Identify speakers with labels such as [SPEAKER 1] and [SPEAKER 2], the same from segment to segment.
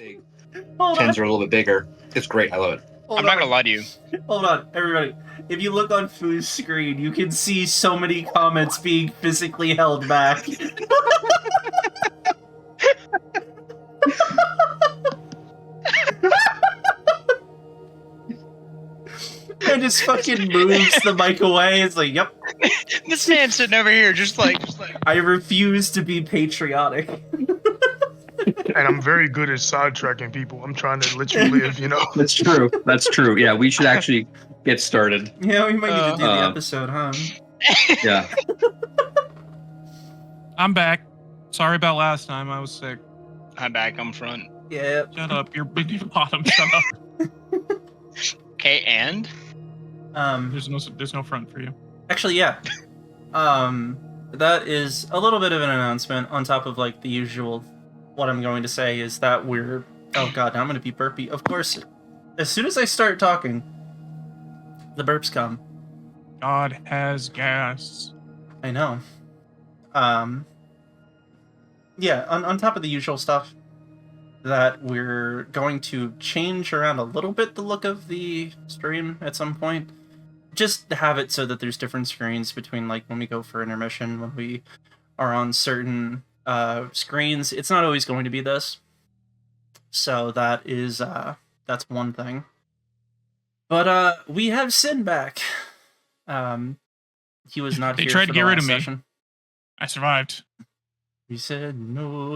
[SPEAKER 1] big.
[SPEAKER 2] Hold
[SPEAKER 1] Tins
[SPEAKER 2] on.
[SPEAKER 1] are a little bit bigger. It's great. I love it.
[SPEAKER 3] I'm not gonna lie to you.
[SPEAKER 2] Hold on, everybody. If you look on Foo's screen, you can see so many comments being physically held back. And just fucking moves the mic away. It's like, yep.
[SPEAKER 3] This man sitting over here just like
[SPEAKER 2] I refuse to be patriotic.
[SPEAKER 4] And I'm very good at sidetracking people. I'm trying to let you live, you know?
[SPEAKER 1] That's true. That's true. Yeah, we should actually get started.
[SPEAKER 2] Yeah, we might need to do the episode, huh?
[SPEAKER 1] Yeah.
[SPEAKER 5] I'm back. Sorry about last time. I was sick.
[SPEAKER 3] I'm back, I'm front.
[SPEAKER 2] Yeah.
[SPEAKER 5] Shut up. You're big bottom. Shut up.
[SPEAKER 3] Okay, and?
[SPEAKER 5] There's no front for you.
[SPEAKER 2] Actually, yeah. That is a little bit of an announcement on top of like the usual. What I'm going to say is that we're. Oh god, now I'm going to be burpy. Of course, as soon as I start talking, the burps come.
[SPEAKER 5] God has gas.
[SPEAKER 2] I know. Yeah, on top of the usual stuff, that we're going to change around a little bit the look of the stream at some point. Just to have it so that there's different screens between like when we go for intermission, when we are on certain screens. It's not always going to be this. So that is that's one thing. But we have Sin back. He was not
[SPEAKER 5] They
[SPEAKER 2] here
[SPEAKER 5] tried
[SPEAKER 2] for
[SPEAKER 5] to
[SPEAKER 2] the
[SPEAKER 5] get rid
[SPEAKER 2] last
[SPEAKER 5] of me.
[SPEAKER 2] session.
[SPEAKER 5] I survived.
[SPEAKER 2] He said no.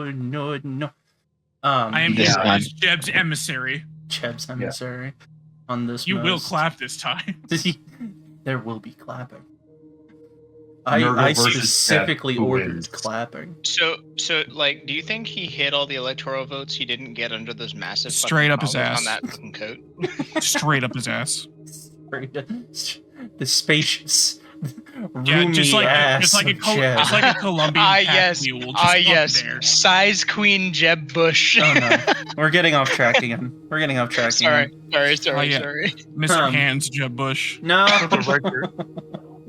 [SPEAKER 5] I am
[SPEAKER 1] Yeah.
[SPEAKER 5] Jeb's emissary.
[SPEAKER 2] Cheb's emissary on this.
[SPEAKER 5] You will
[SPEAKER 2] most.
[SPEAKER 5] clap this time.
[SPEAKER 2] There will be clapping.
[SPEAKER 1] Nurgle
[SPEAKER 2] I
[SPEAKER 1] versus
[SPEAKER 2] specifically
[SPEAKER 1] Jeb. Who
[SPEAKER 2] ordered
[SPEAKER 1] wins?
[SPEAKER 2] clapping.
[SPEAKER 3] So, like, do you think he hit all the electoral votes he didn't get under those massive
[SPEAKER 5] Straight
[SPEAKER 3] fucking
[SPEAKER 5] up his
[SPEAKER 3] collars
[SPEAKER 5] ass.
[SPEAKER 3] on that fucking coat?
[SPEAKER 5] Straight up his ass.
[SPEAKER 2] The spacious,
[SPEAKER 5] Yeah,
[SPEAKER 2] roomy
[SPEAKER 5] just like
[SPEAKER 2] ass
[SPEAKER 5] a
[SPEAKER 2] of Jeb.
[SPEAKER 5] it's like a Colombian pack
[SPEAKER 3] yes.
[SPEAKER 5] mule. Just up
[SPEAKER 3] Yes.
[SPEAKER 5] there.
[SPEAKER 3] Size Queen Jeb Bush.
[SPEAKER 2] Oh no, we're getting off track again.
[SPEAKER 3] Sorry,
[SPEAKER 2] again.
[SPEAKER 3] sorry.
[SPEAKER 5] Mr. Hands Jeb Bush.
[SPEAKER 2] No.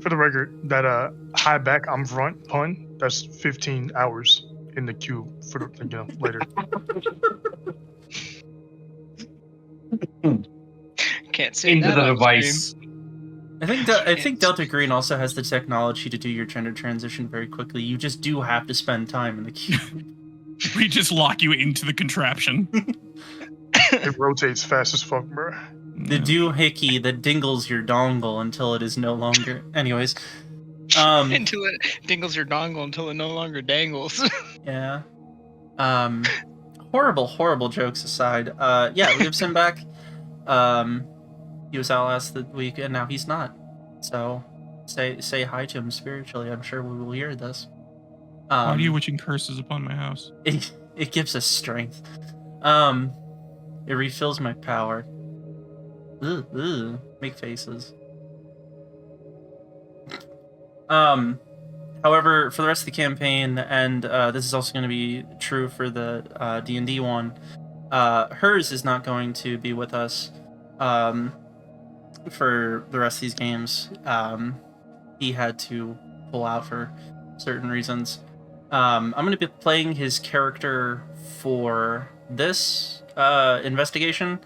[SPEAKER 4] For the record, that high back, I'm front pun, that's 15 hours in the queue for the, later.
[SPEAKER 3] Can't say
[SPEAKER 1] Into
[SPEAKER 3] that
[SPEAKER 1] the
[SPEAKER 3] on
[SPEAKER 1] device.
[SPEAKER 3] stream.
[SPEAKER 2] I think Delta Green also has the technology to do your gender transition very quickly. You just do have to spend time in the queue.
[SPEAKER 5] We just lock you into the contraption.
[SPEAKER 4] It rotates fast as fuck, bro.
[SPEAKER 2] The doohickey that dingles your dongle until it is no longer. Anyways,
[SPEAKER 3] Until it dingles your dongle until it no longer dangles.
[SPEAKER 2] yeah. Horrible jokes aside. Yeah, we have Sim back. He was out last week, and now he's not. So, say hi to him spiritually. I'm sure we will hear this.
[SPEAKER 5] Why are you witching curses upon my house?
[SPEAKER 2] It gives us strength. It refills my power. Make faces. However, for the rest of the campaign, and this is also going to be true for the D&D one, hers is not going to be with us for the rest of these games. He had to pull out for certain reasons. I'm going to be playing his character for this investigation,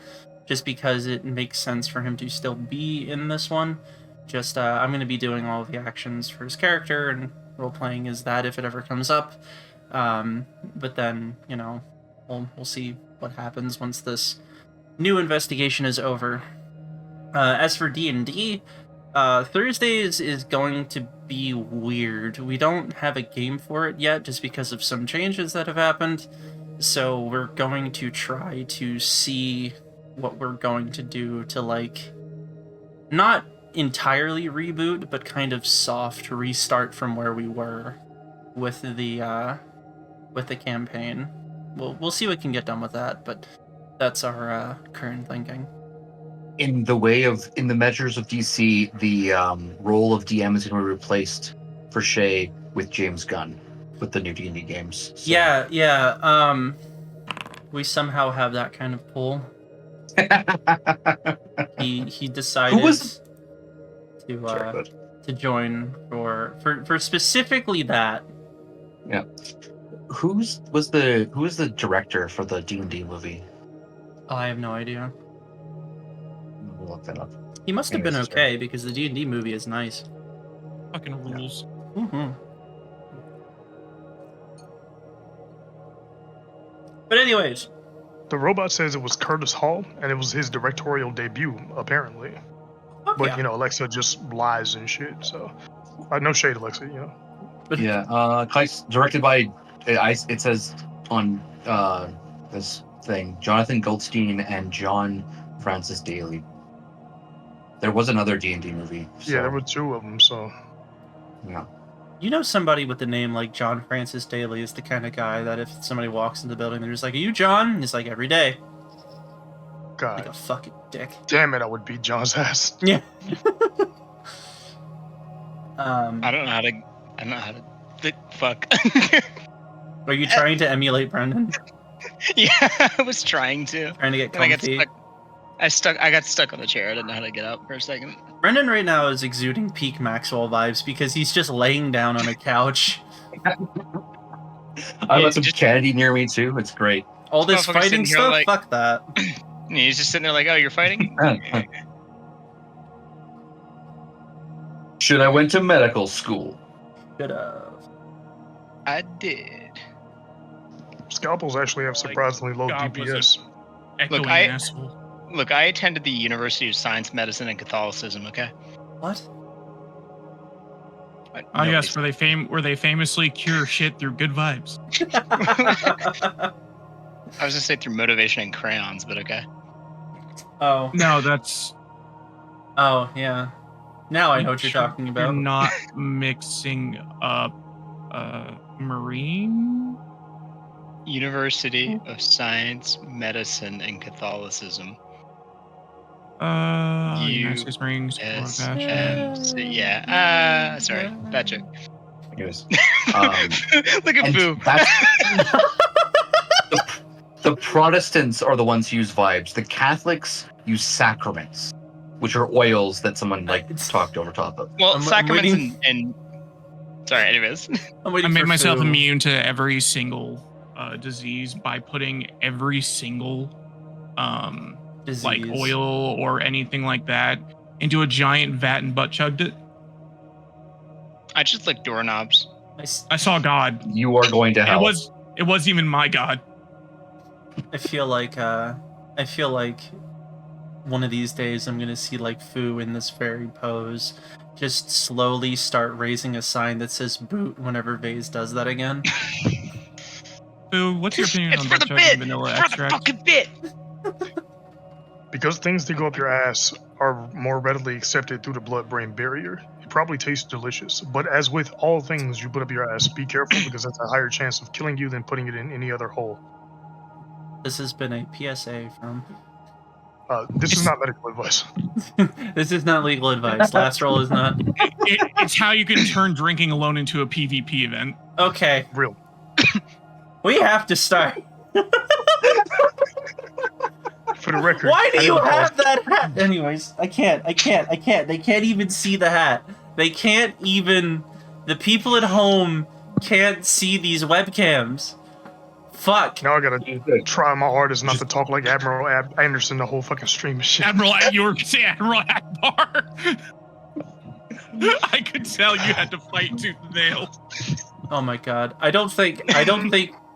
[SPEAKER 2] just because it makes sense for him to still be in this one. Just, I'm going to be doing all of the actions for his character, and role-playing is that if it ever comes up. But then, we'll see what happens once this new investigation is over. As for D&D, Thursdays is going to be weird. We don't have a game for it yet, just because of some changes that have happened. So we're going to try to see what we're going to do to, like, not entirely reboot, but kind of soft restart from where we were with the campaign. We'll see what we can get done with that, but that's our current thinking.
[SPEAKER 1] In the measures of DC, the role of DM is going to be replaced for Shay with James Gunn with the new D&D games. So.
[SPEAKER 2] Yeah. We somehow have that kind of pull. He decided to join for specifically that.
[SPEAKER 1] Yeah. Who was the director for the D&D movie?
[SPEAKER 2] I have no idea.
[SPEAKER 1] We'll look that up.
[SPEAKER 2] He must have been
[SPEAKER 1] Anyways,
[SPEAKER 2] okay because the D&D movie is nice.
[SPEAKER 5] Fucking rules.
[SPEAKER 2] Mm-hmm. But anyways,
[SPEAKER 4] The robot says it was Curtis Hall, and it was his directorial debut, apparently.
[SPEAKER 2] fuck
[SPEAKER 4] But,
[SPEAKER 2] yeah.
[SPEAKER 4] you know, Alexa just lies and shit, so... no shade, Alexa, you know.
[SPEAKER 1] Yeah, directed by, it says on this thing, Jonathan Goldstein and John Francis Daly. There was another D&D movie. So,
[SPEAKER 4] Yeah, there were 2 of them, so...
[SPEAKER 1] yeah.
[SPEAKER 2] You know, somebody with the name like John Francis Daly is the kind of guy that if somebody walks in the building, they're just like, "Are you John?" And he's like, "Every day."
[SPEAKER 4] God.
[SPEAKER 2] Like a fucking dick.
[SPEAKER 4] Damn it, I would beat John's ass.
[SPEAKER 2] Yeah.
[SPEAKER 3] I don't know how to. Fuck.
[SPEAKER 2] Are you trying to emulate Brendan?
[SPEAKER 3] Yeah, I was trying to.
[SPEAKER 2] Trying to get
[SPEAKER 3] And I got
[SPEAKER 2] comfy?
[SPEAKER 3] stuck. I got stuck on the chair. I didn't know how to get up for a second.
[SPEAKER 2] Brendan right now is exuding peak Maxwell vibes because he's just laying down on a couch.
[SPEAKER 1] I got some candy near me too. It's great.
[SPEAKER 2] All this
[SPEAKER 3] motherfucker's
[SPEAKER 2] fighting
[SPEAKER 3] sitting here
[SPEAKER 2] stuff?
[SPEAKER 3] like-
[SPEAKER 2] Fuck that.
[SPEAKER 3] And he's just sitting there like, "Oh, you're fighting."
[SPEAKER 1] Should I went to medical school?
[SPEAKER 2] Should've.
[SPEAKER 3] I did.
[SPEAKER 4] Scalpels actually have surprisingly low
[SPEAKER 5] God, was
[SPEAKER 4] DPS.
[SPEAKER 5] Echoing
[SPEAKER 3] I-
[SPEAKER 5] asshole.
[SPEAKER 3] Look, I attended the University of Science, Medicine, and Catholicism. Okay.
[SPEAKER 2] What?
[SPEAKER 5] Ah, yes, where they famously cure shit through good vibes.
[SPEAKER 3] I was gonna say through motivation and crayons, but okay.
[SPEAKER 2] Oh.
[SPEAKER 5] No, that's
[SPEAKER 2] Oh, yeah. Now I know what you're talking
[SPEAKER 5] You're
[SPEAKER 2] about.
[SPEAKER 5] not mixing up Marine.
[SPEAKER 3] University of Science, Medicine, and Catholicism.
[SPEAKER 5] United States Marines.
[SPEAKER 3] Yeah. Sorry, bad joke.
[SPEAKER 1] Anyways,
[SPEAKER 3] Look at
[SPEAKER 1] and
[SPEAKER 3] Boo.
[SPEAKER 1] the Protestants are the ones who use vibes. The Catholics use sacraments, which are oils that someone talked over top of.
[SPEAKER 3] Well,
[SPEAKER 2] I'm
[SPEAKER 3] sacraments
[SPEAKER 2] waiting-
[SPEAKER 3] and sorry. Anyways,
[SPEAKER 2] I'm
[SPEAKER 5] I
[SPEAKER 2] waiting
[SPEAKER 5] made
[SPEAKER 2] for
[SPEAKER 5] myself
[SPEAKER 2] Fu.
[SPEAKER 5] immune to every single disease by putting every single
[SPEAKER 2] Disease.
[SPEAKER 5] like oil or anything like that into a giant vat and butt chugged it.
[SPEAKER 3] I just like doorknobs.
[SPEAKER 5] I saw God.
[SPEAKER 1] You are going to hell.
[SPEAKER 5] It wasn't even my God.
[SPEAKER 2] I feel like one of these days I'm gonna see like Fu in this very pose, just slowly start raising a sign that says "boot" whenever Vase does that again.
[SPEAKER 5] Boo, what's your opinion
[SPEAKER 3] It's
[SPEAKER 5] on
[SPEAKER 3] for the
[SPEAKER 5] butt chugging
[SPEAKER 3] bit.
[SPEAKER 5] vanilla
[SPEAKER 3] For the
[SPEAKER 5] extract?
[SPEAKER 3] fucking bit.
[SPEAKER 4] Because things that go up your ass are more readily accepted through the blood-brain barrier, it probably tastes delicious. But as with all things you put up your ass, be careful because that's a higher chance of killing you than putting it in any other hole.
[SPEAKER 2] This has been a PSA from.
[SPEAKER 4] This is not medical advice.
[SPEAKER 2] This is not legal advice. Last roll is not.
[SPEAKER 5] It's how you can turn drinking alone into a PvP event.
[SPEAKER 2] Okay,
[SPEAKER 4] Real.
[SPEAKER 2] we have to start.
[SPEAKER 4] For the record.
[SPEAKER 2] Why do
[SPEAKER 4] I
[SPEAKER 2] you
[SPEAKER 4] didn't
[SPEAKER 2] have that hat? Anyways, I can't. They can't even see the hat. They can't even. The people at home can't see these webcams. Fuck.
[SPEAKER 4] Now I gotta try my hardest not to talk like Admiral Anderson the whole fucking stream of shit.
[SPEAKER 5] You were saying Admiral Akbar. I could tell you had to fight tooth and nail.
[SPEAKER 2] Oh my god. I don't think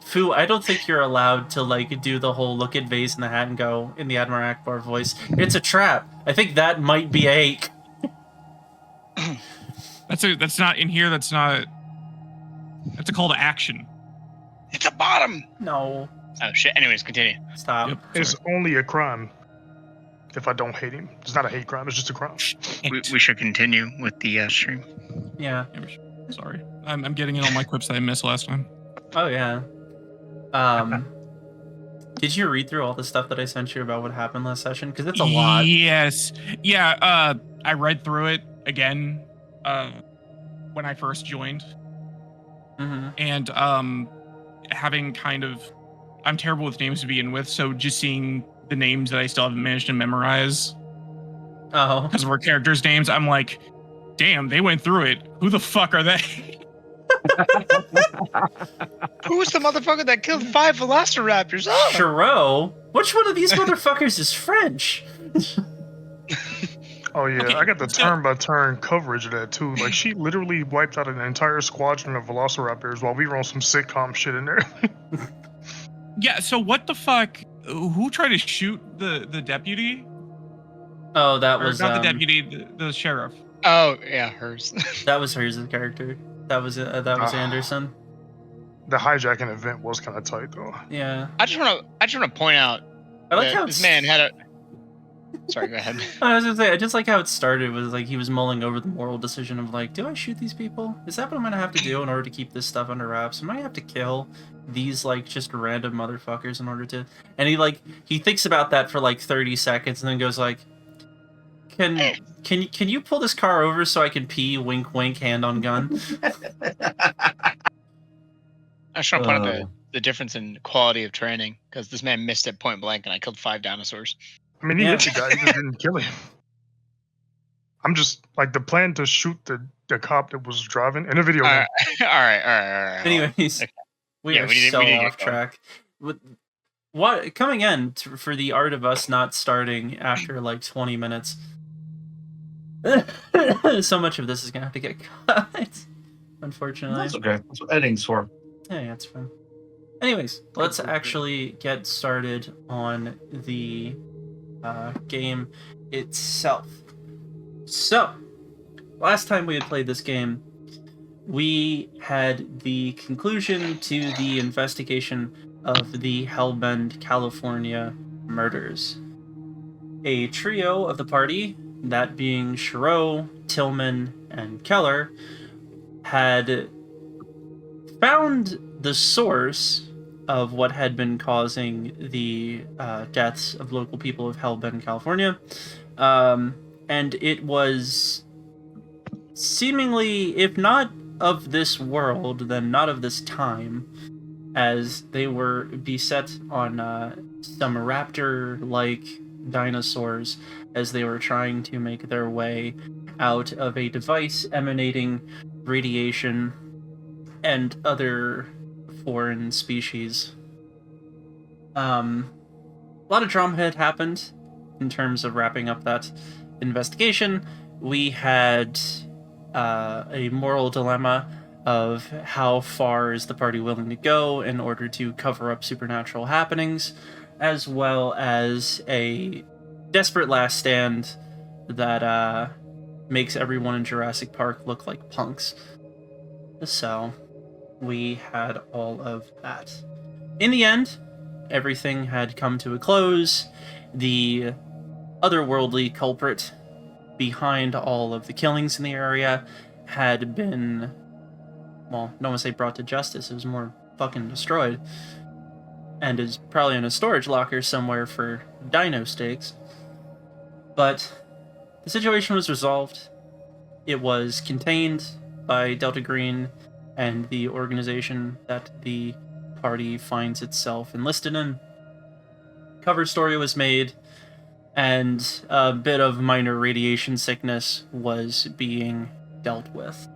[SPEAKER 2] Fu, I don't think you're allowed to like do the whole look at Vase in the hat and go in the Admiral Akbar voice. It's a trap. I think that might be ache.
[SPEAKER 5] That's not in here. That's a call to action.
[SPEAKER 3] It's a bottom.
[SPEAKER 2] No.
[SPEAKER 3] Oh shit. Anyways, continue.
[SPEAKER 2] Stop.
[SPEAKER 5] Yep.
[SPEAKER 4] It's only a crime if I don't hate him. It's not a hate crime, it's just a crime.
[SPEAKER 3] We should continue with the stream.
[SPEAKER 2] Yeah.
[SPEAKER 5] Sorry, I'm getting in all my quips that I missed last time.
[SPEAKER 2] Oh yeah. Did you read through all the stuff that I sent you about what happened last session? Because it's a lot.
[SPEAKER 5] Yes. Yeah. I read through it again when I first joined, and having kind of, I'm terrible with names to begin with, so just seeing the names that I still haven't managed to memorize
[SPEAKER 2] Oh.
[SPEAKER 5] because of our characters' names, I'm like, damn, they went through it. Who the fuck are they?
[SPEAKER 3] Who's the motherfucker that killed 5 velociraptors? Oh!
[SPEAKER 2] Shiro? Which one of these motherfuckers is French?
[SPEAKER 4] Oh yeah,
[SPEAKER 5] Okay,
[SPEAKER 4] I got the
[SPEAKER 5] so-
[SPEAKER 4] turn-by-turn coverage of that too. Like she literally wiped out an entire squadron of velociraptors while we were on some sitcom shit in there.
[SPEAKER 5] Yeah, so what the fuck? Who tried to shoot the deputy?
[SPEAKER 2] Oh, that
[SPEAKER 5] Or
[SPEAKER 2] was
[SPEAKER 5] not the deputy, the sheriff.
[SPEAKER 3] Oh, yeah, hers.
[SPEAKER 2] that was hers as a character. That was Anderson.
[SPEAKER 4] The hijacking event was kind of tight though.
[SPEAKER 2] Yeah.
[SPEAKER 3] I just want to point out
[SPEAKER 2] I like
[SPEAKER 3] that
[SPEAKER 2] how
[SPEAKER 3] this man had a. Sorry, go ahead.
[SPEAKER 2] I was gonna say, I just like how it started was like he was mulling over the moral decision of like, do I shoot these people? Is that what I'm gonna have to do in order to keep this stuff under wraps? Am I gonna have to kill these like just random motherfuckers in order to? And he thinks about that for like 30 seconds and then goes like, Can you pull this car over so I can pee? Wink, wink, hand on gun.
[SPEAKER 3] I was trying to point out the difference in quality of training because this man missed at point blank and I killed 5 dinosaurs.
[SPEAKER 4] I mean, he hit the guy, he just didn't kill him. I'm just like the plan to shoot the cop that was driving in the video.
[SPEAKER 3] All right.
[SPEAKER 2] Anyways,
[SPEAKER 3] Okay.
[SPEAKER 2] we are so off track. What coming in for the art of us not starting after like 20 minutes? So much of this is gonna have to get cut, unfortunately.
[SPEAKER 1] That's okay. That's what editing's for.
[SPEAKER 2] Yeah, it's fine. Anyways, let's actually get started on the game itself. So, last time we had played this game, we had the conclusion to the investigation of the Hellbend, California murders. A trio of the party, that being Shiro, Tillman, and Keller, had found the source of what had been causing the deaths of local people of Hellbend, California. And it was seemingly, if not of this world, then not of this time, as they were beset on some raptor-like dinosaurs as they were trying to make their way out of a device emanating radiation and other foreign species. A lot of drama had happened in terms of wrapping up that investigation. We had a moral dilemma of how far is the party willing to go in order to cover up supernatural happenings, as well as a desperate last stand that makes everyone in Jurassic Park look like punks. So, we had all of that. In the end, everything had come to a close. The otherworldly culprit behind all of the killings in the area had been, well, no one say brought to justice, it was more fucking destroyed, and is probably in a storage locker somewhere for dino steaks. But the situation was resolved. It was contained by Delta Green and the organization that the party finds itself enlisted in. Cover story was made, and a bit of minor radiation sickness was being dealt with.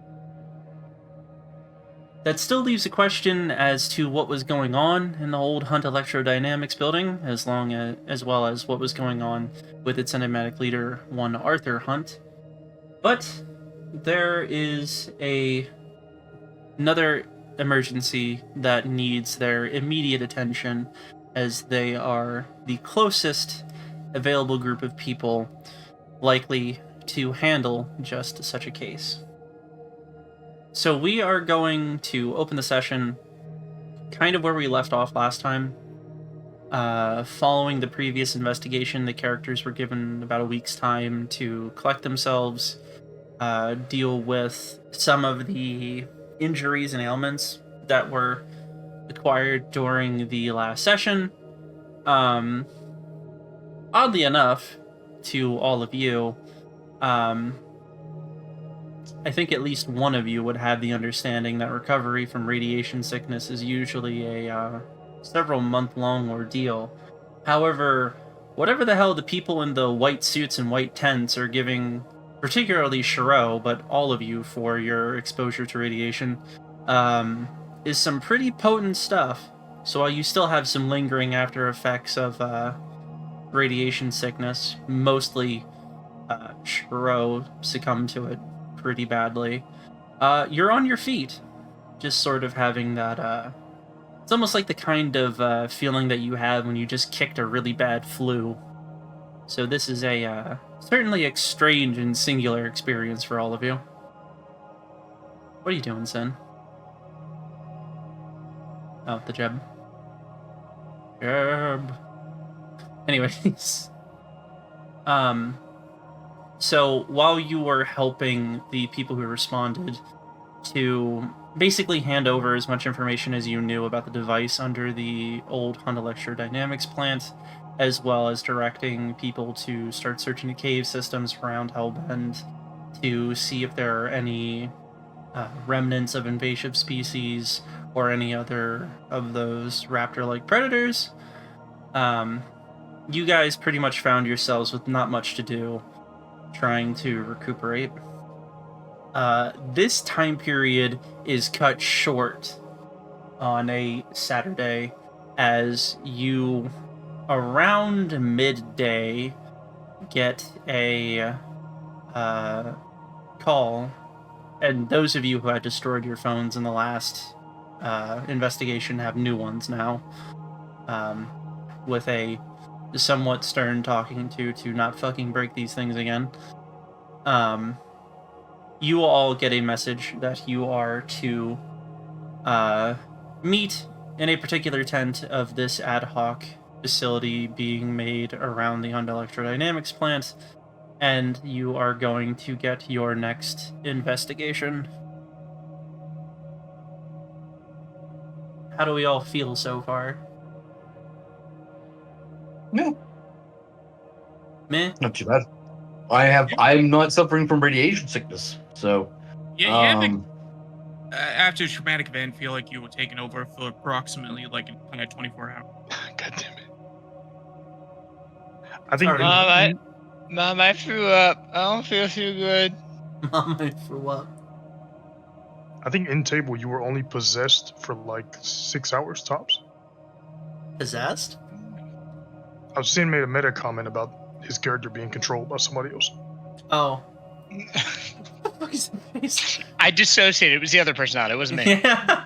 [SPEAKER 2] That still leaves a question as to what was going on in the old Hunt Electrodynamics building, as well as what was going on with its cinematic leader, one Arthur Hunt. But there is another emergency that needs their immediate attention, as they are the closest available group of people likely to handle just such a case. So we are going to open the session kind of where we left off last time. Following the previous investigation, the characters were given about a week's time to collect themselves, deal with some of the injuries and ailments that were acquired during the last session. Oddly enough, to all of you, I think at least one of you would have the understanding that recovery from radiation sickness is usually a several month-long ordeal. However, whatever the hell the people in the white suits and white tents are giving, particularly Shiro, but all of you for your exposure to radiation, is some pretty potent stuff. So while you still have some lingering after effects of radiation sickness, mostly Shiro succumbed to it pretty badly, you're on your feet, just sort of having that... it's almost like the kind of feeling that you have when you just kicked a really bad flu. So this is a certainly a strange and singular experience for all of you. What are you doing, Sin? Oh, the Jeb. Jeb. Anyways. So while you were helping the people who responded to basically hand over as much information as you knew about the device under the old Honda Electrodynamics plant, as well as directing people to start searching the cave systems around Hellbend to see if there are any remnants of invasive species or any other of those raptor-like predators. You guys pretty much found yourselves with not much to do, trying to recuperate. This time period is cut short on a Saturday as you, around midday, get a call, and those of you who had destroyed your phones in the last investigation have new ones now, with a somewhat stern talking to not fucking break these things again. You all get a message that you are to meet in a particular tent of this ad hoc facility being made around the Honda Electrodynamics plant, and you are going to get your next investigation. How do we all feel so far?
[SPEAKER 1] No.
[SPEAKER 2] Meh?
[SPEAKER 1] Not too bad. I'm not suffering from radiation sickness, so
[SPEAKER 5] after a traumatic event, feel like you were taken over for approximately like 24 hours.
[SPEAKER 4] God damn it. I think
[SPEAKER 3] Mom, I threw up. I don't feel too good.
[SPEAKER 2] Mom, I threw up.
[SPEAKER 4] I think in table you were only possessed for like 6 hours tops.
[SPEAKER 2] Possessed?
[SPEAKER 4] I was seeing made a meta comment about his character being controlled by somebody else.
[SPEAKER 2] Oh. What the fuck is that face?
[SPEAKER 3] I dissociated. It was the other person out. It wasn't me.
[SPEAKER 2] Yeah.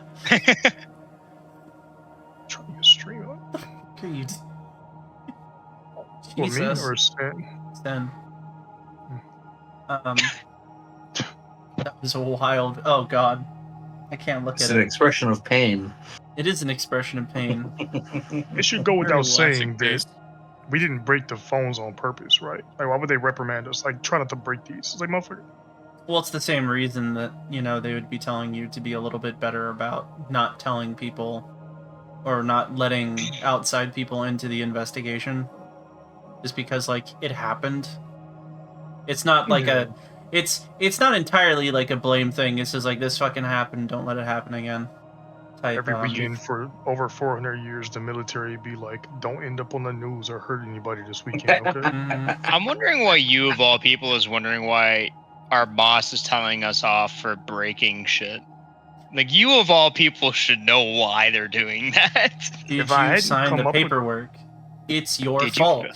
[SPEAKER 4] Trying to stream on.
[SPEAKER 2] What are you doing?
[SPEAKER 4] For me
[SPEAKER 2] Jesus.
[SPEAKER 4] or Stan?
[SPEAKER 2] Stan. That was a wild... Oh, God. I can't look
[SPEAKER 1] it's
[SPEAKER 2] at
[SPEAKER 1] an
[SPEAKER 2] it.
[SPEAKER 1] expression of pain.
[SPEAKER 2] It is an expression of pain.
[SPEAKER 4] It should go without saying
[SPEAKER 5] Classic
[SPEAKER 4] that we didn't break the phones on purpose, right? Like, why would they reprimand us? Like, try not to break these. It's like, motherfucker.
[SPEAKER 2] Well, it's the same reason that, they would be telling you to be a little bit better about not telling people or not letting outside people into the investigation. Just because, like, it happened. It's not like it's not entirely like a blame thing. It's just like, this fucking happened, don't let it happen again. Type,
[SPEAKER 4] Every weekend for over 400 years, the military be like, don't end up on the news or hurt anybody this weekend, okay?
[SPEAKER 3] I'm wondering why you, of all people, is wondering why our boss is telling us off for breaking shit. Like, you, of all people, should know why they're doing that.
[SPEAKER 2] Did you sign the paperwork? It's your fault.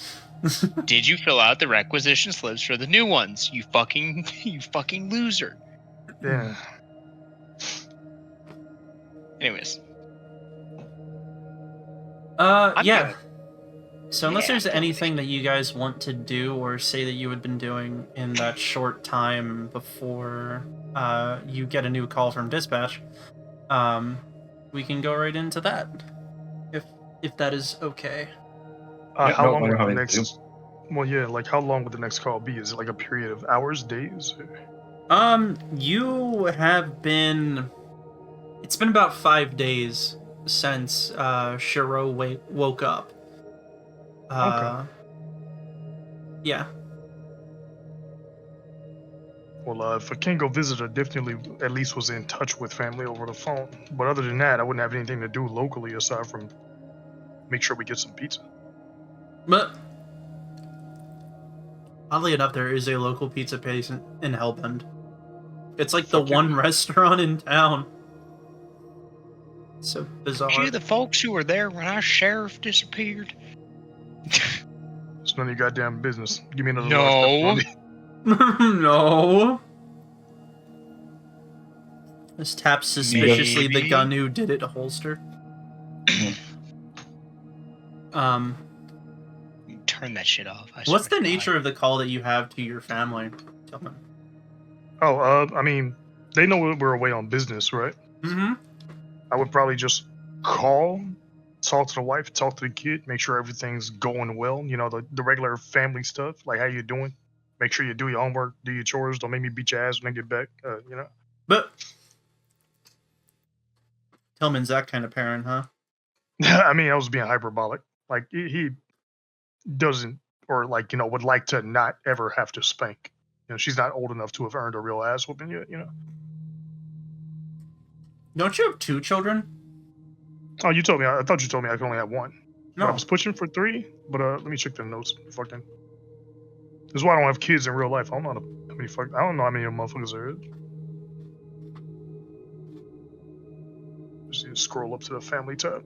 [SPEAKER 3] Did you fill out the requisition slips for the new ones? You fucking loser.
[SPEAKER 4] Yeah.
[SPEAKER 3] Anyways.
[SPEAKER 2] Yeah. So unless there's anything that you guys want to do or say that you had been doing in that short time before you get a new call from dispatch, we can go right into that. If that is okay.
[SPEAKER 4] How long would the next? Well, yeah, like how long would the next call be? Is it like a period of hours, days?
[SPEAKER 2] You have been. It's been about 5 days since Shiro woke up.
[SPEAKER 4] Okay.
[SPEAKER 2] Yeah.
[SPEAKER 4] Well, if a Kingo visitor definitely at least was in touch with family over the phone. But other than that, I wouldn't have anything to do locally aside from make sure we get some pizza.
[SPEAKER 2] But oddly enough, there is a local pizza place in Hellbend. It's like the one restaurant in town. So bizarre.
[SPEAKER 3] You the folks who were there when our sheriff disappeared?
[SPEAKER 4] It's none of your goddamn business. Give me another
[SPEAKER 3] No.
[SPEAKER 2] No. Just taps suspiciously the
[SPEAKER 3] Maybe.
[SPEAKER 2] gun who did it holster.
[SPEAKER 3] Turn that shit off.
[SPEAKER 2] What's the nature of the call that you have to your family? Tell them.
[SPEAKER 4] Oh, I mean, they know we're away on business, right?
[SPEAKER 2] Mm-hmm.
[SPEAKER 4] I would probably just call, talk to the wife, talk to the kid, make sure everything's going well. You know, the regular family stuff, like how you doing. Make sure you do your homework, do your chores. Don't make me beat your ass when I get back. You know.
[SPEAKER 2] But Tillman's that kind of parent, huh?
[SPEAKER 4] I mean, I was being hyperbolic. Like he doesn't, or like would like to not ever have to spank. You know, she's not old enough to have earned a real ass whooping yet. You know.
[SPEAKER 2] Don't you have 2 children?
[SPEAKER 4] Oh, you told me. I thought you told me I could only have 1.
[SPEAKER 2] No.
[SPEAKER 4] But I was pushing for 3. But let me check the notes. Fucking. This is why I don't have kids in real life. I don't know how many motherfuckers there is. Just need to scroll up to the family tab.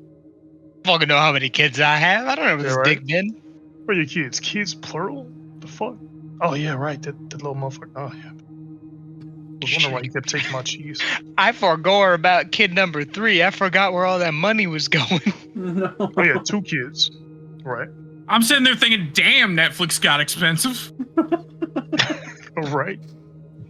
[SPEAKER 3] Fucking know how many kids I have. I don't know this
[SPEAKER 4] right.
[SPEAKER 3] dick did.
[SPEAKER 4] Where are your kids? Kids plural? The fuck? Oh yeah, right. That little motherfucker. Oh yeah. I was wondering why you kept taking my cheese.
[SPEAKER 3] I forgot about kid number 3. I forgot where all that money was going.
[SPEAKER 2] No.
[SPEAKER 4] Oh yeah, 2 kids. Right.
[SPEAKER 5] I'm sitting there thinking, damn, Netflix got expensive.
[SPEAKER 4] Right.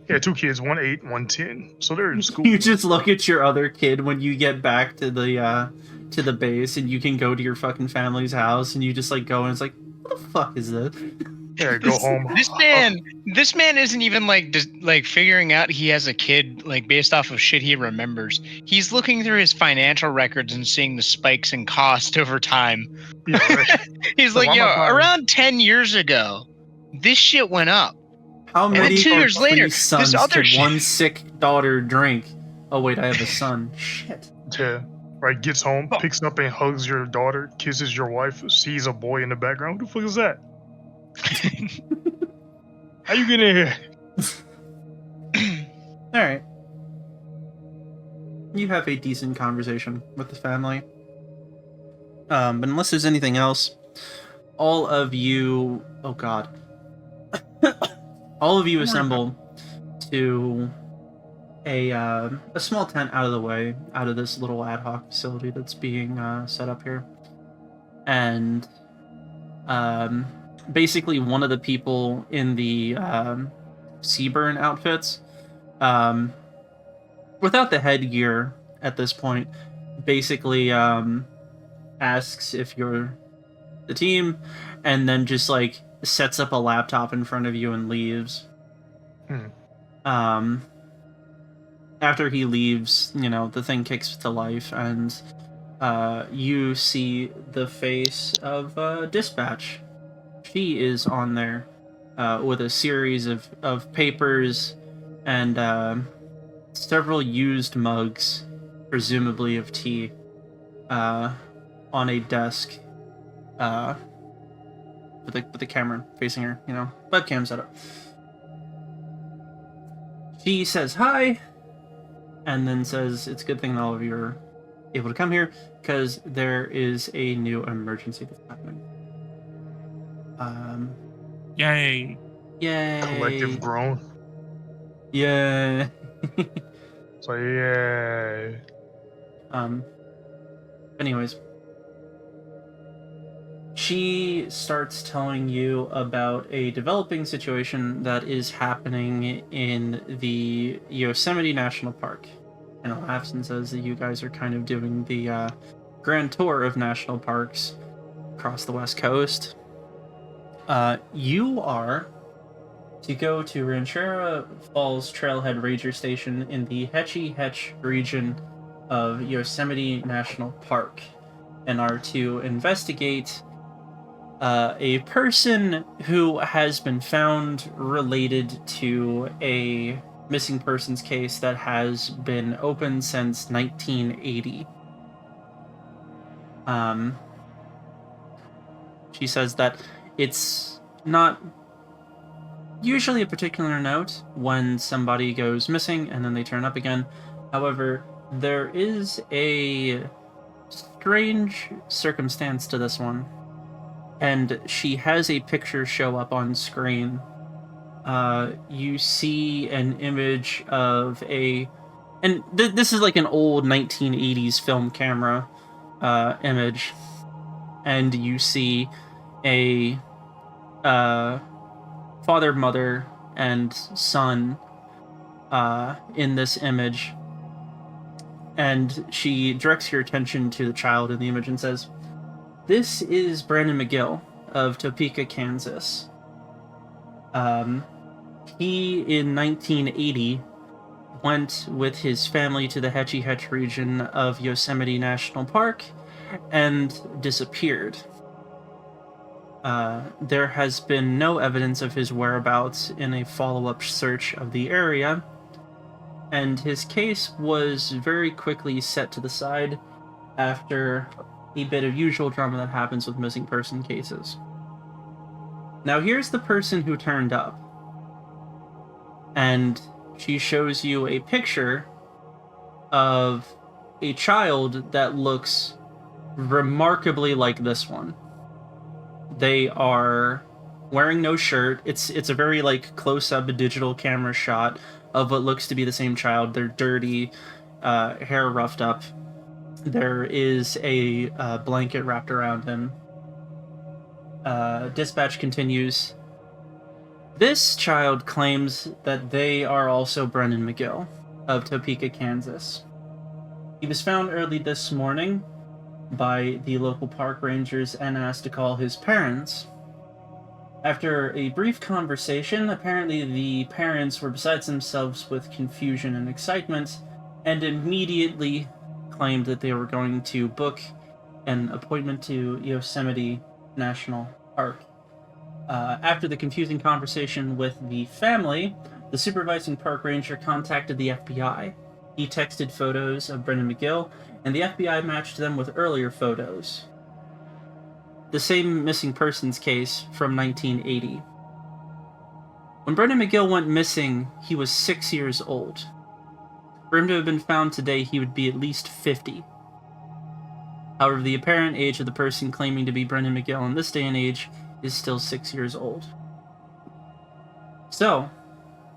[SPEAKER 4] Yeah, 2 kids, 1 8, 1 10. So they're in school.
[SPEAKER 2] You just look at your other kid when you get back to the base, and you can go to your fucking family's house, and you just like go and it's like, what the fuck is this?
[SPEAKER 4] Yeah, go home.
[SPEAKER 3] This man isn't even like figuring out he has a kid like based off of shit he remembers. He's looking through his financial records and seeing the spikes in cost over time.
[SPEAKER 4] Yeah, right.
[SPEAKER 3] He's like, yo, around 10 years ago, this shit went up.
[SPEAKER 2] How many
[SPEAKER 3] 2 years later,
[SPEAKER 2] sons
[SPEAKER 3] this other
[SPEAKER 2] could one sick daughter drink? Oh wait, I have a son. Shit.
[SPEAKER 4] Yeah. Right, gets home, picks up and hugs your daughter, kisses your wife, sees a boy in the background. Who the fuck is that? How you get in here?
[SPEAKER 2] Alright. You have a decent conversation with the family. But unless there's anything else, all of you... Oh god. All of you assemble to a small tent out of the way, out of this little ad hoc facility that's being set up here. And basically one of the people in the Seaburn outfits, without the headgear at this point, basically asks if you're the team, and then just like sets up a laptop in front of you and leaves. After he leaves, the thing kicks to life, and you see the face of Dispatch. She is on there with a series of papers and several used mugs, presumably of tea, on a desk with the camera facing her, webcam setup. She says hi, and then says it's a good thing that all of you are able to come here, because there is a new emergency that's happening.
[SPEAKER 5] Yay.
[SPEAKER 2] Yay.
[SPEAKER 4] Collective groan.
[SPEAKER 2] Yay.
[SPEAKER 4] So yay.
[SPEAKER 2] Anyways, she starts telling you about a developing situation that is happening in the Yosemite National Park. And laughs and says that you guys are kind of doing the grand tour of national parks across the West Coast. You are to go to Ranchera Falls Trailhead Ranger Station in the Hetchy Hetch region of Yosemite National Park, and are to investigate a person who has been found related to a missing persons case that has been open since 1980. She says that it's not usually a particular note when somebody goes missing and then they turn up again. However, There is a strange circumstance to this one, and she has a picture show up on screen. You see an image of and this is like an old 1980s film camera image, and you see a father, mother, and son in this image. And she directs your attention to the child in the image and says, "This is Brandon McGill of Topeka, Kansas. He, in 1980, went with his family to the Hetchy Hetch region of Yosemite National Park and disappeared. There has been no evidence of his whereabouts in a follow-up search of the area, and his case was very quickly set to the side after a bit of usual drama that happens with missing person cases. Now here's the person who turned up, and she shows you a picture of a child that looks remarkably like this one. They are wearing no shirt. It's a very like close-up digital camera shot of what looks to be the same child. They're dirty, hair roughed up. There is a blanket wrapped around him. Dispatch continues. This child claims that they are also Brennan McGill of Topeka, Kansas. He was found early this morning by the local park rangers and asked to call his parents. After a brief conversation, apparently the parents were beside themselves with confusion and excitement, and immediately claimed that they were going to book an appointment to Yosemite National Park. After the confusing conversation with the family, the supervising park ranger contacted the FBI. He texted photos of Brendan McGill, and the FBI matched them with earlier photos. The same missing persons case from 1980. When Brendan McGill went missing, he was 6 years old. For him to have been found today, he would be at least 50. However, the apparent age of the person claiming to be Brendan McGill in this day and age is still 6 years old. So,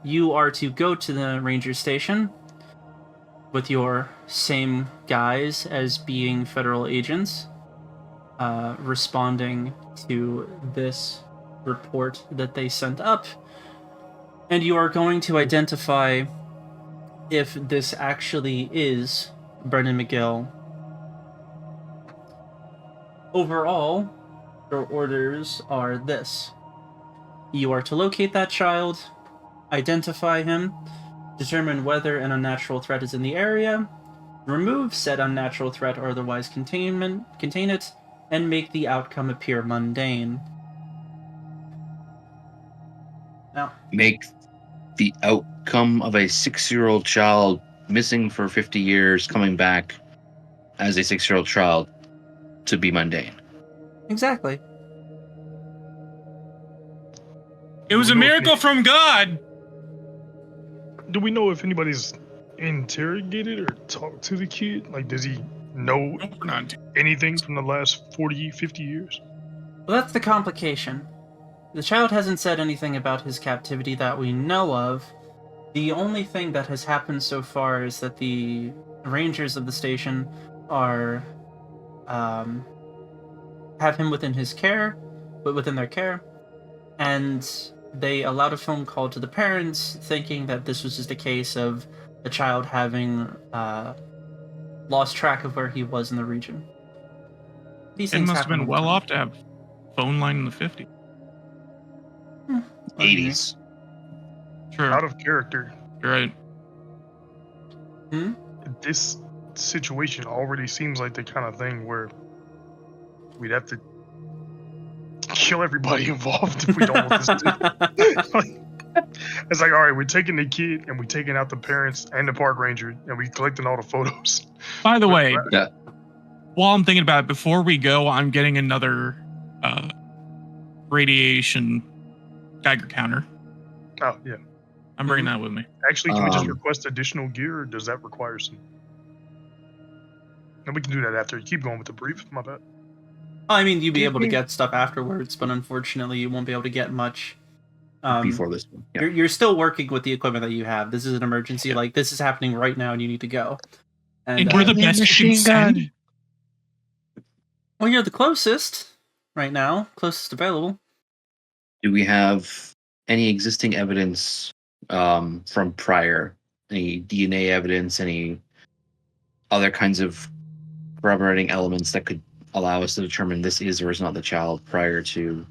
[SPEAKER 2] you are to go to the ranger station with your same guys as being federal agents, responding to this report that they sent up, and you are going to identify if this actually is Brendan McGill. Overall, your orders are this. You are to locate that child, identify him, determine whether an unnatural threat is in the area, remove said unnatural threat or otherwise contain it, and make the outcome appear mundane. Now,
[SPEAKER 1] Make the outcome of a 6-year-old child missing for 50 years coming back as a 6-year-old child to be mundane.
[SPEAKER 2] Exactly.
[SPEAKER 5] It was a miracle from God.
[SPEAKER 4] Do we know if anybody's interrogated or talked to the kid? Like, does he know anything from the last 40, 50 years?
[SPEAKER 2] Well, that's the complication. The child hasn't said anything about his captivity that we know of. The only thing that has happened so far is that the rangers of the station are have him within their care, and they allowed a phone call to the parents, thinking that this was just a case of the child having lost track of where he was in the region. These
[SPEAKER 5] It
[SPEAKER 2] things
[SPEAKER 5] must have
[SPEAKER 2] happen
[SPEAKER 5] been
[SPEAKER 2] all the
[SPEAKER 5] well
[SPEAKER 2] time.
[SPEAKER 5] off to have phone line in the 50s.
[SPEAKER 1] 80s.
[SPEAKER 5] Sure,
[SPEAKER 4] Out of character.
[SPEAKER 5] you're right.
[SPEAKER 4] This situation already seems like the kind of thing where we'd have to kill everybody involved if we don't want this to. It's like, all right, we're taking the kid and we're taking out the parents and the park ranger and we're collecting all the photos.
[SPEAKER 5] By the way,
[SPEAKER 1] Yeah.
[SPEAKER 5] while I'm thinking about it, before we go, I'm getting another radiation Geiger counter.
[SPEAKER 4] Oh, yeah.
[SPEAKER 5] I'm bringing that with me.
[SPEAKER 4] Actually, can we just request additional gear or does that require some? And we can do that after. You keep going with the brief. My bad.
[SPEAKER 2] I mean, you'd be able to get stuff afterwards, but unfortunately, you won't be able to get much.
[SPEAKER 1] Before this one. Yeah.
[SPEAKER 2] You're still working with the equipment that you have. This is an emergency. Yeah. Like, this is happening right now, and you need to go.
[SPEAKER 5] And we're the best machine gun.
[SPEAKER 2] Well, you're the closest right now. Closest available.
[SPEAKER 1] Do we have any existing evidence from prior? Any DNA evidence? Any other kinds of corroborating elements that could allow us to determine this is or is not the child prior to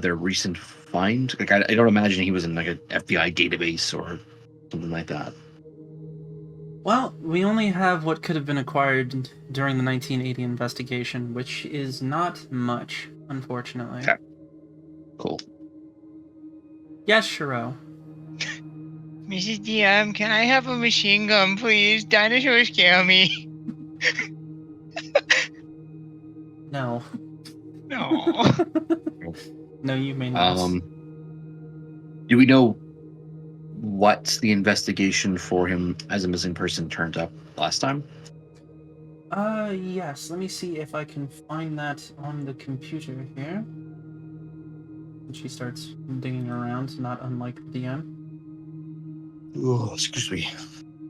[SPEAKER 1] their recent find? Like, I don't imagine he was in like an FBI database or something like that.
[SPEAKER 2] Well, we only have what could have been acquired during the 1980 investigation, which is not much, unfortunately.
[SPEAKER 1] Okay. Cool.
[SPEAKER 2] Yes, Shiro.
[SPEAKER 3] Mrs. DM, can I have a machine gun, please? Dinosaurs scare me.
[SPEAKER 2] No.
[SPEAKER 3] No.
[SPEAKER 2] No, you may not.
[SPEAKER 1] Do we know what the investigation for him as a missing person turned up last time?
[SPEAKER 2] Yes. Let me see if I can find that on the computer here. And she starts digging around, not unlike the DM.
[SPEAKER 1] Oh, excuse me.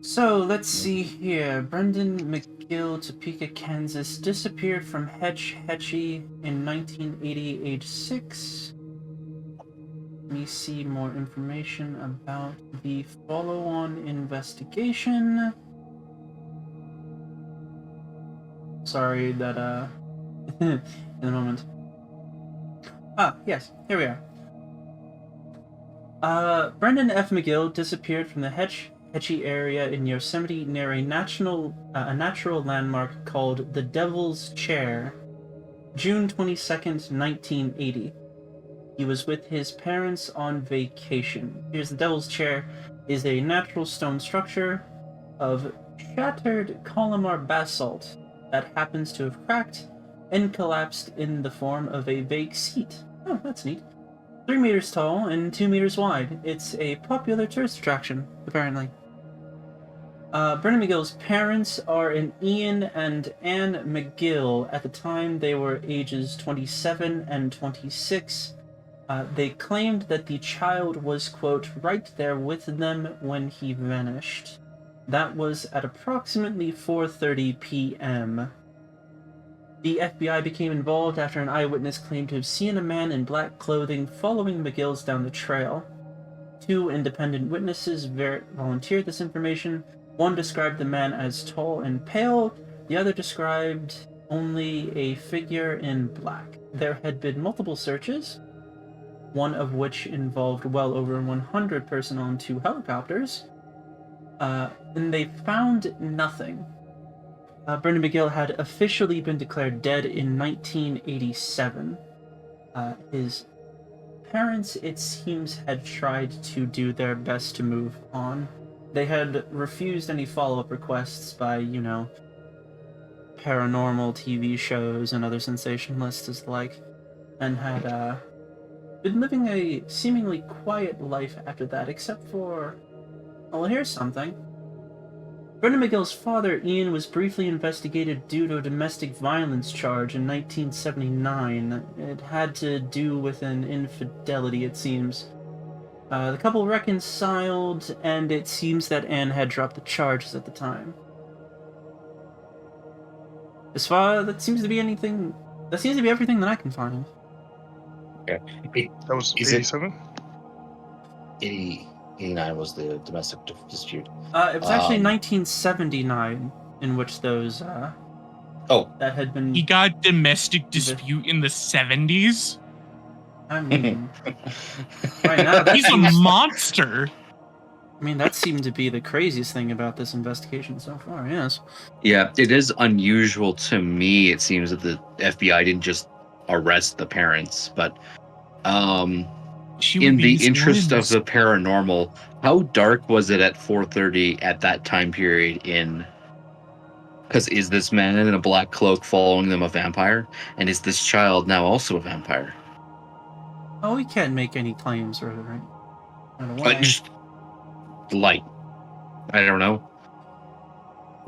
[SPEAKER 2] So, let's see here. Brendan McGill, Topeka, Kansas, disappeared from Hetchy in 1980, age 6. Let me see more information about the follow-on investigation. Sorry that, in a moment. Ah, yes, here we are. Brendan F. McGill disappeared from the Hetchy area in Yosemite near a natural landmark called the Devil's Chair, June 22nd, 1980. He was with his parents on vacation. Here's the Devil's Chair is a natural stone structure of shattered columnar basalt that happens to have cracked and collapsed in the form of a vague seat. Oh, that's neat. 3 meters tall and 2 meters wide. It's a popular tourist attraction, apparently. Brendan McGill's parents are an Ian and Anne McGill. At the time, they were ages 27 and 26. They claimed that the child was, quote, right there with them when he vanished. That was at approximately 4:30 p.m. The FBI became involved after an eyewitness claimed to have seen a man in black clothing following the McGills down the trail. 2 independent witnesses volunteered this information. One described the man as tall and pale, the other described only a figure in black. There had been multiple searches, one of which involved well over 100 personnel and 2 helicopters, and they found nothing. Brendan McGill had officially been declared dead in 1987. His parents, it seems, had tried to do their best to move on. They had refused any follow-up requests by, paranormal TV shows and other sensationalists as the like, and had been living a seemingly quiet life after that, except for... Well, here's something. Brendan McGill's father, Ian, was briefly investigated due to a domestic violence charge in 1979. It had to do with an infidelity, it seems. The couple reconciled, and it seems that Anne had dropped the charges at the time. As far that seems to be everything that I can find.
[SPEAKER 1] Okay.
[SPEAKER 4] That was 87?
[SPEAKER 1] 89 was the domestic dispute.
[SPEAKER 2] It was actually 1979 in which those, that had been...
[SPEAKER 5] He got domestic dispute in the 70s?
[SPEAKER 2] I mean... right now,
[SPEAKER 5] he's a monster!
[SPEAKER 2] I mean, that seemed to be the craziest thing about this investigation so far, yes.
[SPEAKER 1] Yeah, it is unusual to me, it seems, that the FBI didn't just arrest the parents, but in the interest of the paranormal, how dark was it at 4:30 at that time period because is this man in a black cloak following them a vampire? And is this child now also a vampire?
[SPEAKER 2] Oh, we can't make any claims, right? I don't know why.
[SPEAKER 1] Just light. I don't know.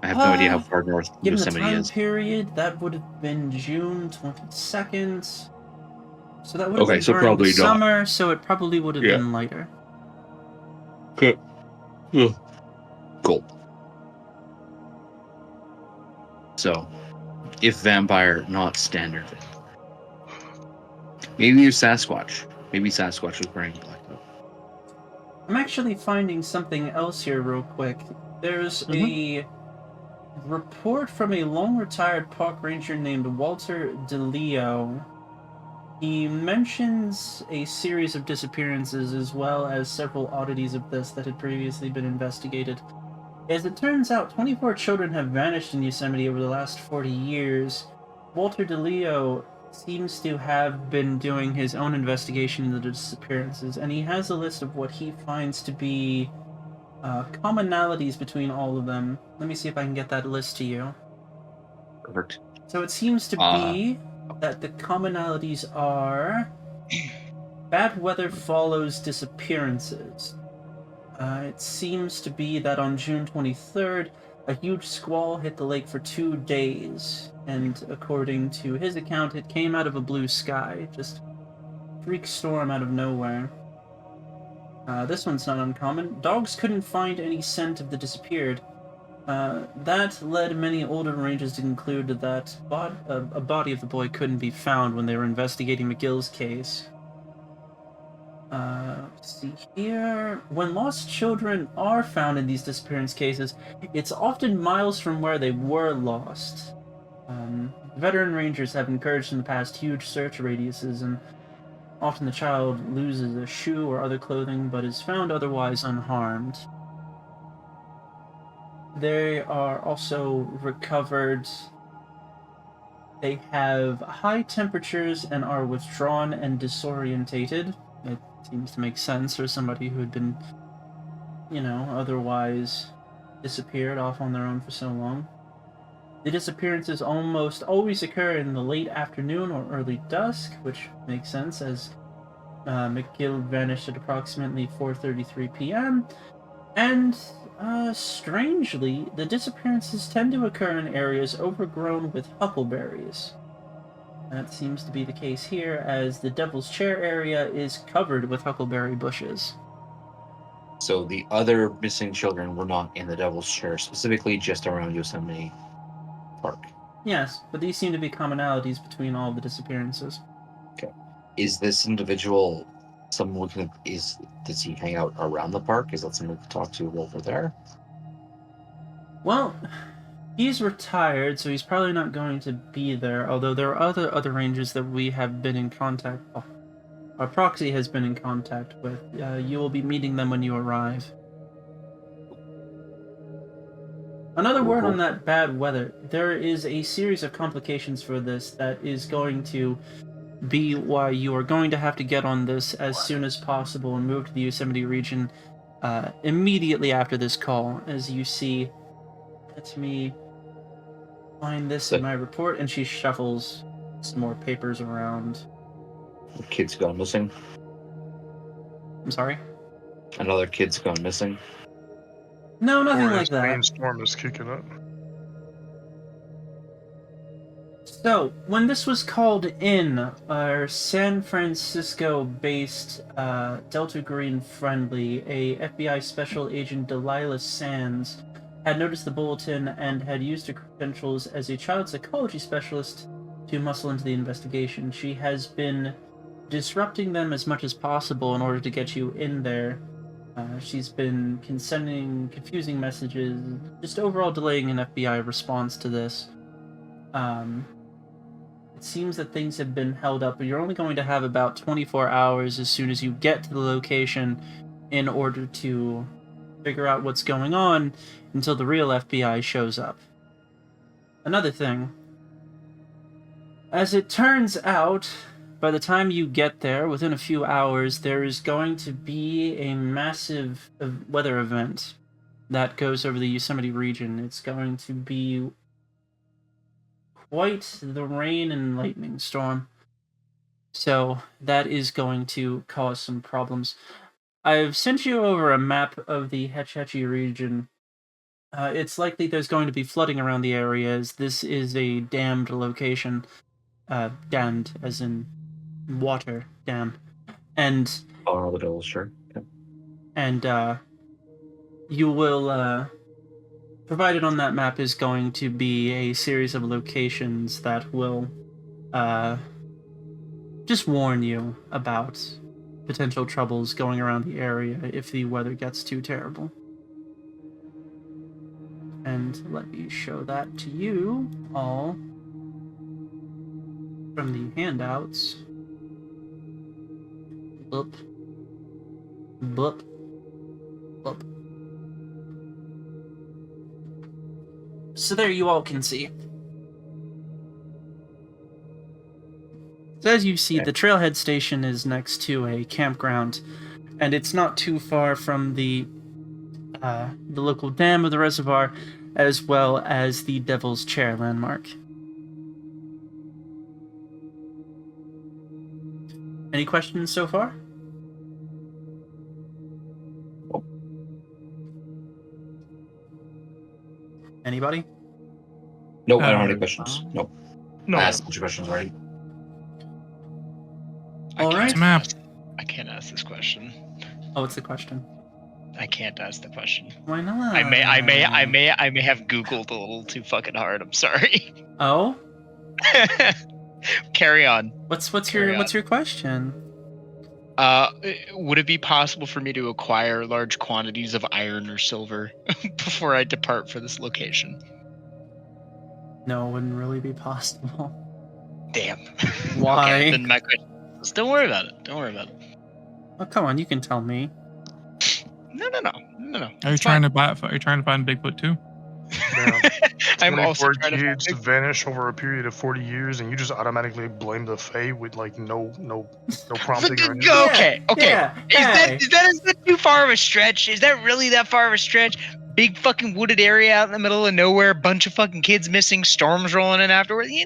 [SPEAKER 1] I have no idea how far north
[SPEAKER 2] Given the
[SPEAKER 1] Yosemite
[SPEAKER 2] time
[SPEAKER 1] is.
[SPEAKER 2] period, that would have been June 22nd. So that would have
[SPEAKER 1] Okay,
[SPEAKER 2] been
[SPEAKER 1] so
[SPEAKER 2] during
[SPEAKER 1] probably
[SPEAKER 2] the
[SPEAKER 1] not.
[SPEAKER 2] summer, so it probably would have
[SPEAKER 1] Yeah.
[SPEAKER 2] been lighter.
[SPEAKER 1] Okay. Cool. So, if vampire, not standard. Maybe you're Sasquatch. Maybe Sasquatch was wearing black coat.
[SPEAKER 2] I'm actually finding something else here real quick. There's a report from a long-retired park ranger named Walter DeLeo. He mentions a series of disappearances as well as several oddities of this that had previously been investigated. As it turns out, 24 children have vanished in Yosemite over the last 40 years. Walter DeLeo seems to have been doing his own investigation into the disappearances, and he has a list of what he finds to be commonalities between all of them. Let me see if I can get that list to you.
[SPEAKER 1] Perfect.
[SPEAKER 2] So it seems to be that the commonalities are bad weather follows disappearances. It seems to be that on June 23rd, a huge squall hit the lake for 2 days, and according to his account, it came out of a blue sky, just freak storm out of nowhere. This one's not uncommon. Dogs couldn't find any scent of the disappeared. That led many older rangers to conclude that a body of the boy couldn't be found when they were investigating McGill's case. Let's see here. When lost children are found in these disappearance cases, it's often miles from where they were lost. Veteran rangers have encouraged in the past huge search radiuses, and often the child loses a shoe or other clothing but is found otherwise unharmed. They are also recovered. They have high temperatures and are withdrawn and disorientated. It seems to make sense for somebody who had been, otherwise disappeared off on their own for so long. The disappearances almost always occur in the late afternoon or early dusk, which makes sense as McGill vanished at approximately 4:33 p.m. And strangely, the disappearances tend to occur in areas overgrown with huckleberries. That seems to be the case here, as the Devil's Chair area is covered with huckleberry bushes.
[SPEAKER 1] So the other missing children were not in the Devil's Chair, specifically just around Yosemite Park.
[SPEAKER 2] Yes, but these seem to be commonalities between all the disappearances.
[SPEAKER 1] Okay. Is this individual someone who does he hang out around the park? Is that someone to talk to over there?
[SPEAKER 2] Well, he's retired, so he's probably not going to be there, although there are other rangers that we have been in contact with. Our proxy has been in contact with. You will be meeting them when you arrive. Another word on that bad weather. There is a series of complications for this that is going to be why you are going to have to get on this as soon as possible and move to the Yosemite region immediately after this call. As you see, let me find this in my report, and she shuffles some more papers around.
[SPEAKER 1] The kid's gone missing.
[SPEAKER 2] I'm sorry?
[SPEAKER 1] Another kid's gone missing.
[SPEAKER 2] No, nothing
[SPEAKER 4] Or
[SPEAKER 2] like that.
[SPEAKER 4] rainstorm is kicking up.
[SPEAKER 2] So, when this was called in, our San Francisco-based Delta Green friendly, a FBI Special Agent Delilah Sands, had noticed the bulletin and had used her credentials as a child psychology specialist to muscle into the investigation. She has been disrupting them as much as possible in order to get you in there. She's been sending confusing messages, just overall delaying an FBI response to this. It seems that things have been held up, but you're only going to have about 24 hours as soon as you get to the location in order to figure out what's going on until the real FBI shows up. Another thing, as it turns out, by the time you get there, within a few hours, there is going to be a massive weather event that goes over the Yosemite region. It's going to be quite the rain and lightning storm. So that is going to cause some problems. I've sent you over a map of the Hetch Hetchy region It's likely there's going to be flooding around the area, as this is a dammed location. Damned, as in water dam. And
[SPEAKER 1] Oh, the devil, sure. Yeah.
[SPEAKER 2] and you will provided on that map is going to be a series of locations that will just warn you about potential troubles going around the area if the weather gets too terrible. And let me show that to you all from the handouts. Boop. Boop. Boop. So there you all can see. So as you see, the trailhead station is next to a campground, and it's not too far from the local dam of the reservoir, as well as the Devil's Chair landmark. Any questions so far? Anybody?
[SPEAKER 1] Nope, I don't have any questions. Nope.
[SPEAKER 4] No.
[SPEAKER 1] I asked a bunch of questions already.
[SPEAKER 2] All right.
[SPEAKER 5] Map.
[SPEAKER 3] I can't ask this question.
[SPEAKER 2] Oh, what's the question?
[SPEAKER 3] I can't ask the question.
[SPEAKER 2] Why not?
[SPEAKER 3] I may have Googled a little too fucking hard. I'm sorry.
[SPEAKER 2] Oh?
[SPEAKER 3] Carry on.
[SPEAKER 2] What's
[SPEAKER 3] Carry
[SPEAKER 2] your question?
[SPEAKER 3] Would it be possible for me to acquire large quantities of iron or silver before I depart for this location?
[SPEAKER 2] No, it wouldn't really be possible.
[SPEAKER 3] Damn.
[SPEAKER 2] Why?
[SPEAKER 3] Okay, then my question is, don't worry about it. Don't worry about it.
[SPEAKER 2] Oh, come on, you can tell me.
[SPEAKER 3] No.
[SPEAKER 5] Are you trying to find Bigfoot too?
[SPEAKER 4] Yeah.
[SPEAKER 3] I'm also
[SPEAKER 4] 24
[SPEAKER 3] trying to
[SPEAKER 4] kids
[SPEAKER 3] find
[SPEAKER 4] vanish over a period of 40 years, and you just automatically blame the Fae with like no prompting or anything.
[SPEAKER 3] Okay.
[SPEAKER 2] Yeah,
[SPEAKER 3] Is that too far of a stretch? Is that really that far of a stretch? Big fucking wooded area out in the middle of nowhere, bunch of fucking kids missing, storms rolling in afterwards.
[SPEAKER 5] I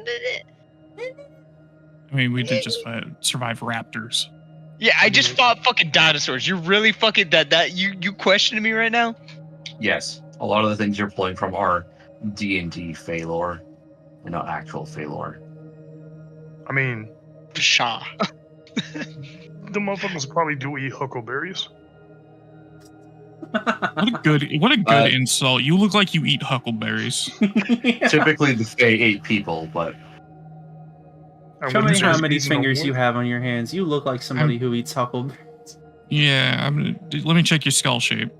[SPEAKER 5] mean, we did just survive raptors.
[SPEAKER 3] Yeah, I just fought fucking dinosaurs. You're really fucking that you questioning me right now?
[SPEAKER 1] Yes, a lot of the things you're pulling from are D&D Fae lore, and not actual Fae lore.
[SPEAKER 4] I mean,
[SPEAKER 3] Pshaw.
[SPEAKER 4] the motherfuckers probably do eat huckleberries.
[SPEAKER 5] What a good insult. You look like you eat huckleberries.
[SPEAKER 1] Typically, the Fae ate people, but
[SPEAKER 2] Show me how many fingers you have on your hands. You look like somebody who eats huckleberries.
[SPEAKER 5] Yeah, let me check your skull shape.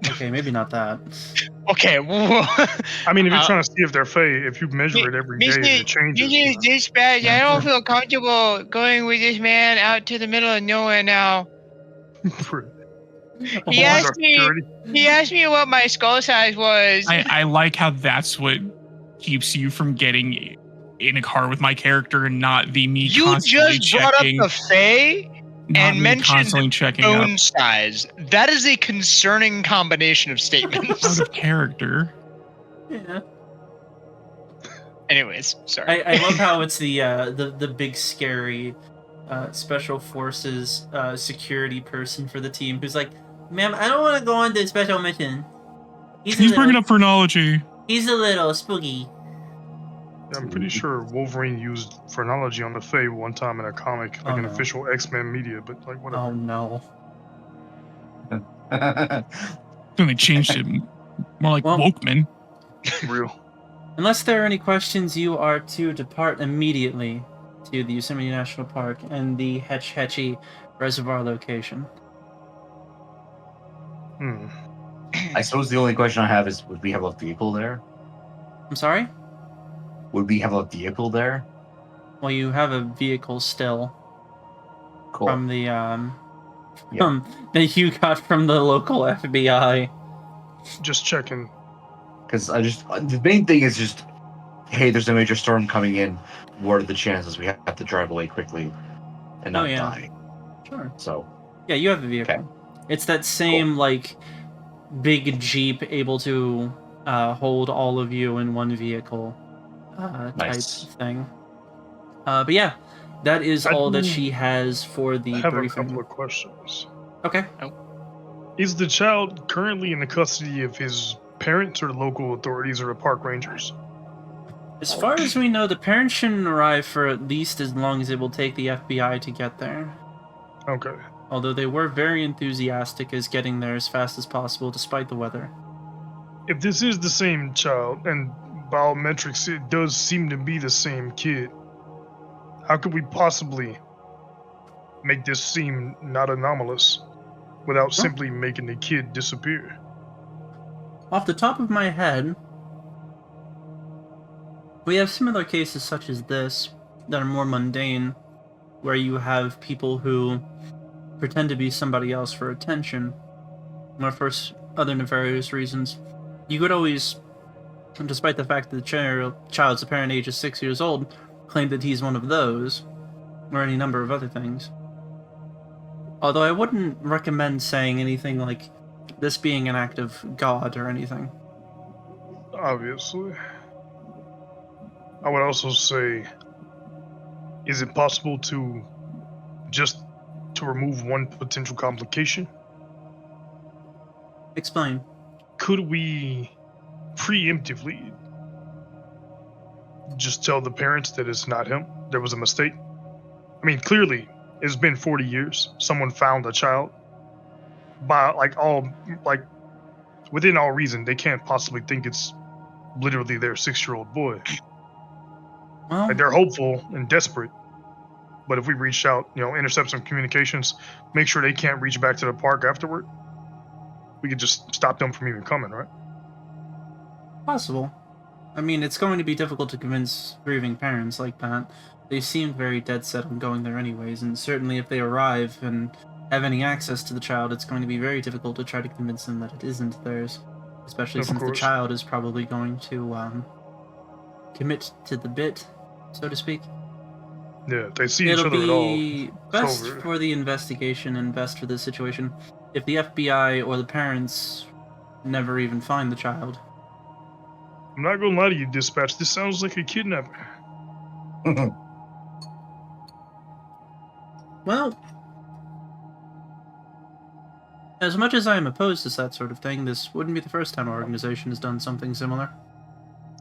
[SPEAKER 2] Okay, maybe not that.
[SPEAKER 3] Okay.
[SPEAKER 4] I mean, if you're trying to see if they're Fae, if you measure it every day, it changes.
[SPEAKER 3] This is dispatch. I don't feel comfortable going with this man out to the middle of nowhere now. He asked me what my skull size was.
[SPEAKER 5] I like how that's what keeps you from getting in a car with my character and not the me
[SPEAKER 3] you
[SPEAKER 5] constantly
[SPEAKER 3] just brought up
[SPEAKER 5] checking.
[SPEAKER 3] the Fae and mentioned
[SPEAKER 5] checking
[SPEAKER 3] bone
[SPEAKER 5] up.
[SPEAKER 3] size. That is a concerning combination of statements.
[SPEAKER 5] Out of character.
[SPEAKER 2] Yeah.
[SPEAKER 3] Anyways, sorry.
[SPEAKER 2] I love how it's the big scary special forces security person for the team who's like, ma'am, I don't want to go on the special mission.
[SPEAKER 5] He's bringing up phrenology.
[SPEAKER 2] He's a little spooky.
[SPEAKER 4] I'm pretty sure Wolverine used phrenology on the Fae one time in a comic, like an official X-Men media, but like whatever.
[SPEAKER 2] Oh no.
[SPEAKER 5] Then they changed it more like Wokeman.
[SPEAKER 4] Real.
[SPEAKER 2] Unless there are any questions, you are to depart immediately to the Yosemite National Park and the Hetch Hetchy Reservoir location.
[SPEAKER 1] I suppose the only question I have is, would we have a vehicle there?
[SPEAKER 2] I'm sorry?
[SPEAKER 1] Would we have a vehicle there?
[SPEAKER 2] Well, you have a vehicle still.
[SPEAKER 1] Cool.
[SPEAKER 2] From the that you got from the local FBI.
[SPEAKER 4] Just checking.
[SPEAKER 1] Because the main thing is just, hey, there's a major storm coming in. What are the chances we have to drive away quickly and not die?
[SPEAKER 2] Sure.
[SPEAKER 1] So.
[SPEAKER 2] Yeah, you have a vehicle. Okay. It's that same like big Jeep able to hold all of you in one vehicle type thing. But yeah, that is all that she has for the briefing. I have a
[SPEAKER 4] couple of questions.
[SPEAKER 2] Okay.
[SPEAKER 4] Is the child currently in the custody of his parents or the local authorities or the park rangers?
[SPEAKER 2] As far as we know, the parents shouldn't arrive for at least as long as it will take the FBI to get there.
[SPEAKER 4] Okay.
[SPEAKER 2] Although they were very enthusiastic as getting there as fast as possible despite the weather.
[SPEAKER 4] If this is the same child, and biometrics, it does seem to be the same kid, how could we possibly make this seem not anomalous without simply making the kid disappear?
[SPEAKER 2] Off the top of my head, we have similar cases such as this that are more mundane, where you have people who pretend to be somebody else for attention, or for other nefarious reasons. You could always, despite the fact that the child's apparent age is 6 years old, claim that he's one of those, or any number of other things. Although I wouldn't recommend saying anything like this being an act of God or anything.
[SPEAKER 4] Obviously. I would also say, is it possible to remove one potential complication?
[SPEAKER 2] Explain.
[SPEAKER 4] Could we preemptively just tell the parents that it's not him? There was a mistake? I mean, clearly, it's been 40 years. Someone found a child. By, within all reason, they can't possibly think it's literally their 6-year-old boy.
[SPEAKER 2] Well,
[SPEAKER 4] Like, they're hopeful and desperate. But if we reach out, intercept some communications, make sure they can't reach back to the park afterward, we could just stop them from even coming, right?
[SPEAKER 2] possible. I mean, it's going to be difficult to convince grieving parents like that. They seem very dead set on going there anyways, and certainly if they arrive and have any access to the child, it's going to be very difficult to try to convince them that it isn't theirs. Especially
[SPEAKER 4] Of
[SPEAKER 2] since the
[SPEAKER 4] course.
[SPEAKER 2] child is probably going to commit to the bit, so to speak.
[SPEAKER 4] Yeah, if they see each
[SPEAKER 2] It'll
[SPEAKER 4] other at all.
[SPEAKER 2] be best
[SPEAKER 4] over.
[SPEAKER 2] for the investigation and best for the situation if the FBI or the parents never even find the child.
[SPEAKER 4] I'm not gonna lie to you, Dispatch. This sounds like a kidnapping.
[SPEAKER 2] Well, as much as I am opposed to that sort of thing, this wouldn't be the first time our organization has done something similar.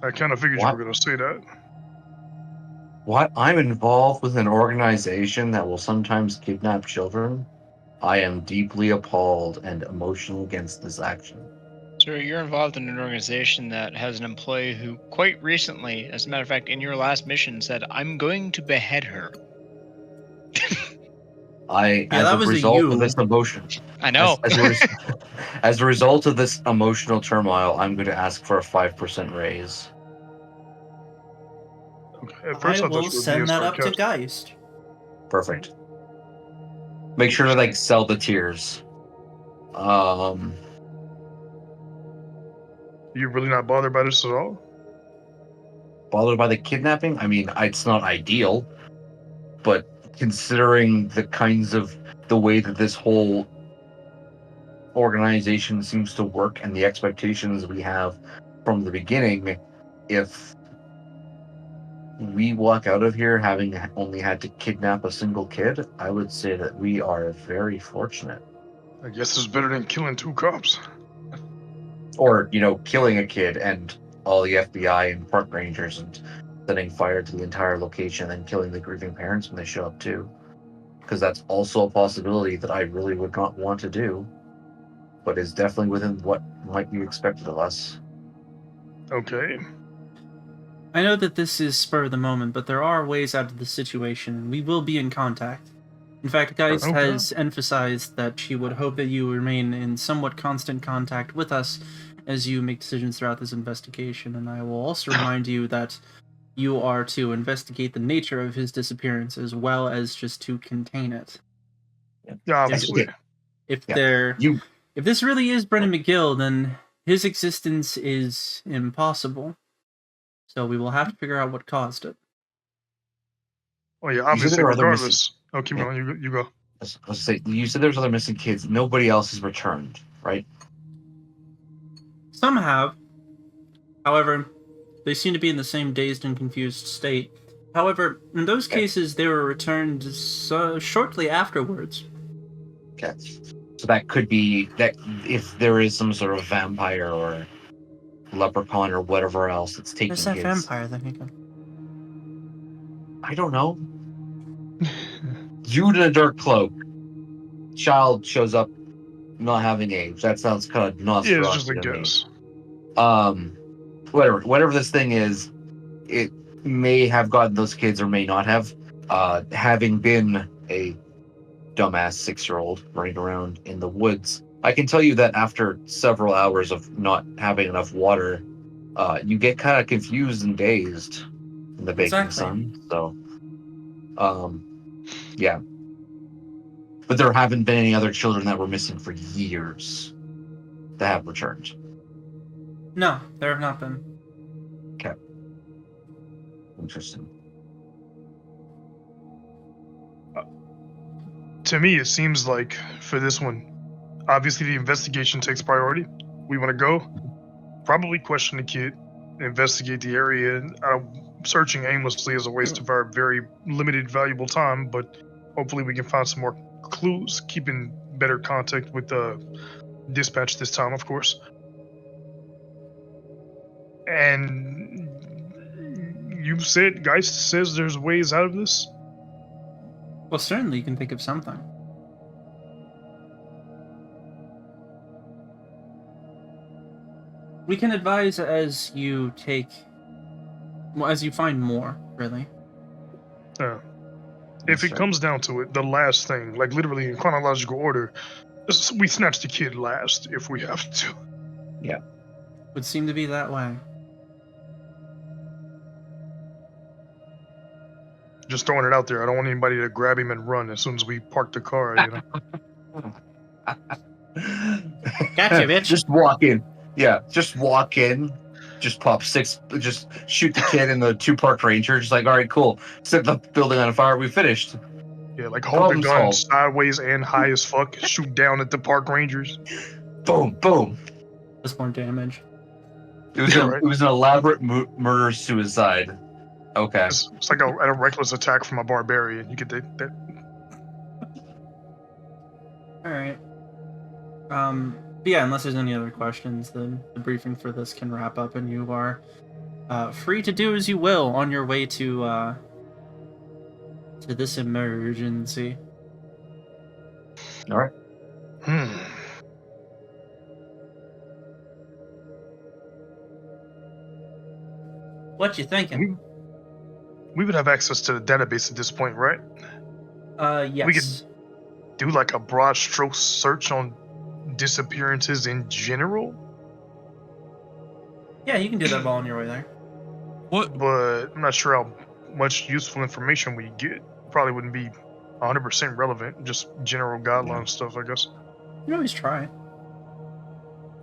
[SPEAKER 4] I kind of figured
[SPEAKER 1] What?
[SPEAKER 4] you were gonna say that.
[SPEAKER 1] What? I'm involved with an organization that will sometimes kidnap children? I am deeply appalled and emotional against this action.
[SPEAKER 3] Sir, you're involved in an organization that has an employee who quite recently, as a matter of fact, in your last mission, said, "I'm going to behead her."
[SPEAKER 2] that was a
[SPEAKER 1] result
[SPEAKER 2] you.
[SPEAKER 1] of this emotion,
[SPEAKER 3] I know.
[SPEAKER 1] as a result of this emotional turmoil, I'm going to ask for a 5% raise.
[SPEAKER 4] Okay. At
[SPEAKER 2] I
[SPEAKER 4] first, I thought
[SPEAKER 2] will
[SPEAKER 4] you were
[SPEAKER 2] send
[SPEAKER 4] being
[SPEAKER 2] that up to
[SPEAKER 4] sarcastic.
[SPEAKER 2] Geist.
[SPEAKER 1] Perfect. Make sure to sell the tiers.
[SPEAKER 4] You're really not bothered by this at all?
[SPEAKER 1] Bothered by the kidnapping? I mean, it's not ideal, but considering the way that this whole organization seems to work and the expectations we have from the beginning, if we walk out of here having only had to kidnap a single kid, I would say that we are very fortunate.
[SPEAKER 4] I guess it's better than killing 2 cops.
[SPEAKER 1] Or, killing a kid and all the FBI and park rangers and setting fire to the entire location and killing the grieving parents when they show up too. Because that's also a possibility that I really would not want to do, but is definitely within what might be expected of us.
[SPEAKER 4] Okay.
[SPEAKER 2] I know that this is spur of the moment, but there are ways out of the situation, and we will be in contact. In fact, Geist
[SPEAKER 4] Okay.
[SPEAKER 2] has emphasized that she would hope that you remain in somewhat constant contact with us as you make decisions throughout this investigation, and I will also remind you that you are to investigate the nature of his disappearance as well as just to contain it.
[SPEAKER 4] Yeah, obviously.
[SPEAKER 2] If
[SPEAKER 1] Yeah.
[SPEAKER 2] if this really is Brennan McGill, then his existence is impossible. So we will have to figure out what caused it.
[SPEAKER 4] Oh yeah, obviously.
[SPEAKER 1] there are other
[SPEAKER 4] Regardless. Oh, keep
[SPEAKER 1] Yeah.
[SPEAKER 4] going. You go.
[SPEAKER 1] I was going to say, you said there's other missing kids. Nobody else has returned, right?
[SPEAKER 2] Some have. However, they seem to be in the same dazed and confused state. However, in those cases, they were returned shortly afterwards.
[SPEAKER 1] Okay. So that could be that if there is some sort of vampire or leprechaun or whatever else that's taking
[SPEAKER 2] Where's that
[SPEAKER 1] his.
[SPEAKER 2] vampire thing again?
[SPEAKER 1] I don't know. You in a dark cloak. Child shows up not having age. That sounds kind of
[SPEAKER 4] Yeah, it's just
[SPEAKER 1] Nosferatu
[SPEAKER 4] a
[SPEAKER 1] to me.
[SPEAKER 4] guess.
[SPEAKER 1] Whatever this thing is, it may have gotten those kids or may not have. Having been a dumbass 6-year-old running around in the woods, I can tell you that after several hours of not having enough water, you get kind of confused and dazed in the baking sun. So, yeah. But there haven't been any other children that were missing for years that have returned.
[SPEAKER 2] No, there have not been.
[SPEAKER 1] Okay. Interesting.
[SPEAKER 4] To me, it seems like for this one, obviously the investigation takes priority. We want to go, probably question the kid, investigate the area. Searching aimlessly is a waste of our very limited, valuable time, but hopefully we can find some more clues, keep in better contact with the dispatch this time, of course. And you've said, Geist says there's ways out of this?
[SPEAKER 2] Well, certainly you can think of something. We can advise as you find more, really.
[SPEAKER 4] If it comes down to it, the last thing, like literally in chronological order, we snatch the kid last if we have to.
[SPEAKER 1] Yeah.
[SPEAKER 2] Would seem to be that way.
[SPEAKER 4] Just throwing it out there. I don't want anybody to grab him and run as soon as we park the car, you know?
[SPEAKER 2] Gotcha, bitch.
[SPEAKER 1] Just walk in. Yeah, just walk in. Just pop 6. Just shoot the kid and the 2 park rangers. Just like, all right, cool. Set the building on fire. We finished.
[SPEAKER 4] Yeah, like hold the gun sideways and high as fuck. Shoot down at the park rangers.
[SPEAKER 1] Boom, boom.
[SPEAKER 2] That's more damage.
[SPEAKER 1] It was an elaborate murder-suicide. Okay.
[SPEAKER 4] It's like a reckless attack from a barbarian. You get that.
[SPEAKER 2] Alright. But yeah, unless there's any other questions, then the briefing for this can wrap up and you are free to do as you will on your way to this emergency.
[SPEAKER 1] Alright.
[SPEAKER 2] What you thinking?
[SPEAKER 4] We would have access to the database at this point, right?
[SPEAKER 2] Yes.
[SPEAKER 4] We could do like a broad stroke search on disappearances in general.
[SPEAKER 2] Yeah, you can do that while on your way there.
[SPEAKER 5] What?
[SPEAKER 4] But I'm not sure how much useful information we get. Probably wouldn't be 100% relevant. Just general guideline stuff, I guess.
[SPEAKER 2] You can always try.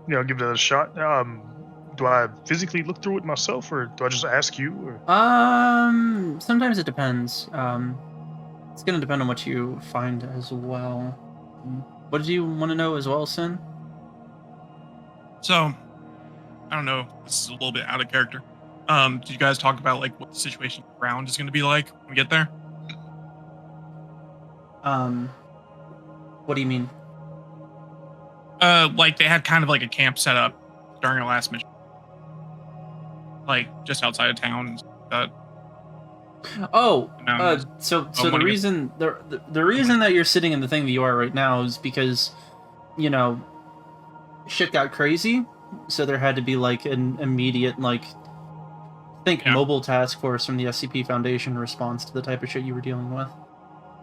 [SPEAKER 4] Yeah, I'll give that a shot. Do I physically look through it myself, or do I just ask you? Or?
[SPEAKER 2] Sometimes it depends. It's gonna depend on what you find as well. What did you want to know as well, Sin?
[SPEAKER 5] So, I don't know. This is a little bit out of character. Did you guys talk about like what the situation around is going to be like when we get there?
[SPEAKER 2] What do you mean?
[SPEAKER 5] Like they had kind of like a camp set up during our last mission, like just outside of town. So the reason the reason that you're sitting in the thing that you are right now is because, you know, shit got crazy, so there had to be like an immediate mobile task force from the SCP Foundation response to the type of shit you were dealing with.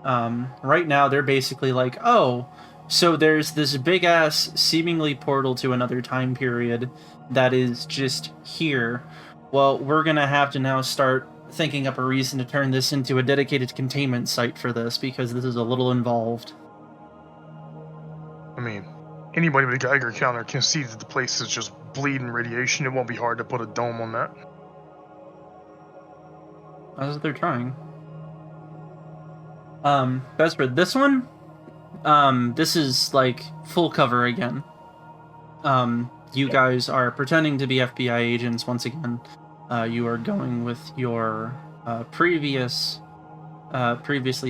[SPEAKER 5] Right now they're basically like, oh, so there's this big ass seemingly portal to another time period that is just here. Well, we're gonna have to now start thinking up a reason to turn this into a dedicated containment site for this, because this is a little involved.
[SPEAKER 4] I mean, anybody with a Geiger counter can see that the place is just bleeding radiation. It won't be hard to put a dome on that.
[SPEAKER 2] That's what they're trying. As for this one, this is like full cover again. You guys are pretending to be FBI agents once again. You are going with your previously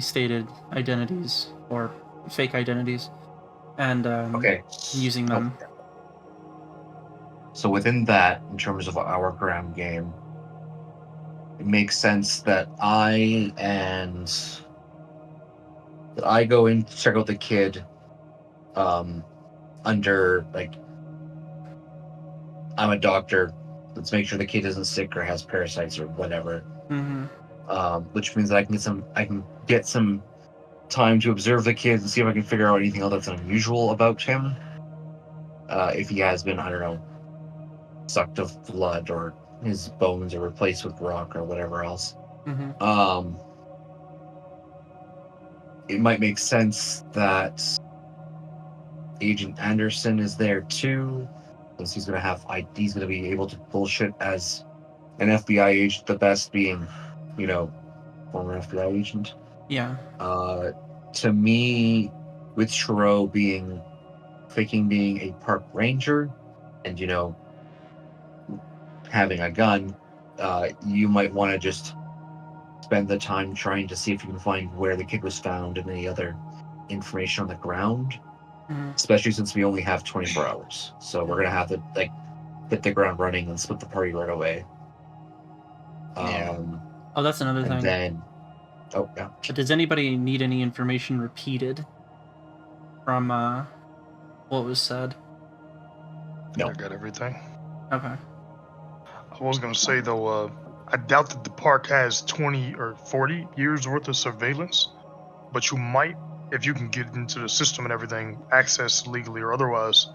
[SPEAKER 2] stated identities or fake identities, and using them.
[SPEAKER 1] So within that, in terms of our ground game, it makes sense that I go in to check out the kid under, like, I'm a doctor. Let's make sure the kid isn't sick or has parasites or whatever. Which means that I can get some time to observe the kid and see if I can figure out anything else that's unusual about him. If he has been, I don't know, sucked of blood, or his bones are replaced with rock or whatever else. It might make sense that Agent Anderson is there too, since he's going to be able to bullshit as an FBI agent, the best being, former FBI agent.
[SPEAKER 2] Yeah.
[SPEAKER 1] To me, with Shiro faking being a park ranger and, having a gun, you might want to just spend the time trying to see if you can find where the kid was found and any other information on the ground, especially since we only have 24 hours. So we're going to have to, hit the ground running and split the party right away.
[SPEAKER 2] Oh, that's another thing.
[SPEAKER 1] Then, yeah.
[SPEAKER 2] But does anybody need any information repeated from what was said?
[SPEAKER 1] No.
[SPEAKER 4] I got everything.
[SPEAKER 2] Okay.
[SPEAKER 4] I was going to say, though, I doubt that the park has 20 or 40 years worth of surveillance, but you might, if you can get into the system and everything, access legally or otherwise.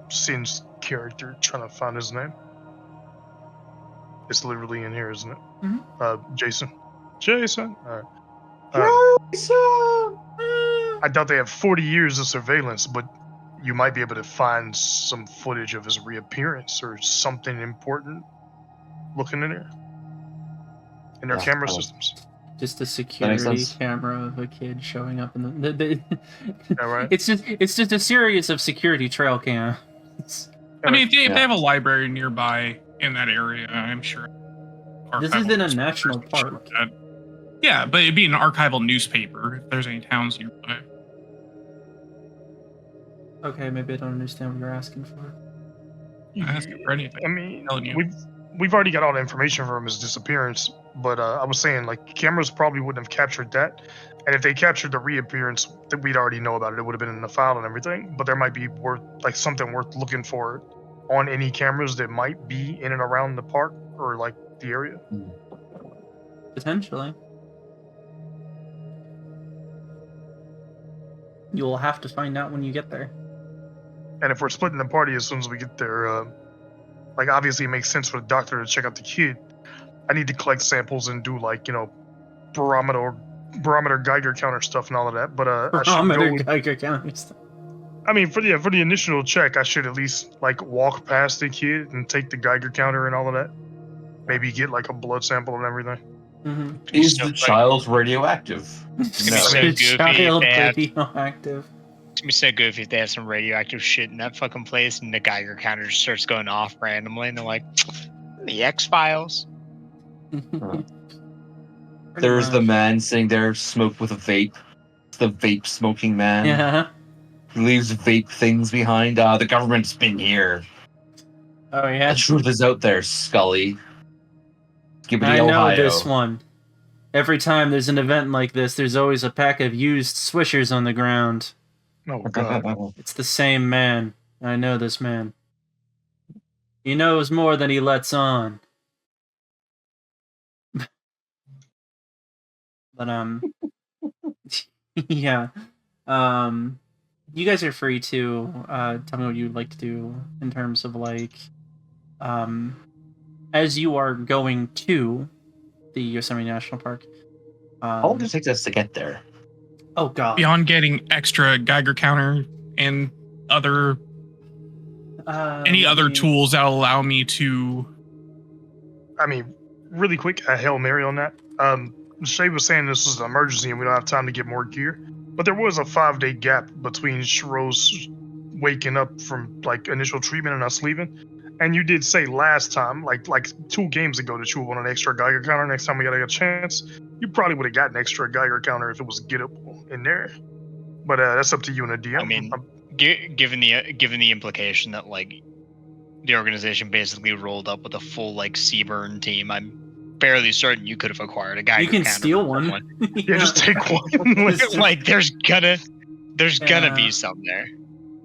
[SPEAKER 4] Sin's character, trying to find his name. It's literally in here, isn't it? Jason. All right. Jason! I doubt they have 40 years of surveillance, but you might be able to find some footage of his reappearance or something important looking in there. In their camera systems.
[SPEAKER 2] Just a security camera of a kid showing up in the
[SPEAKER 4] yeah, right.
[SPEAKER 2] It's just a series of security trail cams.
[SPEAKER 5] I mean, if they have a library nearby in that area, I'm sure.
[SPEAKER 2] This is in a national park.
[SPEAKER 5] Yeah, but it'd be an archival newspaper if there's any towns nearby.
[SPEAKER 2] Okay, maybe I don't understand what you're asking for.
[SPEAKER 5] You can ask for anything.
[SPEAKER 4] I mean, we've already got all the information from his disappearance, but I was saying, like, cameras probably wouldn't have captured that. And if they captured the reappearance, that we'd already know about it. It would have been in the file and everything. But there might be something worth looking for on any cameras that might be in and around the park or like the area.
[SPEAKER 2] Potentially. You will have to find out when you get there.
[SPEAKER 4] And if we're splitting the party as soon as we get there, obviously it makes sense for the doctor to check out the kid. I need to collect samples and do barometer Geiger counter stuff and all of that. But
[SPEAKER 2] barometer Geiger counter stuff.
[SPEAKER 4] I mean, for the initial check, I should at least walk past the kid and take the Geiger counter and all of that. Maybe get a blood sample and everything.
[SPEAKER 2] Mm-hmm.
[SPEAKER 1] Is the child radioactive?
[SPEAKER 3] It's
[SPEAKER 2] no.
[SPEAKER 3] so goofy.
[SPEAKER 2] Child radioactive.
[SPEAKER 3] It's gonna be so goofy if they have some radioactive shit in that fucking place and the Geiger counter just starts going off randomly and they're like, the X-Files.
[SPEAKER 1] There's the man sitting there, smoked with a vape. It's the vape smoking man.
[SPEAKER 2] Yeah.
[SPEAKER 1] He leaves vape things behind. The government's been here.
[SPEAKER 2] Oh, yeah.
[SPEAKER 1] The truth is out there, Scully.
[SPEAKER 2] I know this one. Every time there's an event like this, there's always a pack of used swishers on the ground.
[SPEAKER 4] Oh, God.
[SPEAKER 2] It's the same man. I know this man. He knows more than he lets on. But, yeah. You guys are free to tell me what you'd like to do in terms of, as you are going to the Yosemite National Park.
[SPEAKER 1] How long does it take us to get there?
[SPEAKER 2] Oh, God.
[SPEAKER 5] Beyond getting extra Geiger counter and any other tools that'll allow me to...
[SPEAKER 4] I mean, really quick, a Hail Mary on that. Shay was saying this was an emergency and we don't have time to get more gear. But there was a 5-day gap between Shiro's waking up from initial treatment and us leaving. And you did say last time, like 2 games ago, that you would want an extra Geiger counter next time we got a chance. You probably would have gotten an extra Geiger counter if it was gettable in there. But that's up to you and the DM.
[SPEAKER 3] I mean, given the implication that the organization basically rolled up with a full like Seaburn team, I'm fairly certain you could have acquired a guy.
[SPEAKER 2] You can steal one.
[SPEAKER 4] Yeah, just take one.
[SPEAKER 3] Like there's gonna be some there.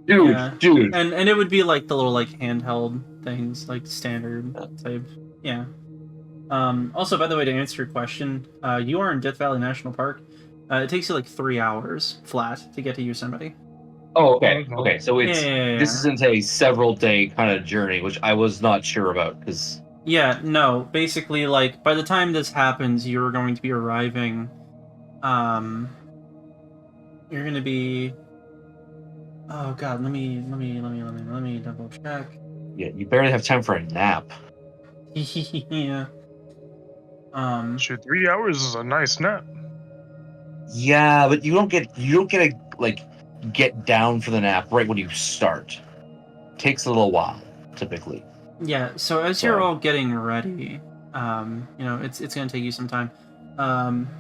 [SPEAKER 1] Dude.
[SPEAKER 2] And it would be like the little like handheld things, like standard type. Yeah. Also, by the way, to answer your question, you are in Death Valley National Park. It takes you like 3 hours flat to get to Yosemite.
[SPEAKER 1] Oh, okay. Okay, so it's
[SPEAKER 2] Yeah.
[SPEAKER 1] this isn't a several day kind of journey, which I was not sure about because.
[SPEAKER 2] Yeah, no. Basically, like by the time this happens, you're going to be arriving. You're going to be. Oh God, let me double check.
[SPEAKER 1] Yeah, you barely have time for a nap.
[SPEAKER 2] Yeah.
[SPEAKER 4] Shit, 3 hours is a nice nap.
[SPEAKER 1] Yeah, but you don't get to like get down for the nap right when you start. Takes a little while, typically.
[SPEAKER 2] Yeah, so as you're all getting ready, it's gonna take you some time.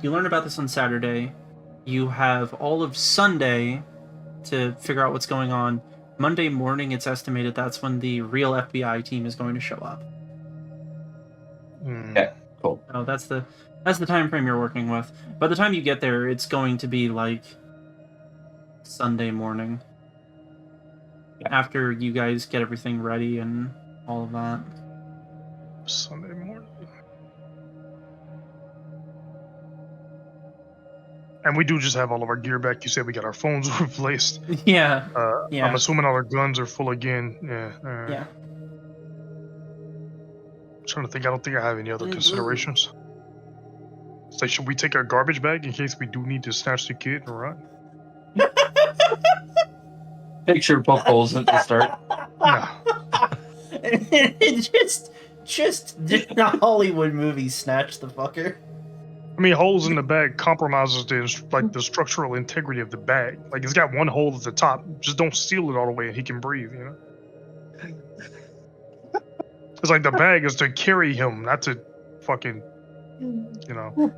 [SPEAKER 2] You learn about this on Saturday. You have all of Sunday to figure out what's going on. Monday morning, it's estimated that's when the real FBI team is going to show up.
[SPEAKER 1] Yeah, cool.
[SPEAKER 2] So that's the time frame you're working with. By the time you get there, it's going to be like Sunday morning. Yeah. After you guys get everything ready and all of that.
[SPEAKER 4] Sunday morning. And we do just have all of our gear back. You said we got our phones replaced.
[SPEAKER 2] Yeah.
[SPEAKER 4] I'm assuming all our guns are full again. Yeah.
[SPEAKER 2] Yeah.
[SPEAKER 4] I'm trying to think. I don't think I have any other considerations. So should we take our garbage bag in case we do need to snatch the kid and run?
[SPEAKER 1] Picture poke holes at the start.
[SPEAKER 4] No.
[SPEAKER 2] just a Hollywood movie, snatch the fucker.
[SPEAKER 4] I mean, holes in the bag compromises the structural integrity of the bag. Like, it's got one hole at the top. Just don't seal it all the way and he can breathe, you know? It's like the bag is to carry him, not to fucking, you know.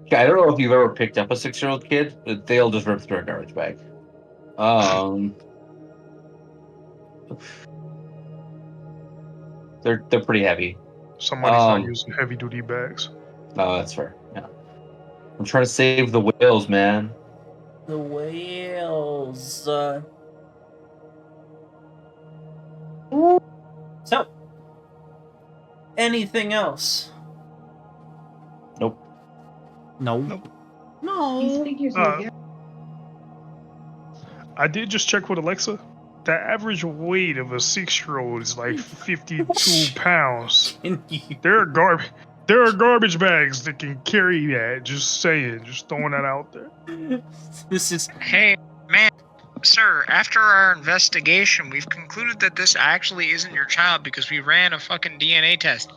[SPEAKER 1] Yeah, I don't know if you've ever picked up a 6-year-old kid, but they'll just rip through a garbage bag. They're pretty heavy.
[SPEAKER 4] Somebody's not using heavy duty bags.
[SPEAKER 1] No, that's fair. Yeah. I'm trying to save the whales, man.
[SPEAKER 2] The whales. So, anything else?
[SPEAKER 1] Nope.
[SPEAKER 2] No.
[SPEAKER 4] I did just check with Alexa. The average weight of a 6-year-old is like 52 pounds. There are garbage bags that can carry that. Just saying. Just throwing that out there.
[SPEAKER 2] This is...
[SPEAKER 3] Hey, man, sir, after our investigation, we've concluded that this actually isn't your child because we ran a fucking DNA test.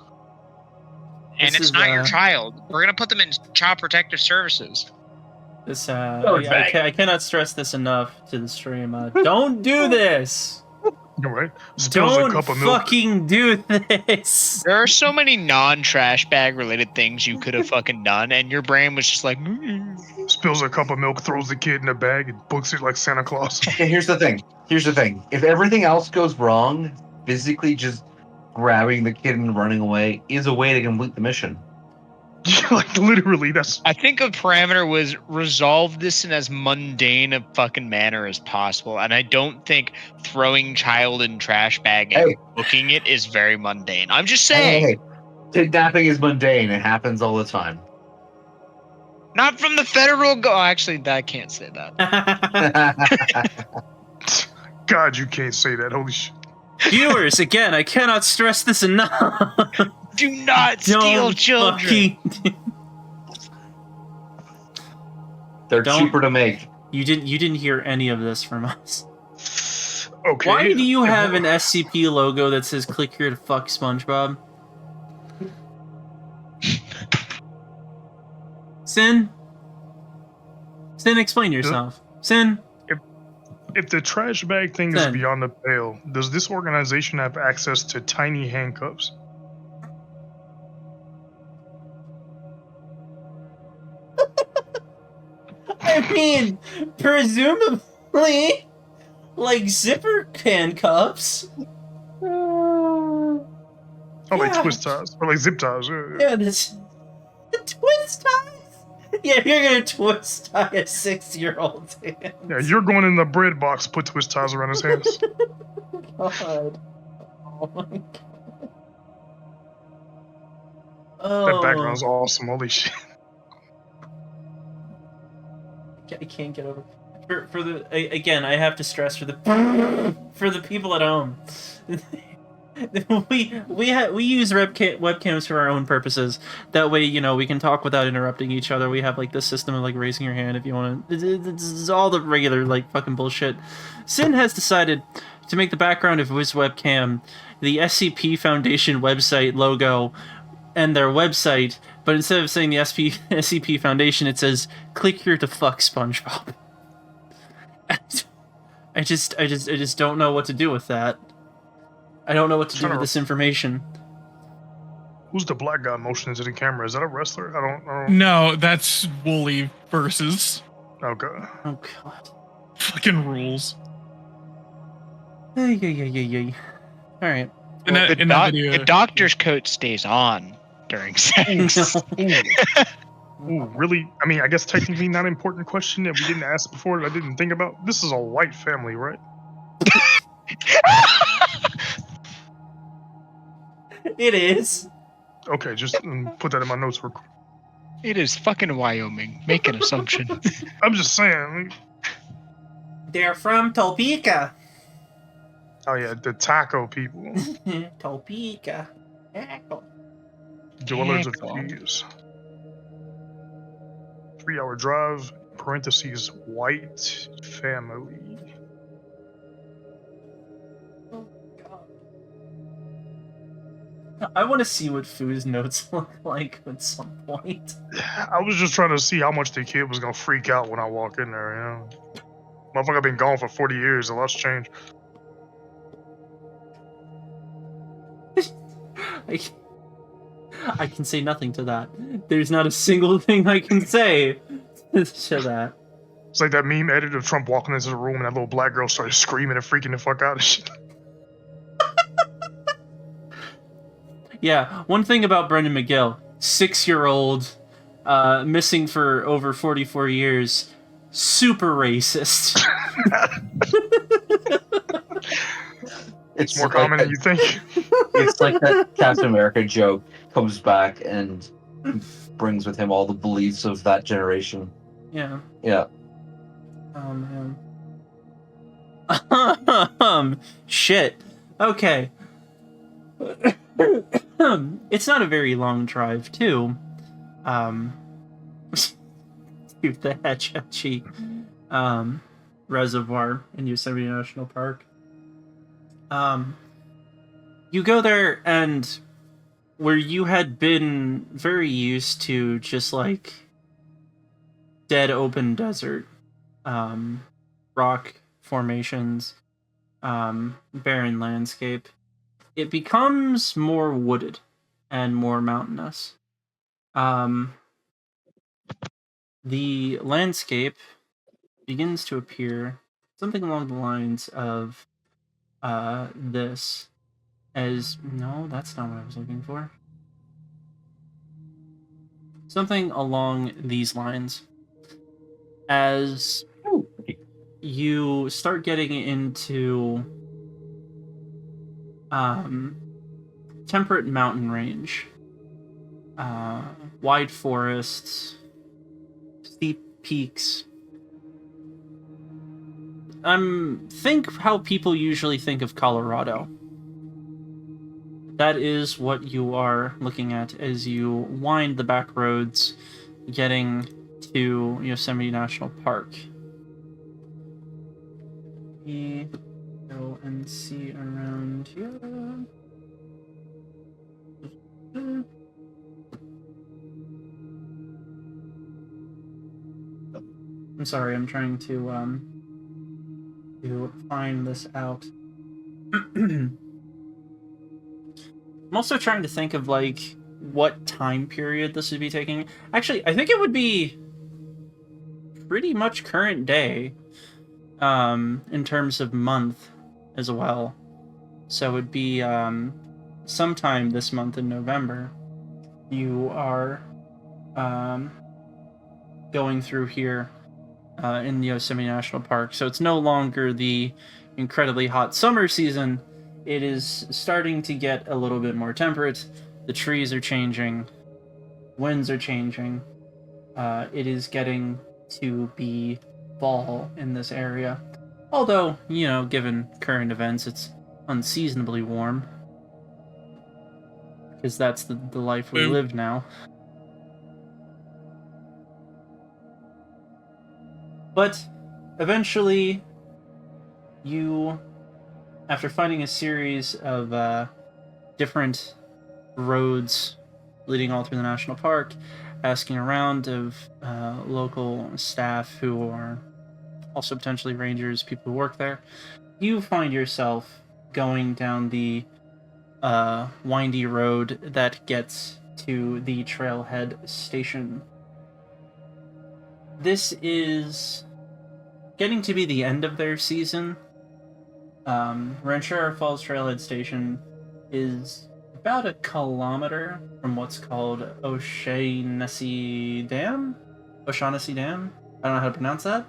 [SPEAKER 3] And it's not your child. We're going to put them in Child Protective Services.
[SPEAKER 2] This, I cannot stress this enough to the stream. Don't do this!
[SPEAKER 4] You're right.
[SPEAKER 2] Don't fucking do this!
[SPEAKER 3] There are so many non-trash bag related things you could have fucking done, and your brain was just like...
[SPEAKER 4] Spills a cup of milk, throws the kid in the bag, and books it like Santa Claus.
[SPEAKER 1] Okay, here's the thing. If everything else goes wrong, physically just grabbing the kid and running away is a way to complete the mission.
[SPEAKER 4] Like, literally, that's...
[SPEAKER 3] I think a parameter was resolve this in as mundane a fucking manner as possible, and I don't think throwing child in trash bag and booking it is very mundane. I'm just saying.
[SPEAKER 1] Hey. Kidnapping is mundane. It happens all the time.
[SPEAKER 3] Not from the federal actually, I can't say that.
[SPEAKER 4] God, you can't say that. Holy shit.
[SPEAKER 2] Viewers, again, I cannot stress this enough.
[SPEAKER 3] Do not steal children.
[SPEAKER 1] They're cheaper to make.
[SPEAKER 2] You didn't hear any of this from us.
[SPEAKER 4] Okay.
[SPEAKER 2] Why do you have an SCP logo that says "Click here to fuck SpongeBob"? Sin, explain yourself. Sin.
[SPEAKER 4] If the trash bag thing is beyond the pale, does this organization have access to tiny handcuffs?
[SPEAKER 2] I mean, presumably, like zipper handcuffs.
[SPEAKER 4] Oh, like twist ties or like zip ties.
[SPEAKER 2] Yeah, the twist ties. Yeah, you're gonna twist tie a 6-year-old's hands.
[SPEAKER 4] Yeah, you're going in the bread box. Put twist ties around his hands.
[SPEAKER 2] God. Oh my god.
[SPEAKER 4] That background's awesome. Holy shit.
[SPEAKER 2] I can't get over. For the again, I have to stress for the people at home. we use webcams for our own purposes. That way, we can talk without interrupting each other. We have like this system of like raising your hand if you want to. This is all the regular like fucking bullshit. Sin has decided to make the background of his webcam the SCP Foundation website logo and their website, but instead of saying the SCP Foundation, it says "Click here to fuck SpongeBob." I just don't know what to do with that. I don't know what to do with this information.
[SPEAKER 4] Who's the black guy motioning to the camera? Is that a wrestler? I don't.
[SPEAKER 5] No, that's Wooly versus.
[SPEAKER 4] Okay.
[SPEAKER 2] Oh god.
[SPEAKER 5] Fucking rules.
[SPEAKER 2] Ay. All right.
[SPEAKER 3] Well,
[SPEAKER 5] In that video,
[SPEAKER 3] the doctor's coat stays on during sex.
[SPEAKER 4] Ooh, really? I mean, I guess technically not an important question that we didn't ask before that I didn't think about. This is a white family, right?
[SPEAKER 2] It is.
[SPEAKER 4] Okay, just put that in my notes real quick.
[SPEAKER 3] It is fucking Wyoming. Make an assumption.
[SPEAKER 4] I'm just saying.
[SPEAKER 2] They're from Topeka.
[SPEAKER 4] Oh yeah, the taco people.
[SPEAKER 2] Topeka. Taco.
[SPEAKER 4] Dwellers of Thieves. 3-hour drive, parentheses, white family.
[SPEAKER 2] I want to see what Foo's notes look like at some point.
[SPEAKER 4] I was just trying to see how much the kid was going to freak out when I walk in there, Motherfucker been gone for 40 years, a lot's changed.
[SPEAKER 2] I can say nothing to that. There's not a single thing I can say to that.
[SPEAKER 4] It's like that meme edit of Trump walking into the room and that little black girl started screaming and freaking the fuck out and shit.
[SPEAKER 2] Yeah, one thing about Brendan McGill, 6-year-old, missing for over 44 years, super racist.
[SPEAKER 4] It's more common than you think.
[SPEAKER 1] It's like that Captain America joke comes back and brings with him all the beliefs of that generation.
[SPEAKER 2] Yeah.
[SPEAKER 1] Yeah.
[SPEAKER 2] Oh, man. Shit. Okay. It's not a very long drive, too. To the Hetch Hetchy Reservoir in Yosemite National Park. You go there, and where you had been very used to just like dead open desert, rock formations, barren landscape, it becomes more wooded and more mountainous. The landscape begins to appear something along the lines of this as no, that's not what I was looking for. Something along these lines. As you start getting into temperate mountain range, wide forests, steep peaks. Think how people usually think of Colorado. That is what you are looking at as you wind the back roads, getting to Yosemite National Park. We go and see around here. I'm sorry, I'm trying to find this out. I'm also trying to think of like what time period this would be taking. Actually, I think it would be pretty much current day, in terms of month as well. So it would be sometime this month in November, you are going through here in the Yosemite National Park. So it's no longer the incredibly hot summer season. It is starting to get a little bit more temperate. The trees are changing. Winds are changing. It is getting to be fall in this area. Although, given current events, it's unseasonably warm. Because that's the life we live now. But eventually, you, after finding a series of different roads leading all through the national park, asking around of local staff who are also potentially rangers, people who work there, you find yourself going down the windy road that gets to the Trailhead Station. This is getting to be the end of their season. Ranchero Falls Trailhead Station is about a kilometer from what's called O'Shaughnessy Dam. I don't know how to pronounce that.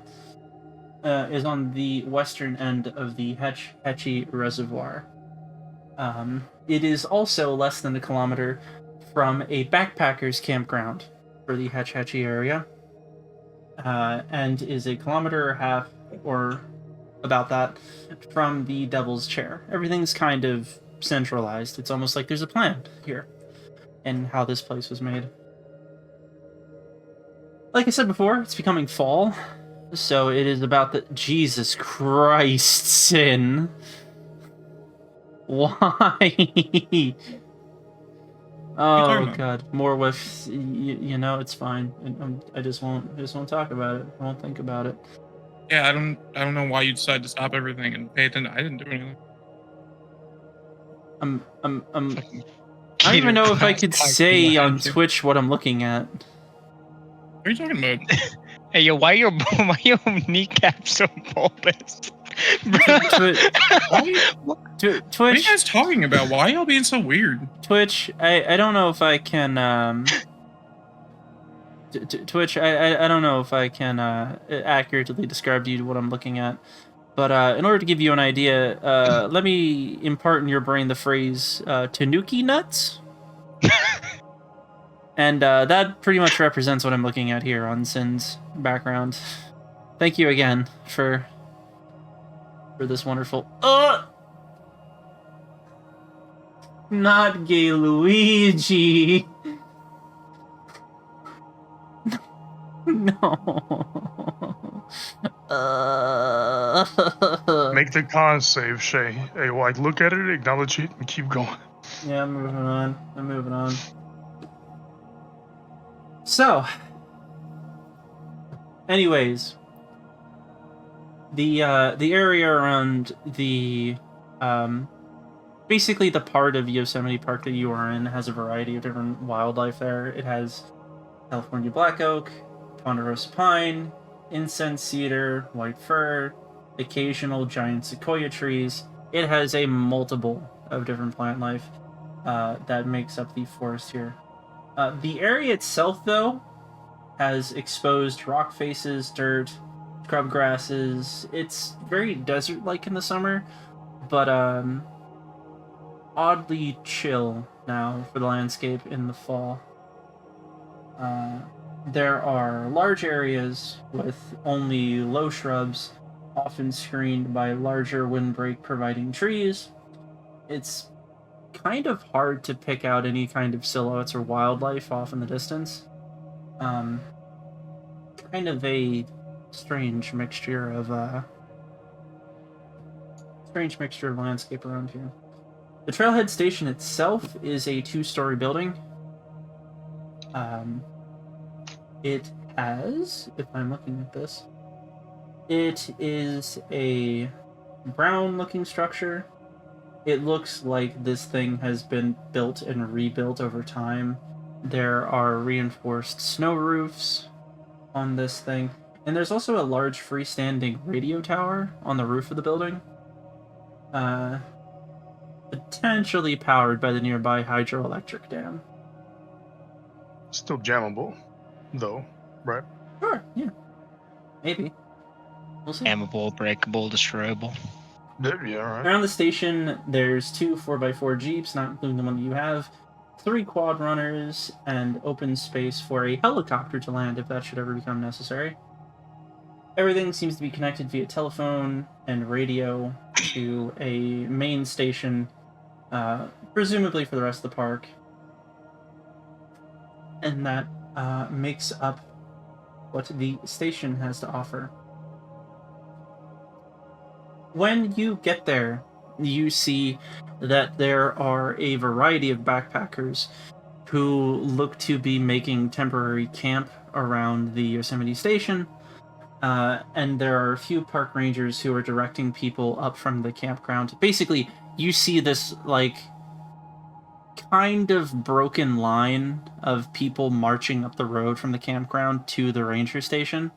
[SPEAKER 2] Is on the western end of the Hetchy Reservoir. It is also less than a kilometer from a backpackers campground for the Hetchy area. And is a kilometer and a half, or about that, from the Devil's Chair. Everything's kind of centralized. It's almost like there's a plan here in how this place was made. Like I said before, it's becoming fall, so it is about the... Jesus Christ, Sin. Why? Oh god, more with it's fine. I just won't talk about it. I won't think about it.
[SPEAKER 5] Yeah, I don't know why you decided to stop everything and pay attention. I didn't do anything.
[SPEAKER 2] I don't even know if I could say on Twitch what I'm looking at.
[SPEAKER 5] What are you talking about?
[SPEAKER 3] Hey, yo, why your kneecap so bulbous?
[SPEAKER 2] Twitch.
[SPEAKER 5] What are you guys talking about? Why are y'all being so weird?
[SPEAKER 2] Twitch, I don't know if I can Twitch, I don't know if I can accurately describe to you what I'm looking at. But in order to give you an idea, let me impart in your brain the phrase tanuki nuts. And that pretty much represents what I'm looking at here on Sin's background. Thank you again for this wonderful... Not gay Luigi! No.
[SPEAKER 4] Make the con save, Shay. Hey, look at it, acknowledge it, and keep going.
[SPEAKER 2] Yeah, I'm moving on. So, anyways, the area around the basically the part of Yosemite Park that you are in has a variety of different wildlife there. It has California black oak, ponderosa pine, incense cedar, white fir, occasional giant sequoia trees. It has a multiple of different plant life that makes up the forest here. The area itself, though, has exposed rock faces, dirt, scrub grasses. It's very desert-like in the summer, but oddly chill now for the landscape in the fall. There are large areas with only low shrubs, often screened by larger windbreak-providing trees. It's kind of hard to pick out any kind of silhouettes or wildlife off in the distance. Kind of a strange mixture of landscape around here. The Trailhead Station itself is a 2-story building. It has, if I'm looking at this, it is a brown-looking structure. It looks like this thing has been built and rebuilt over time. There are reinforced snow roofs on this thing. And there's also a large freestanding radio tower on the roof of the building. potentially powered by the nearby hydroelectric dam.
[SPEAKER 4] Still jammable, though, right?
[SPEAKER 2] Sure, yeah. Maybe. We'll see.
[SPEAKER 3] Jammable, breakable, destroyable.
[SPEAKER 4] Yeah, all right.
[SPEAKER 2] Around the station, there's 2 4x4 Jeeps, not including the one that you have, 3 quad runners, and open space for a helicopter to land if that should ever become necessary. Everything seems to be connected via telephone and radio to a main station, presumably for the rest of the park. And that makes up what the station has to offer. When you get there, you see that there are a variety of backpackers who look to be making temporary camp around the Yosemite Station, and there are a few park rangers who are directing people up from the campground. Basically, you see this, like, kind of broken line of people marching up the road from the campground to the ranger station.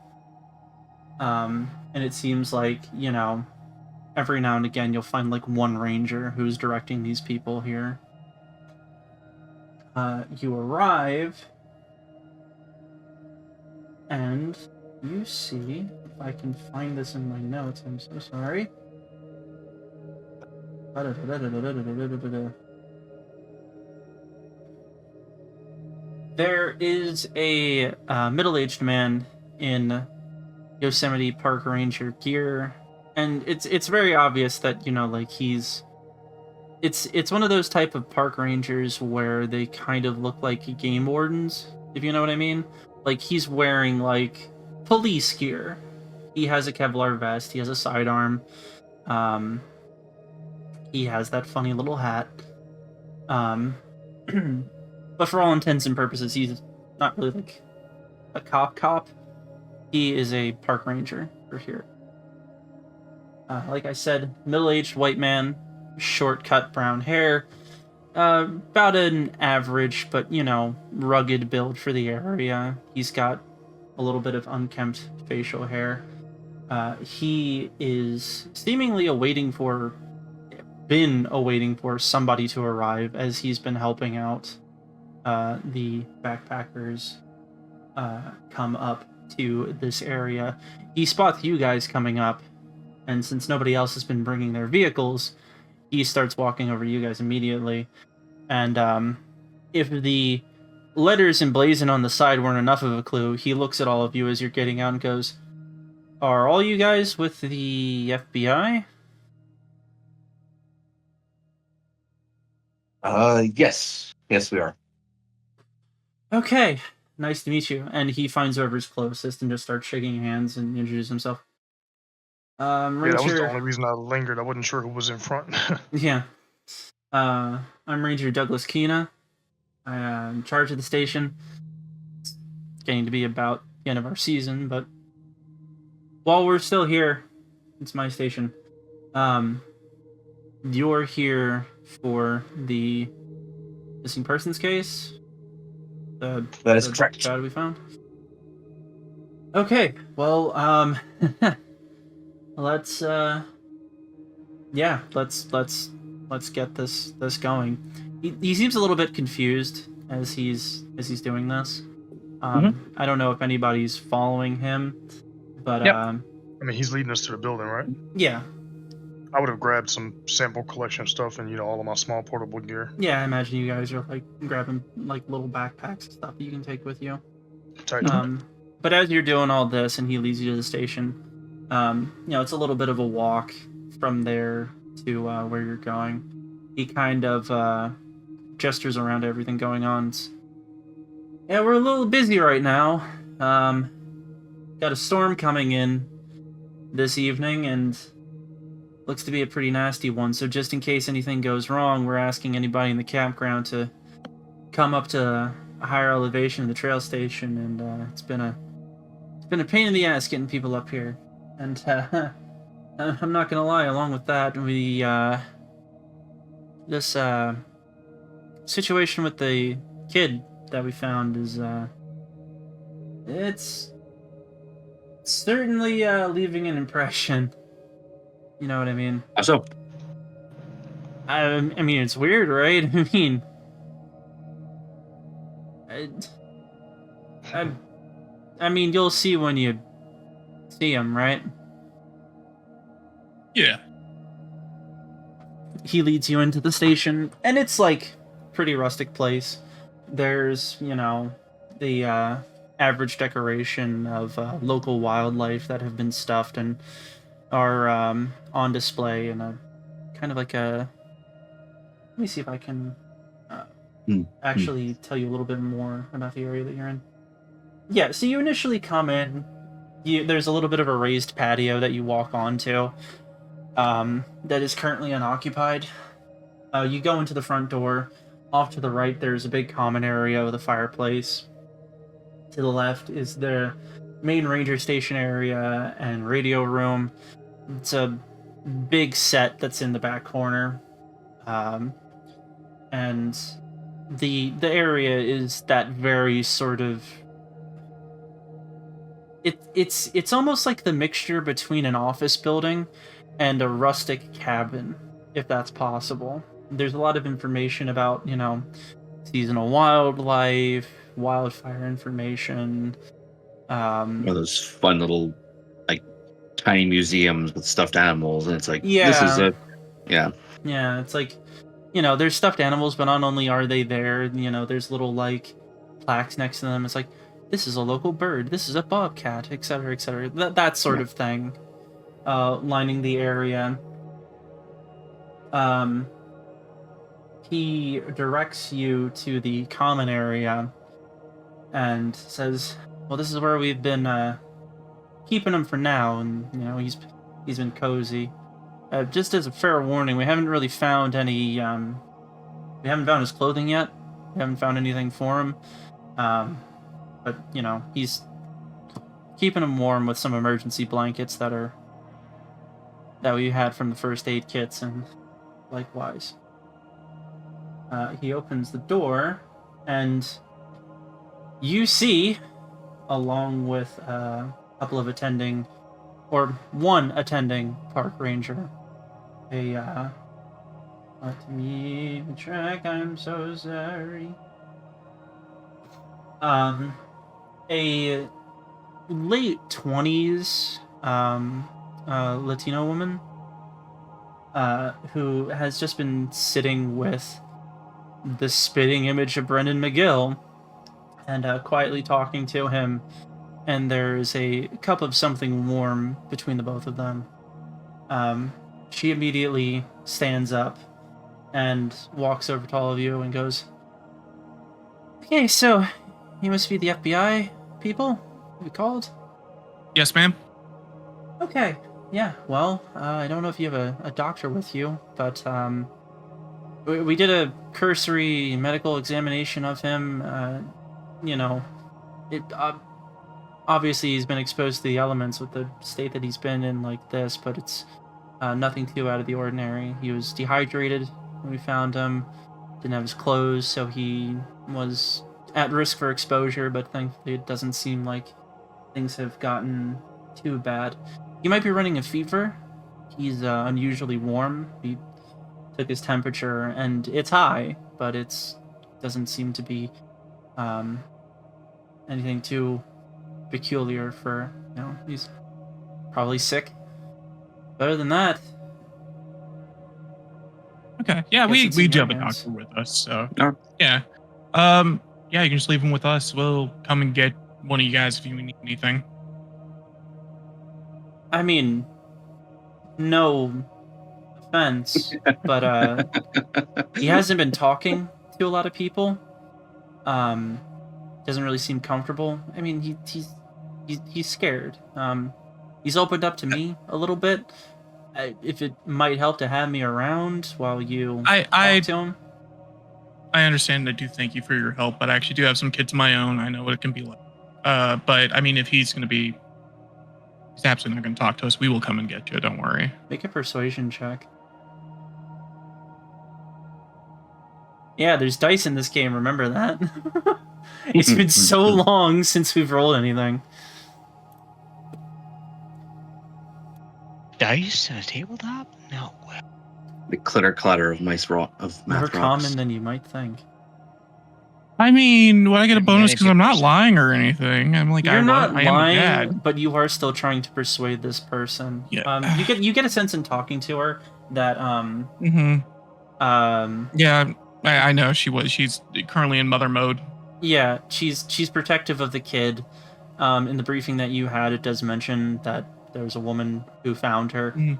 [SPEAKER 2] And it seems like, you know, every now and again you'll find like one ranger who's directing these people here. You arrive, and you see, if I can find this in my notes, I'm so sorry. There is a middle-aged man in Yosemite Park Ranger gear, and it's very obvious that, you know, like, it's one of those type of park rangers where they kind of look like game wardens, if you know what I mean. Like, he's wearing, like, police gear. He has a Kevlar vest, he has a sidearm, he has that funny little hat. But for all intents and purposes, he's not really like a cop. He is a park ranger for here. Like I said, middle-aged white man, short-cut brown hair, about an average but, you know, rugged build for the area. He's got a little bit of unkempt facial hair. He is seemingly been awaiting for somebody to arrive, as he's been helping out the backpackers come up to this area. He spots you guys coming up, and since nobody else has been bringing their vehicles, he starts walking over to you guys immediately. And if the letters emblazoned on the side weren't enough of a clue, he looks at all of you as you're getting out and goes, "Are all you guys with the FBI?"
[SPEAKER 1] Yes. Yes, we are.
[SPEAKER 2] Okay, nice to meet you. And he finds whoever's closest and just starts shaking hands and introduces himself. Ranger...
[SPEAKER 4] Yeah, that was the only reason I lingered. I wasn't sure who was in front.
[SPEAKER 2] Yeah. I'm Ranger Douglas Keena. I'm in charge of the station. It's getting to be about the end of our season, but while we're still here, it's my station. You're here for the missing persons case?
[SPEAKER 1] That is correct.
[SPEAKER 2] Child we found? Okay, well, let's get this going. He seems a little bit confused as he's doing this. I don't know if anybody's following him, but
[SPEAKER 4] yep. I mean, he's leading us to the building, right?
[SPEAKER 2] Yeah.
[SPEAKER 4] I would have grabbed some sample collection stuff and, you know, all of my small portable gear.
[SPEAKER 2] Yeah, I imagine you guys are like grabbing like little backpacks and stuff that you can take with you. But as you're doing all this and he leads you to the station, you know, it's a little bit of a walk from there to where you're going. He kind of gestures around everything going on. Yeah, we're a little busy right now. Got a storm coming in this evening, and looks to be a pretty nasty one. So just in case anything goes wrong, we're asking anybody in the campground to come up to a higher elevation of the trail station. And it's been a pain in the ass getting people up here. And I'm not gonna lie. Along with that, this situation with the kid that we found is it's certainly leaving an impression. You know what I mean?
[SPEAKER 1] So,
[SPEAKER 2] I mean, it's weird, right? I mean, you'll see when you see him, right?
[SPEAKER 5] Yeah.
[SPEAKER 2] He leads you into the station, and it's like pretty rustic place. There's, the average decoration of local wildlife that have been stuffed and are on display in a kind of like a. Let me see if I can actually tell you a little bit more about the area that you're in. Yeah, so you initially come in. There's a little bit of a raised patio that you walk onto that is currently unoccupied. You go into the front door. Off to the right, there's a big common area with a fireplace. To the left is the main ranger station area and radio room. It's a big set that's in the back corner. And the area is that very sort of... It's almost like the mixture between an office building and a rustic cabin, if that's possible. There's a lot of information about, seasonal wildlife, wildfire information.
[SPEAKER 1] Those fun little, like, tiny museums with stuffed animals, and it's like,
[SPEAKER 2] Yeah.
[SPEAKER 1] This is it. Yeah.
[SPEAKER 2] Yeah, it's like, there's stuffed animals, but not only are they there, there's little, like, plaques next to them. It's like, this is a local bird, this is a bobcat, etc., etc. That sort of thing, lining the area. He directs you to the common area and says, well, this is where we've been keeping him for now, and he's been cozy. Just as a fair warning, we haven't really found any. We haven't found his clothing yet. We haven't found anything for him. But he's keeping him warm with some emergency blankets that we had from the first aid kits, and likewise. He opens the door, and you see, along with a couple of one attending park ranger, let me track, I'm so sorry. A late 20s Latino woman who has just been sitting with the spitting image of Brendan McGill and quietly talking to him, and there's a cup of something warm between the both of them. She immediately stands up and walks over to all of you and goes, okay, so you must be the FBI people we called?
[SPEAKER 5] Yes, ma'am.
[SPEAKER 2] Okay, yeah, well, I don't know if you have a doctor with you, but we did a cursory medical examination of him. Obviously he's been exposed to the elements with the state that he's been in like this, but it's nothing too out of the ordinary. He was dehydrated when we found him, didn't have his clothes, so he was at risk for exposure, but thankfully it doesn't seem like things have gotten too bad. He might be running a fever. He's unusually warm. We took his temperature, and it's high, but it doesn't seem to be anything too peculiar for, he's probably sick. But other than that...
[SPEAKER 5] Okay, yeah, we do have a doctor with us, so... Yeah. Yeah, you can just leave him with us. We'll come and get one of you guys if you need anything.
[SPEAKER 2] I mean, no offense, but he hasn't been talking to a lot of people. Doesn't really seem comfortable. I mean, he's scared. He's opened up to me a little bit. If it might help to have me around while you talk to him.
[SPEAKER 5] I understand. I do thank you for your help, but I actually do have some kids of my own. I know what it can be like. But I mean, if he's absolutely not going to talk to us, we will come and get you. Don't worry.
[SPEAKER 2] Make a persuasion check. Yeah, there's dice in this game. Remember that. It's been so long since we've rolled anything.
[SPEAKER 3] Dice on a tabletop? No way.
[SPEAKER 1] The clitter clatter of mice of math
[SPEAKER 2] More
[SPEAKER 1] rocks.
[SPEAKER 2] common than you might think.
[SPEAKER 5] I mean, would I get a bonus
[SPEAKER 3] Many
[SPEAKER 5] because I'm
[SPEAKER 3] people
[SPEAKER 5] not
[SPEAKER 3] say-
[SPEAKER 5] lying or anything? I'm like,
[SPEAKER 2] You're not
[SPEAKER 5] I am a
[SPEAKER 2] lying,
[SPEAKER 5] dad.
[SPEAKER 2] but you are still trying to persuade this person.
[SPEAKER 5] Yeah.
[SPEAKER 2] You get a sense in talking to her that
[SPEAKER 5] Yeah, I know she's currently in mother mode.
[SPEAKER 2] yeah, she's protective of the kid. In the briefing that you had, it does mention that there was a woman who found her,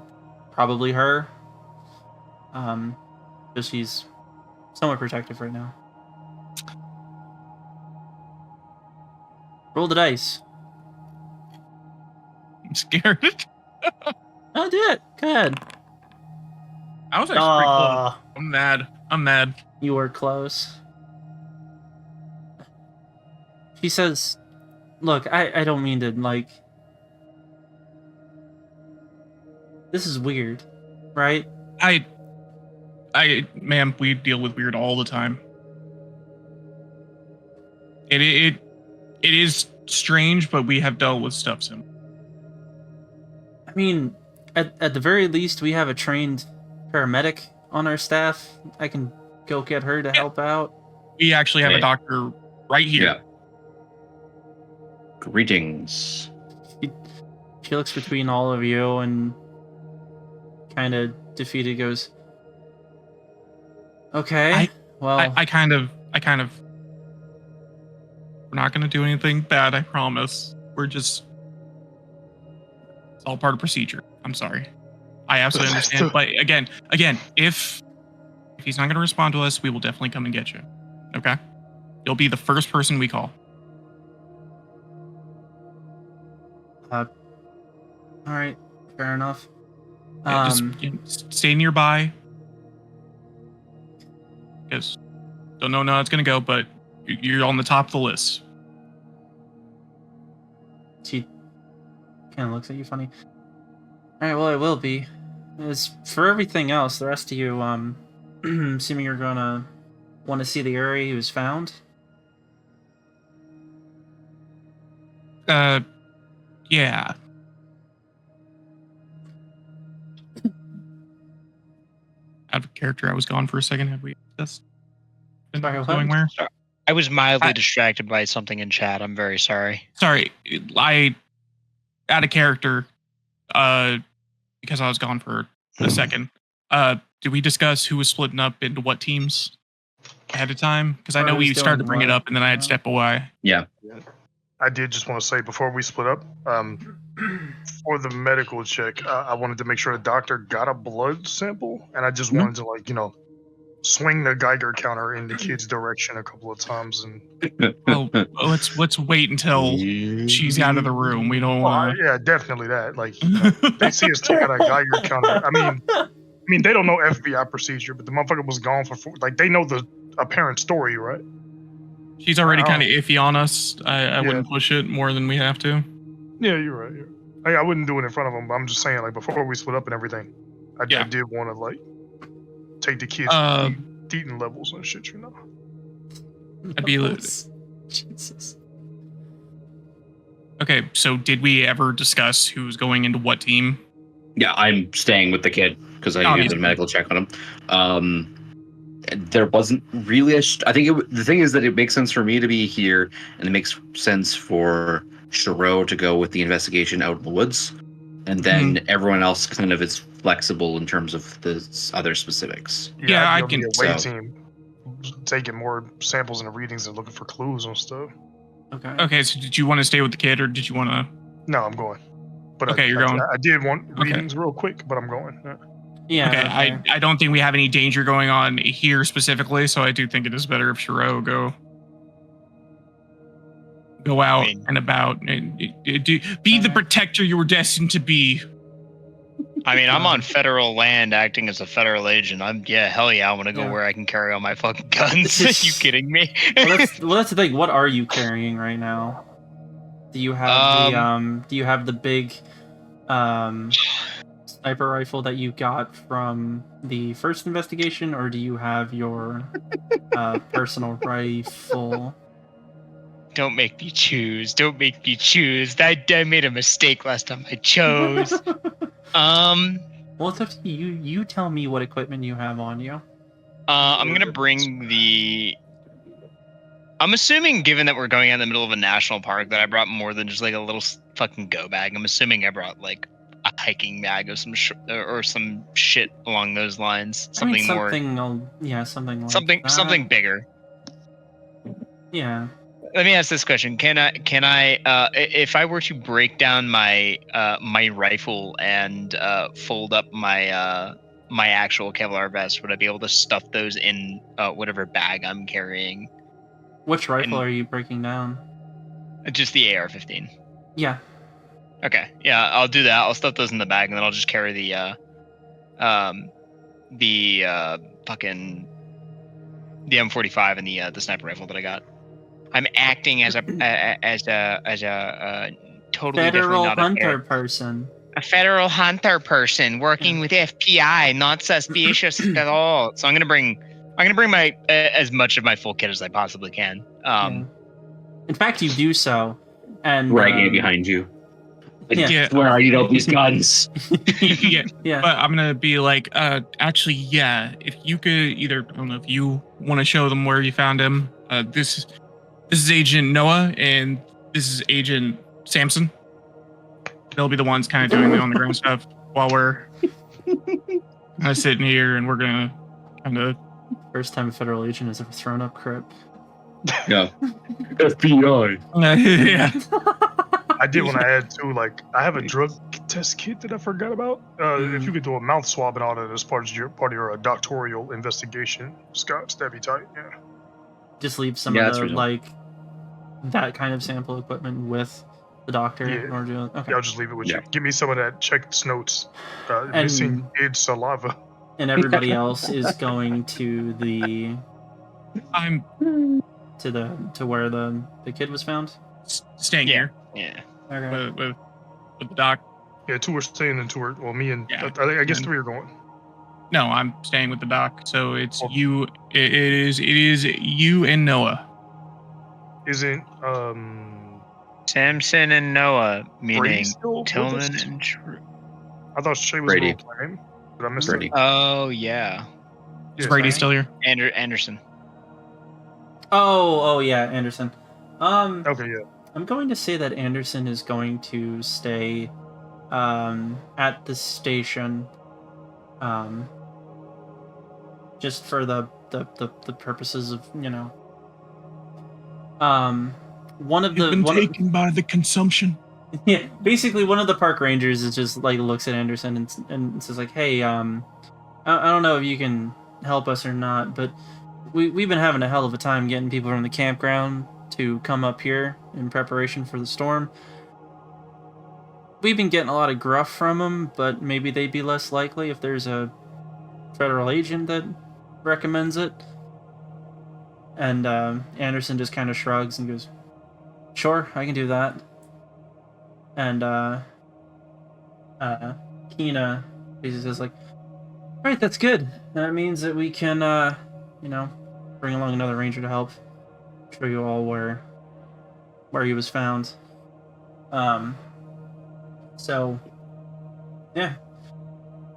[SPEAKER 2] probably her. So she's somewhat protective right now. Roll the dice.
[SPEAKER 5] I'm scared.
[SPEAKER 2] Oh, do it. Go ahead.
[SPEAKER 5] I was actually pretty close. I'm mad.
[SPEAKER 2] You were close. She says, look, I don't mean to, like... This is weird, right?
[SPEAKER 5] Ma'am, we deal with weird all the time. It is strange, but we have dealt with stuff similar.
[SPEAKER 2] I mean, at the very least, we have a trained paramedic on our staff. I can go get her to help out.
[SPEAKER 5] We actually have a doctor right here.
[SPEAKER 1] Yeah. Greetings.
[SPEAKER 2] She looks between all of you and kind of defeated goes, okay, well...
[SPEAKER 5] I kind of... We're not going to do anything bad, I promise. We're just... It's all part of procedure. I'm sorry. I absolutely understand. But again, if he's not going to respond to us, we will definitely come and get you. Okay? You'll be the first person we call.
[SPEAKER 2] All right, fair enough.
[SPEAKER 5] Yeah, just stay nearby. Because don't know how it's going to go, but you're on the top of the list.
[SPEAKER 2] She kind of looks at you funny. All right, well, I will be. As for everything else, the rest of you, assuming you're gonna want to see the area he was found.
[SPEAKER 5] Yeah. Out of character, I was gone for a second. Have we just been going where?
[SPEAKER 3] I was mildly distracted by something in chat. I'm very sorry.
[SPEAKER 5] Sorry, out of character, because I was gone for a second. Did we discuss who was splitting up into what teams ahead of time? Because I know we started to bring it up, and then I had to step away.
[SPEAKER 1] Yeah.
[SPEAKER 4] I did just want to say before we split up, for the medical check, I wanted to make sure the doctor got a blood sample, and I just wanted to, swing the Geiger counter in the kid's direction a couple of times. And
[SPEAKER 5] well, let's wait until she's out of the room. We don't want.
[SPEAKER 4] Yeah, definitely that. Like, they see us take out a Geiger counter. I mean, they don't know FBI procedure, but the motherfucker was gone for they know the apparent story, right?
[SPEAKER 5] She's already kind of iffy on us. I wouldn't push it more than we have to.
[SPEAKER 4] Yeah, you're right. I wouldn't do it in front of them, but I'm just saying, like, before we split up and everything, I did want to, take the kids eating levels and shit,
[SPEAKER 5] I'd be
[SPEAKER 2] Jesus.
[SPEAKER 5] Okay, so did we ever discuss who's going into what team?
[SPEAKER 1] Yeah, I'm staying with the kid because I did the medical check on him. There wasn't really I think the thing is that it makes sense for me to be here, and it makes sense for Shiro to go with the investigation out in the woods, and then everyone else kind of is flexible in terms of the other specifics.
[SPEAKER 4] Yeah, I can. Team taking more samples and readings and looking for clues and stuff.
[SPEAKER 5] Okay. So did you want to stay with the kid, or did you want to?
[SPEAKER 4] No, I'm going. But
[SPEAKER 5] okay, you're going.
[SPEAKER 4] I did want readings real quick, but I'm going.
[SPEAKER 2] Yeah.
[SPEAKER 5] Okay. I don't think we have any danger going on here specifically, so I do think it is better if Shiro go out and about and be the protector you were destined to be.
[SPEAKER 3] I mean, I'm on federal land acting as a federal agent. I want to go where I can carry all my fucking guns. Are you kidding me?
[SPEAKER 2] well, that's the thing. What are you carrying right now? Do you have the big sniper rifle that you got from the first investigation, or do you have your personal rifle?
[SPEAKER 3] Don't make me choose. I made a mistake last time I chose.
[SPEAKER 2] Well, it's up to you. You tell me what equipment you have on you.
[SPEAKER 3] I'm gonna bring the. I'm assuming, given that we're going out in the middle of a national park, that I brought more than just like a little fucking go bag. I'm assuming I brought like a hiking bag of some or some shit along those lines. Something more.
[SPEAKER 2] Something like
[SPEAKER 3] something bigger.
[SPEAKER 2] Yeah.
[SPEAKER 3] Let me ask this question: Can I, if I were to break down my my rifle and fold up my my actual Kevlar vest, would I be able to stuff those in whatever bag I'm carrying?
[SPEAKER 2] Which rifle are you breaking down?
[SPEAKER 3] Just the AR-15.
[SPEAKER 2] Yeah.
[SPEAKER 3] Okay. Yeah, I'll do that. I'll stuff those in the bag, and then I'll just carry fucking the M45 and the sniper rifle that I got. I'm acting as a totally
[SPEAKER 2] federal
[SPEAKER 3] not
[SPEAKER 2] hunter person.
[SPEAKER 3] A federal hunter person working with FBI, not suspicious at all. So I'm gonna bring my as much of my full kit as I possibly can.
[SPEAKER 2] In fact, you do so, and
[SPEAKER 1] dragging it behind you.
[SPEAKER 5] Yeah.
[SPEAKER 1] Where I need all these guns.
[SPEAKER 5] Yeah.
[SPEAKER 2] Yeah.
[SPEAKER 5] But I'm gonna be like, actually, yeah. If you could either, I don't know if you want to show them where you found him. This is Agent Noah, and this is Agent Samson. They'll be the ones kind of doing the on the ground stuff while we're kind of sitting here, and we're gonna kind of.
[SPEAKER 2] First time a federal agent has ever thrown up crip.
[SPEAKER 1] Yeah. FBI.
[SPEAKER 5] Yeah.
[SPEAKER 4] I did want to add too, like I have a drug test kit that I forgot about. If you could do a mouth swab and all that as part of your doctoral investigation, Scott, that'd be tight. Yeah.
[SPEAKER 2] Just leave some of the like that kind of sample equipment with the doctor.
[SPEAKER 4] Yeah.
[SPEAKER 2] Okay.
[SPEAKER 4] Yeah, I'll just leave it with you. Give me some of that checked notes.
[SPEAKER 2] And-
[SPEAKER 4] Missing id saliva.
[SPEAKER 2] And everybody else is going to the to where the kid was found.
[SPEAKER 5] Staying here.
[SPEAKER 3] Yeah.
[SPEAKER 2] Okay.
[SPEAKER 5] With the doc.
[SPEAKER 4] Yeah, two are staying and two are me and I guess three are going.
[SPEAKER 5] No, I'm staying with the doc. So it's you. It is you and Noah.
[SPEAKER 4] Isn't
[SPEAKER 3] Samson and Noah, meaning
[SPEAKER 4] Tillman
[SPEAKER 3] and True.
[SPEAKER 4] I thought Shay was
[SPEAKER 1] Brady.
[SPEAKER 4] playing. Did I miss
[SPEAKER 1] Brady.
[SPEAKER 4] it?
[SPEAKER 3] Oh yeah.
[SPEAKER 5] Is Brady still here?
[SPEAKER 3] Anderson.
[SPEAKER 2] Oh yeah, Anderson.
[SPEAKER 4] Okay, yeah.
[SPEAKER 2] I'm going to say that Anderson is going to stay at the station just for the purposes of, one of the
[SPEAKER 5] taken by the consumption.
[SPEAKER 2] Yeah, basically one of the park rangers is just like looks at Anderson and says like, "Hey, I don't know if you can help us or not, but we've been having a hell of a time getting people from the campground to come up here in preparation for the storm. We've been getting a lot of gruff from them, but maybe they'd be less likely if there's a federal agent that recommends it." And Anderson just kind of shrugs and goes, "Sure, I can do that." And Kina basically says like, "All right, that's good. That means that we can, bring along another ranger to help show you all where he was found." So, yeah,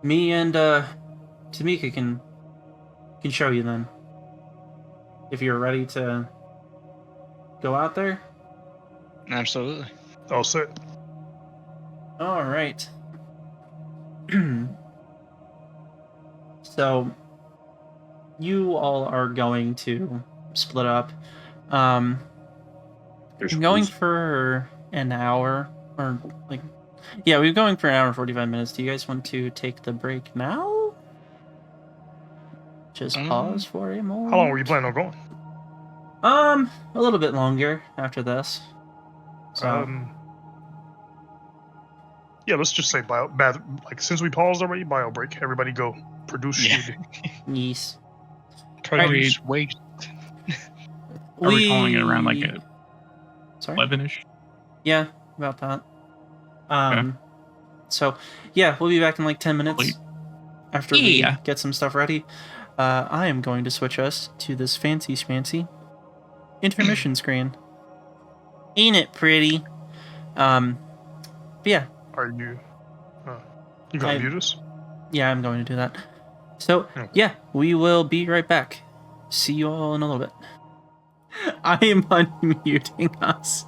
[SPEAKER 2] me and Tamika can show you then, if you're ready to go out there.
[SPEAKER 3] Absolutely.
[SPEAKER 4] All set.
[SPEAKER 2] All right. So, you all are going to split up. I'm going for an hour, or like, yeah, we're going for an hour and 45 minutes. Do you guys want to take the break now? Just pause for a moment.
[SPEAKER 4] How long were you planning on going?
[SPEAKER 2] A little bit longer after this. So,
[SPEAKER 4] yeah, let's just say like since we paused already, bio break. Everybody go produce.
[SPEAKER 2] yes.
[SPEAKER 3] Produce waste.
[SPEAKER 5] Are we calling it around like a 11-ish?
[SPEAKER 2] Yeah, about that. So, yeah, we'll be back in like 10 minutes after we get some stuff ready. I am going to switch us to this fancy schmancy intermission screen. Ain't it pretty? But yeah.
[SPEAKER 4] Are you? You gonna mute us?
[SPEAKER 2] Yeah, I'm going to do that. So, yeah, we will be right back. See you all in a little bit. I am unmuting us.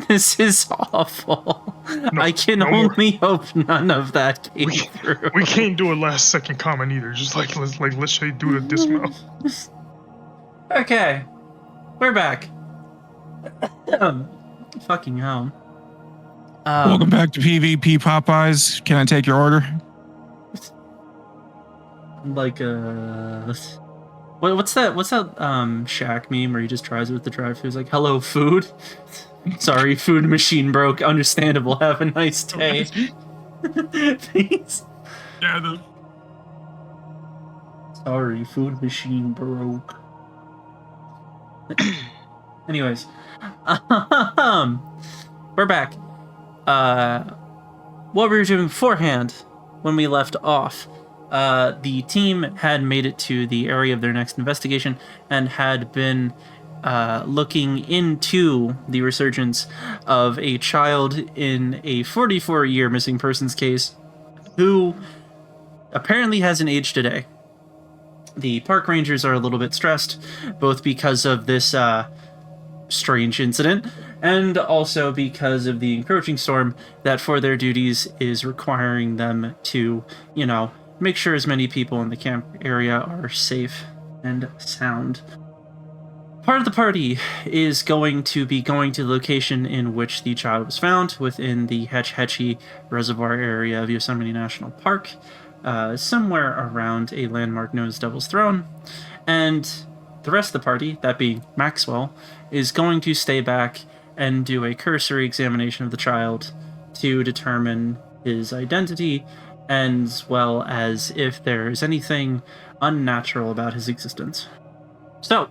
[SPEAKER 2] This is awful.
[SPEAKER 4] No,
[SPEAKER 2] I can
[SPEAKER 4] no more.
[SPEAKER 2] only hope none of that came through.
[SPEAKER 4] We can't do a last second comment either. Just let's say do the dismount.
[SPEAKER 2] Okay, we're back. Fucking hell.
[SPEAKER 5] Welcome back to PvP Popeyes. Can I take your order?
[SPEAKER 2] Like what's that Shaq meme where he just tries it with the drive-thru? He's like, "Hello, food. Sorry, food machine broke. Understandable. Have a nice day." Thanks.
[SPEAKER 5] Yeah.
[SPEAKER 2] Sorry, food machine broke. Anyways, we're back. What we were doing beforehand, when we left off, the team had made it to the area of their next investigation and had been looking into the resurgence of a child in a 44-year missing persons case who apparently hasn't aged a day. The park rangers are a little bit stressed, both because of this strange incident and also because of the encroaching storm that for their duties is requiring them to, make sure as many people in the camp area are safe and sound. Part of the party is going to be going to the location in which the child was found within the Hetch Hetchy Reservoir area of Yosemite National Park, somewhere around a landmark known as Devil's Throne. And the rest of the party, that being Maxwell, is going to stay back and do a cursory examination of the child to determine his identity, as well as if there is anything unnatural about his existence. So,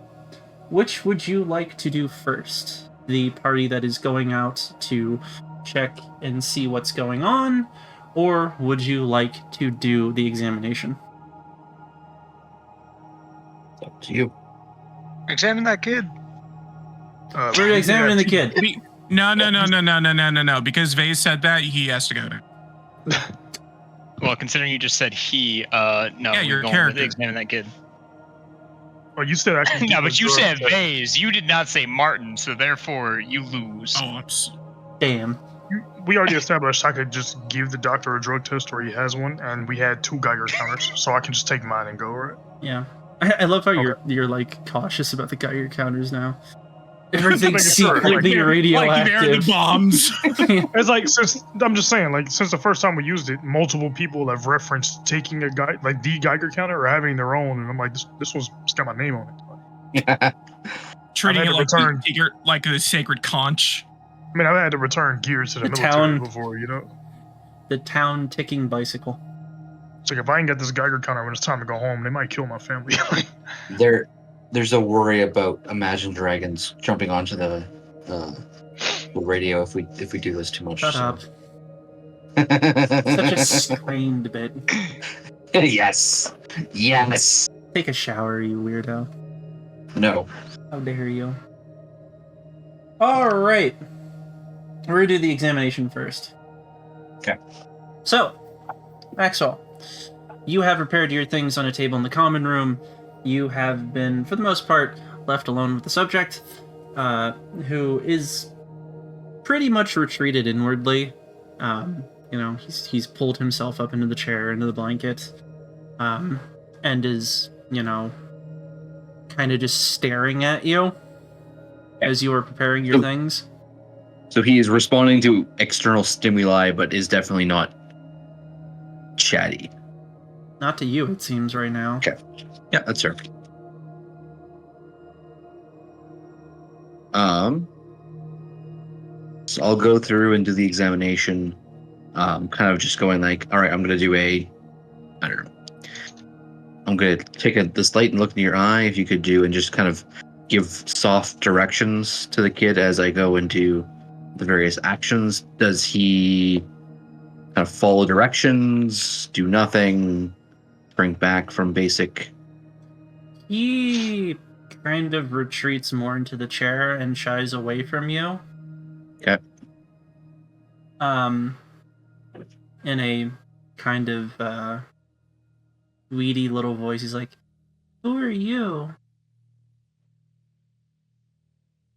[SPEAKER 2] which would you like to do first? The party that is going out to check and see what's going on, or would you like to do the examination?
[SPEAKER 1] It's up to you.
[SPEAKER 3] Examine that kid.
[SPEAKER 2] We're examining the kid.
[SPEAKER 5] No. Because Vase said that, he has to go there.
[SPEAKER 6] Well, considering you just said he, no.
[SPEAKER 5] Yeah, you're a
[SPEAKER 6] going
[SPEAKER 5] character.
[SPEAKER 6] with examine that kid.
[SPEAKER 4] Oh, you said I can.
[SPEAKER 6] No, but you said Vase. You did not say Martin, so therefore you lose.
[SPEAKER 5] Oh,
[SPEAKER 2] Damn.
[SPEAKER 4] We already established I could just give the doctor a drug test or he has one, and we had 2 Geiger counters, so I can just take mine and go, right?
[SPEAKER 2] Yeah. I love how you're like cautious about the Geiger counters now. Everything's secretly radioactive.
[SPEAKER 5] Like they're the bombs.
[SPEAKER 4] It's like, I'm just saying, since the first time we used it, multiple people have referenced taking the Geiger counter or having their own, and I'm like, this one's got my name on it.
[SPEAKER 5] Treating it like a sacred conch.
[SPEAKER 4] I mean, I've had to return gear to the military before,
[SPEAKER 2] The town ticking bicycle.
[SPEAKER 4] It's like, if I ain't got this Geiger counter when it's time to go home, they might kill my family.
[SPEAKER 1] There's a worry about Imagine Dragons jumping onto the radio if we do this too much.
[SPEAKER 2] Shut up. Such a strained bit.
[SPEAKER 1] Yes.
[SPEAKER 2] Take a shower, you weirdo.
[SPEAKER 1] No.
[SPEAKER 2] How dare you? Alright. We're gonna do the examination first.
[SPEAKER 1] Okay.
[SPEAKER 2] So, Maxwell, you have repaired your things on a table in the common room. You have been, for the most part, left alone with the subject, who is pretty much retreated inwardly. He's pulled himself up into the chair, into the blanket, and is, kind of just staring at you as you are preparing your things.
[SPEAKER 1] So he is responding to external stimuli, but is definitely not chatty.
[SPEAKER 2] Not to you, it seems, right now.
[SPEAKER 1] Okay. Yeah, that's fair. So I'll go through and do the examination. Kind of just going like, all right, I'm going to do I don't know. I'm going to take this light and look into your eye, if you could do, and just kind of give soft directions to the kid as I go into the various actions. Does he kind of follow directions, do nothing, shrink back from basic?
[SPEAKER 2] He kind of retreats more into the chair and shies away from you.
[SPEAKER 1] Okay.
[SPEAKER 2] In a kind of weedy little voice. He's like, "Who are you?"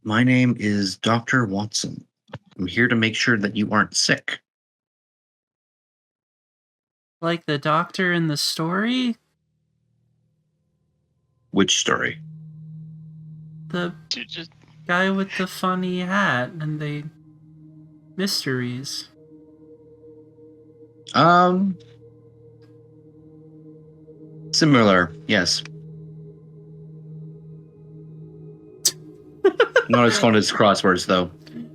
[SPEAKER 1] My name is Dr. Watson. I'm here to make sure that you aren't sick.
[SPEAKER 2] Like the doctor in the story?
[SPEAKER 1] Which story?
[SPEAKER 2] The guy with the funny hat and the mysteries.
[SPEAKER 1] Similar, yes. Not as fun as crosswords, though.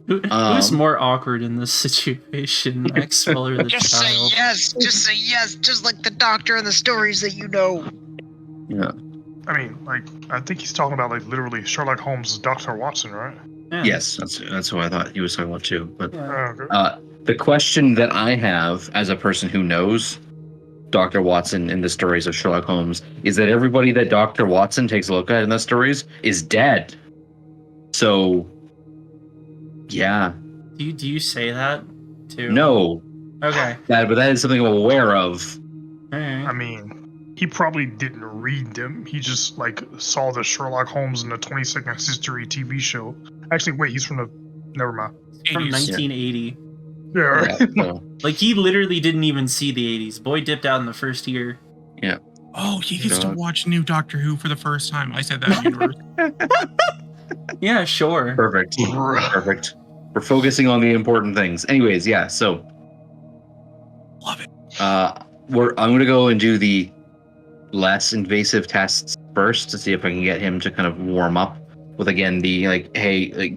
[SPEAKER 2] Who's more awkward in this situation, Maxwell or the
[SPEAKER 3] Just
[SPEAKER 2] child?
[SPEAKER 3] say yes. Just say yes. Just like the doctor in the stories that you know.
[SPEAKER 1] Yeah.
[SPEAKER 4] I mean, like, I think he's talking about, like, literally Sherlock Holmes' Dr. Watson, right?
[SPEAKER 2] Yeah.
[SPEAKER 1] Yes, that's who I thought he was talking about too. But
[SPEAKER 2] Yeah.
[SPEAKER 4] Okay.
[SPEAKER 1] the question that I have as a person who knows Dr. Watson in the stories of Sherlock Holmes is that everybody that Dr. Watson takes a look at in the stories is dead. So, yeah.
[SPEAKER 2] Do you say that too?
[SPEAKER 1] No.
[SPEAKER 2] Okay.
[SPEAKER 1] But that is something I'm aware of.
[SPEAKER 2] Alright.
[SPEAKER 4] I mean, he probably didn't read them. He just, like, saw the Sherlock Holmes in the 22nd Century TV show. Actually, wait, he's from the... Never mind.
[SPEAKER 2] From
[SPEAKER 5] 80s.
[SPEAKER 2] 1980.
[SPEAKER 4] Yeah, right.
[SPEAKER 1] Yeah, so,
[SPEAKER 2] Like, he literally didn't even see the 80s. Boy dipped out in the first year.
[SPEAKER 1] yeah.
[SPEAKER 5] Oh, he gets to
[SPEAKER 1] Dog.
[SPEAKER 5] watch new Doctor Who for the first time. I said that in university.
[SPEAKER 2] Yeah, sure.
[SPEAKER 1] Perfect. Perfect. We're focusing on the important things. Anyways, yeah, so
[SPEAKER 5] Love it.
[SPEAKER 1] I'm gonna go and do the less invasive tests first to see if I can get him to kind of warm up with, again, the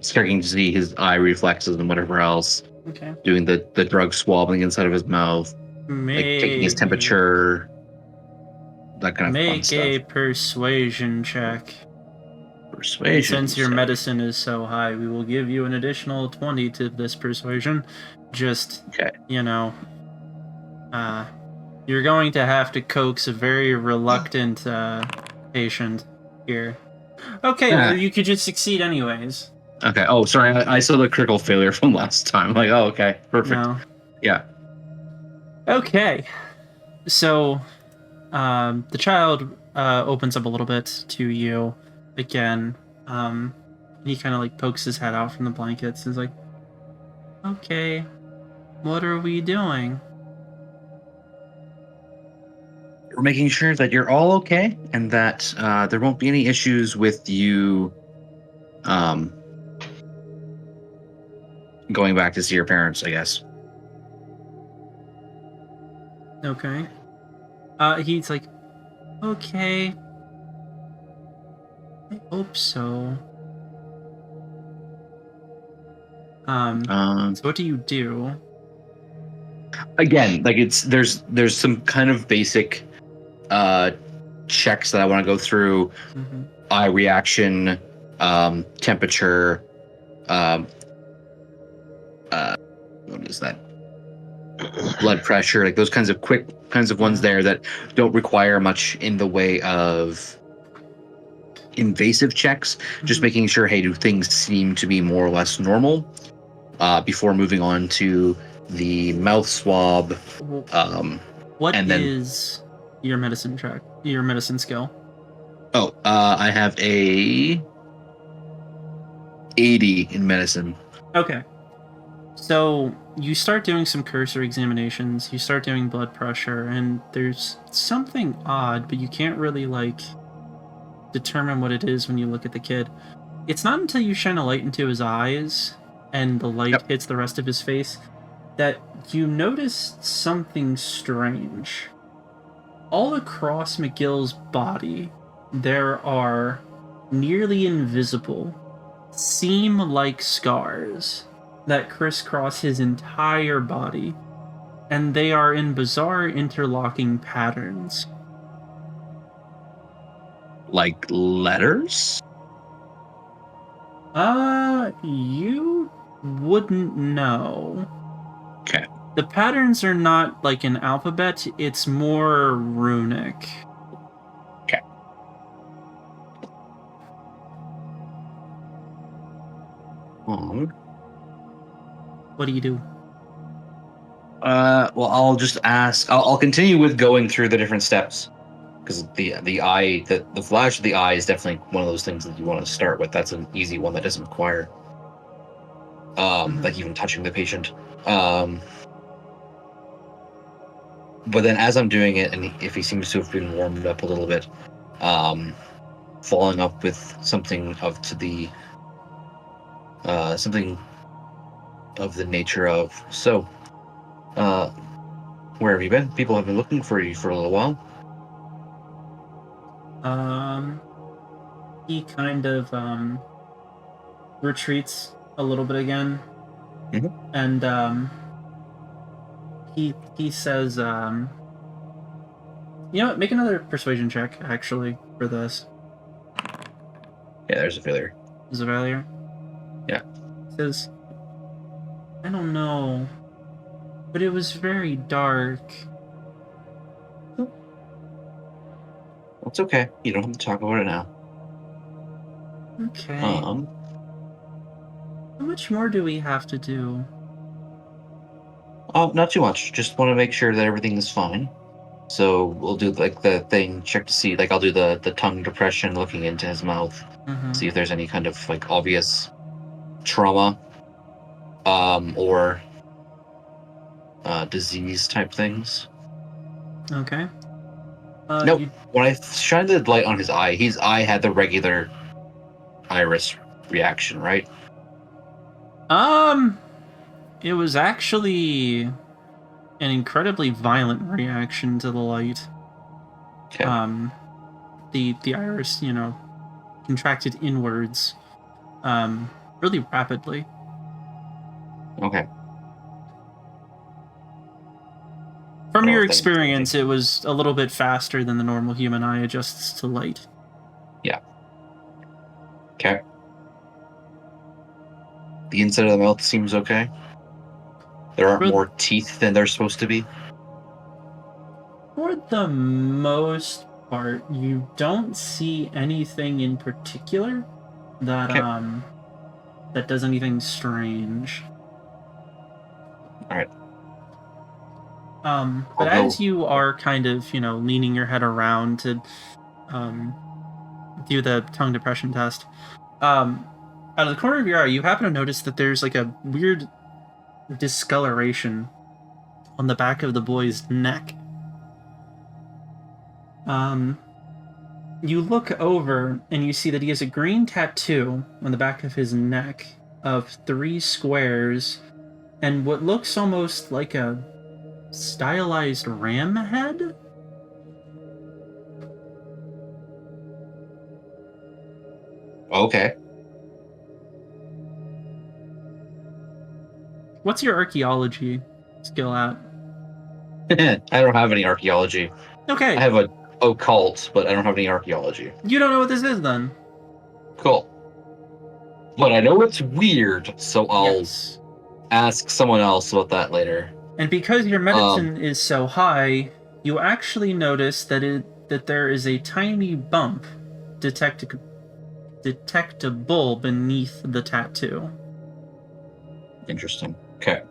[SPEAKER 1] checking to see his eye reflexes and whatever else.
[SPEAKER 2] Okay.
[SPEAKER 1] Doing the drug swabbing inside of his mouth, like taking his temperature, that kind of fun
[SPEAKER 2] Make a
[SPEAKER 1] stuff.
[SPEAKER 2] persuasion check.
[SPEAKER 1] Persuasion.
[SPEAKER 2] Since your
[SPEAKER 1] check.
[SPEAKER 2] medicine is so high, we will give you an additional 20 to this persuasion. Just,
[SPEAKER 1] Okay.
[SPEAKER 2] you're going to have to coax a very reluctant patient here. Okay, well, you could just succeed anyways.
[SPEAKER 1] Okay. Oh, sorry. I saw the critical failure from last time. Like, oh, okay, perfect.
[SPEAKER 2] No.
[SPEAKER 1] Yeah.
[SPEAKER 2] Okay. So, the child opens up a little bit to you again. He kind of like pokes his head out from the blankets and is like, "Okay, what are we doing?"
[SPEAKER 1] We're making sure that you're all okay and that there won't be any issues with you going back to see your parents, I guess.
[SPEAKER 2] Okay. He's like, "Okay, I hope so." So what do you do?
[SPEAKER 1] Again, like there's some kind of basic checks that I want to go through.
[SPEAKER 2] Mm-hmm.
[SPEAKER 1] Eye reaction, temperature, what is that? Blood pressure, like those kinds of quick ones there that don't require much in the way of invasive checks. Just making sure, hey, do things seem to be more or less normal before moving on to the mouth swab.
[SPEAKER 2] What
[SPEAKER 1] and then-
[SPEAKER 2] is your medicine check? Your medicine skill?
[SPEAKER 1] Oh, I have a 80 in medicine.
[SPEAKER 2] Okay. So you start doing some cursory examinations, you start doing blood pressure, and there's something odd, but you can't really, like, determine what it is when you look at the kid. It's not until you shine a light into his eyes and the light hits the rest of his face that you notice something strange. All across McGill's body, there are nearly invisible, seam-like scars that crisscross his entire body, and they are in bizarre interlocking patterns.
[SPEAKER 1] Like letters?
[SPEAKER 2] You wouldn't know.
[SPEAKER 1] Okay.
[SPEAKER 2] The patterns are not like an alphabet, it's more runic.
[SPEAKER 1] Okay.
[SPEAKER 2] What do you do?
[SPEAKER 1] Well, I'll just ask. I'll continue with going through the different steps because the eye, the flash of the eye is definitely one of those things that you want to start with. That's an easy one that doesn't require like even touching the patient. But then as I'm doing it, and if he seems to have been warmed up a little bit, following up with something something of the nature of, so, where have you been? People have been looking for you for a little while.
[SPEAKER 2] He kind of retreats a little bit again, and he says, you know what? Make another persuasion check actually for this.
[SPEAKER 1] Yeah, there's a failure.
[SPEAKER 2] There's a failure.
[SPEAKER 1] Yeah.
[SPEAKER 2] He says, I don't know, but it was very dark.
[SPEAKER 1] It's okay. You don't have to talk about it now.
[SPEAKER 2] Okay. How much more do we have to do?
[SPEAKER 1] Oh, not too much. Just want to make sure that everything is fine. So we'll do like the thing, check to see, like I'll do the tongue depression, looking into his mouth, see if there's any kind of like obvious trauma, or disease type things.
[SPEAKER 2] Okay.
[SPEAKER 1] Nope. When I shined the light on his eye had the regular iris reaction, right?
[SPEAKER 2] It was actually an incredibly violent reaction to the light.
[SPEAKER 1] Okay.
[SPEAKER 2] The iris, contracted inwards, really rapidly.
[SPEAKER 1] Okay.
[SPEAKER 2] From your experience, it was a little bit faster than the normal human eye adjusts to light.
[SPEAKER 1] Yeah. Okay. The inside of the mouth seems okay. There aren't more teeth than there's supposed to be.
[SPEAKER 2] For the most part, you don't see anything in particular that that does anything strange.
[SPEAKER 1] All right.
[SPEAKER 2] But as you are kind of, leaning your head around to do the tongue depression test, out of the corner of your eye, you happen to notice that there's like a weird discoloration on the back of the boy's neck. You look over and you see that he has a green tattoo on the back of his neck of 3 squares and what looks almost like a stylized ram head?
[SPEAKER 1] Okay.
[SPEAKER 2] What's your archaeology skill at?
[SPEAKER 1] I don't have any archaeology.
[SPEAKER 2] Okay.
[SPEAKER 1] I have a occult, but I don't have any archaeology.
[SPEAKER 2] You don't know what this is then?
[SPEAKER 1] Cool. But I know it's weird, so I'll ask someone else about that later.
[SPEAKER 2] And because your medicine is so high, you actually notice that there is a tiny bump detectable beneath the tattoo.
[SPEAKER 1] Interesting. Okay.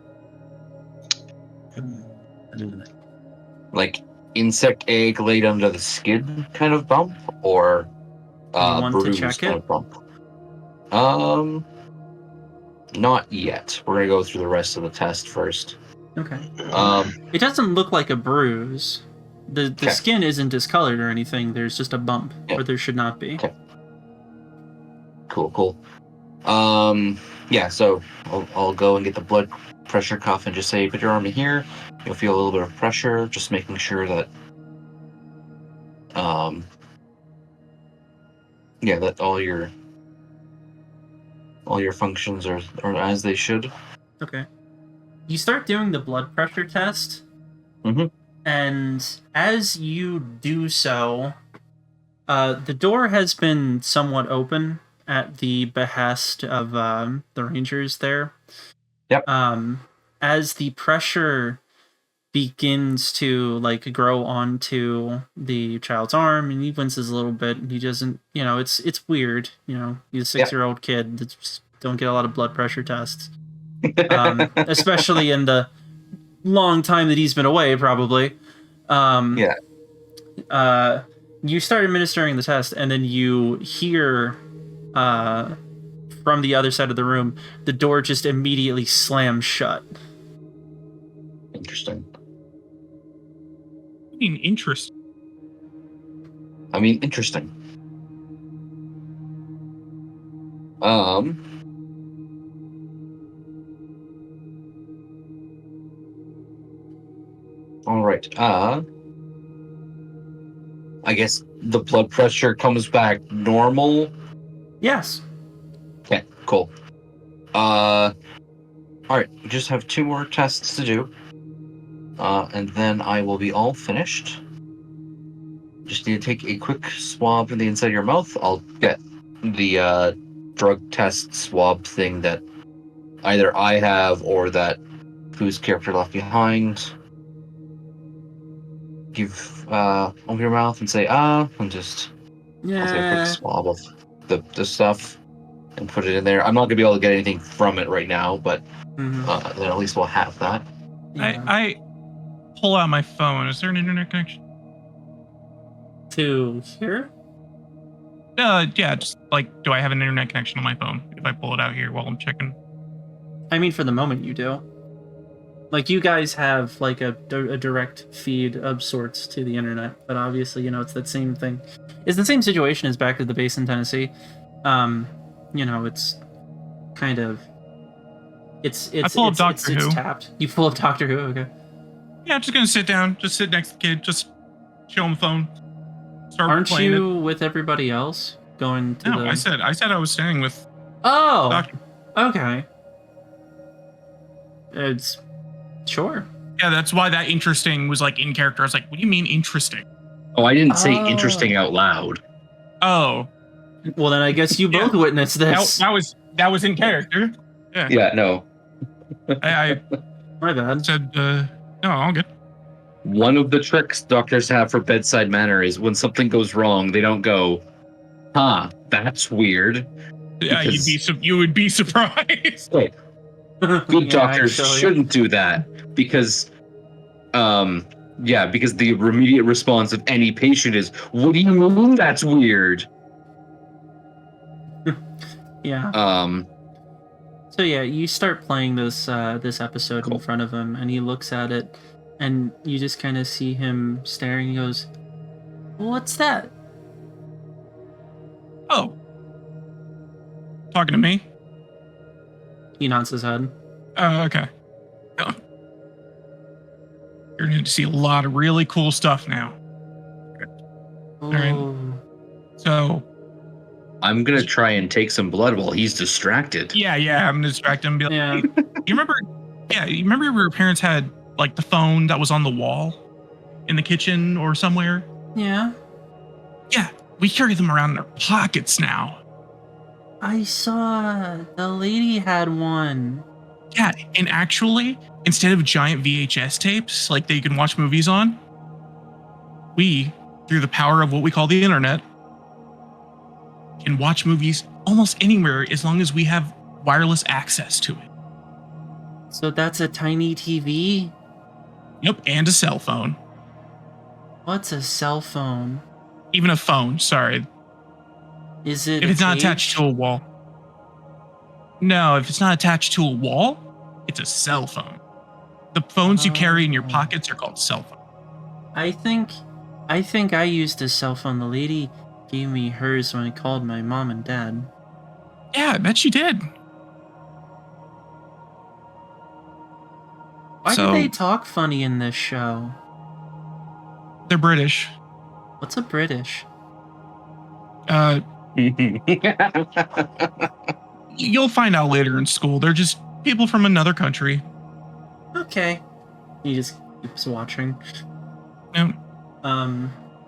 [SPEAKER 1] Like insect egg laid under the skin kind of bump, or bruise kind of bump? Not yet. We're gonna go through the rest of the test first.
[SPEAKER 2] Okay. It doesn't look like a bruise. The skin isn't discolored or anything. There's just a bump where there should not be.
[SPEAKER 1] Okay. Cool. Yeah. So I'll go and get the blood pressure cuff and just say, put your arm in here. You'll feel a little bit of pressure. Just making sure that, that all your functions are as they should.
[SPEAKER 2] Okay. You start doing the blood pressure test,
[SPEAKER 1] and
[SPEAKER 2] as you do so, the door has been somewhat open at the behest of the rangers there.
[SPEAKER 1] Yep.
[SPEAKER 2] As the pressure begins to grow onto the child's arm, and he winces a little bit, and he doesn't, it's weird. He's a 6-year-old kid that just don't get a lot of blood pressure tests. Especially in the long time that he's been away, probably. you start administering the test, and then you hear from the other side of the room, the door just immediately slams shut.
[SPEAKER 1] Interesting.
[SPEAKER 5] I mean, interesting.
[SPEAKER 1] Interesting. All right. I guess the blood pressure comes back normal.
[SPEAKER 2] Yes.
[SPEAKER 1] Okay, cool. All right, we just have 2 more tests to do. And then I will be all finished. Just need to take a quick swab in the inside of your mouth. I'll get the drug test swab thing that either I have or that whose character left behind. Give over your mouth and say and just I'll take a quick swab of the stuff and put it in there. I'm not gonna be able to get anything from it right now, but then at least we'll have that.
[SPEAKER 2] Yeah.
[SPEAKER 5] I pull out my phone. Is there an internet connection?
[SPEAKER 2] To here?
[SPEAKER 5] Yeah, just like, do I have an internet connection on my phone if I pull it out here while I'm checking?
[SPEAKER 2] I mean, for the moment you do. Like, you guys have, like, a direct feed of sorts to the internet, but obviously, it's that same thing. It's the same situation as back at the base in Tennessee. It's kind of... It's tapped. You pull up Doctor Who, okay.
[SPEAKER 5] Yeah, I'm just gonna sit down, just sit next to the kid, just chill on the phone.
[SPEAKER 2] Aren't you with everybody else going to
[SPEAKER 5] No, I said I was staying with
[SPEAKER 2] Doctor. Okay. It's... Sure.
[SPEAKER 5] Yeah, that's why that interesting was, like, in character. I was like, what do you mean interesting?
[SPEAKER 1] Oh, I didn't say interesting out loud.
[SPEAKER 5] Oh.
[SPEAKER 2] Well, then I guess you both witnessed this.
[SPEAKER 5] That was in character. Yeah.
[SPEAKER 1] Yeah, no.
[SPEAKER 5] I
[SPEAKER 2] My bad.
[SPEAKER 5] said, no, all good.
[SPEAKER 1] One of the tricks doctors have for bedside manner is when something goes wrong, they don't go, that's weird.
[SPEAKER 5] Yeah, you would be surprised.
[SPEAKER 1] Wait. Good doctors shouldn't do that because the immediate response of any patient is, what do you mean that's weird?
[SPEAKER 2] Yeah. So yeah, you start playing this episode in front of him, and he looks at it, and you just kind of see him staring. He goes, "What's that?"
[SPEAKER 5] Oh. Talking to me?
[SPEAKER 2] He nods his head.
[SPEAKER 5] Oh, okay. Oh. You're going to see a lot of really cool stuff now.
[SPEAKER 2] Oh.
[SPEAKER 5] All right. So...
[SPEAKER 1] I'm going to try and take some blood while he's distracted.
[SPEAKER 5] Yeah, I'm going to distract him. Be like,
[SPEAKER 2] You
[SPEAKER 5] remember your parents had, like, the phone that was on the wall in the kitchen or somewhere?
[SPEAKER 2] Yeah.
[SPEAKER 5] Yeah, we carry them around in our pockets now.
[SPEAKER 2] I saw the lady had one.
[SPEAKER 5] Yeah, and actually, instead of giant VHS tapes like that you can watch movies on, we, through the power of what we call the internet, can watch movies almost anywhere as long as we have wireless access to it.
[SPEAKER 2] So that's a tiny TV?
[SPEAKER 5] Yep, and a cell phone.
[SPEAKER 2] What's a cell phone?
[SPEAKER 5] Even a phone, sorry.
[SPEAKER 2] Is it
[SPEAKER 5] if it's not attached to a wall? No, if it's not attached to a wall, it's a cell phone. The phones you carry in your pockets are called cell phones.
[SPEAKER 2] I think I used a cell phone. The lady gave me hers when I called my mom and dad.
[SPEAKER 5] Yeah, I bet you did.
[SPEAKER 2] Why do they talk funny in this show?
[SPEAKER 5] They're British.
[SPEAKER 2] What's a British?
[SPEAKER 5] You'll find out later in school. They're just people from another country.
[SPEAKER 2] Okay. He just keeps watching.
[SPEAKER 5] No.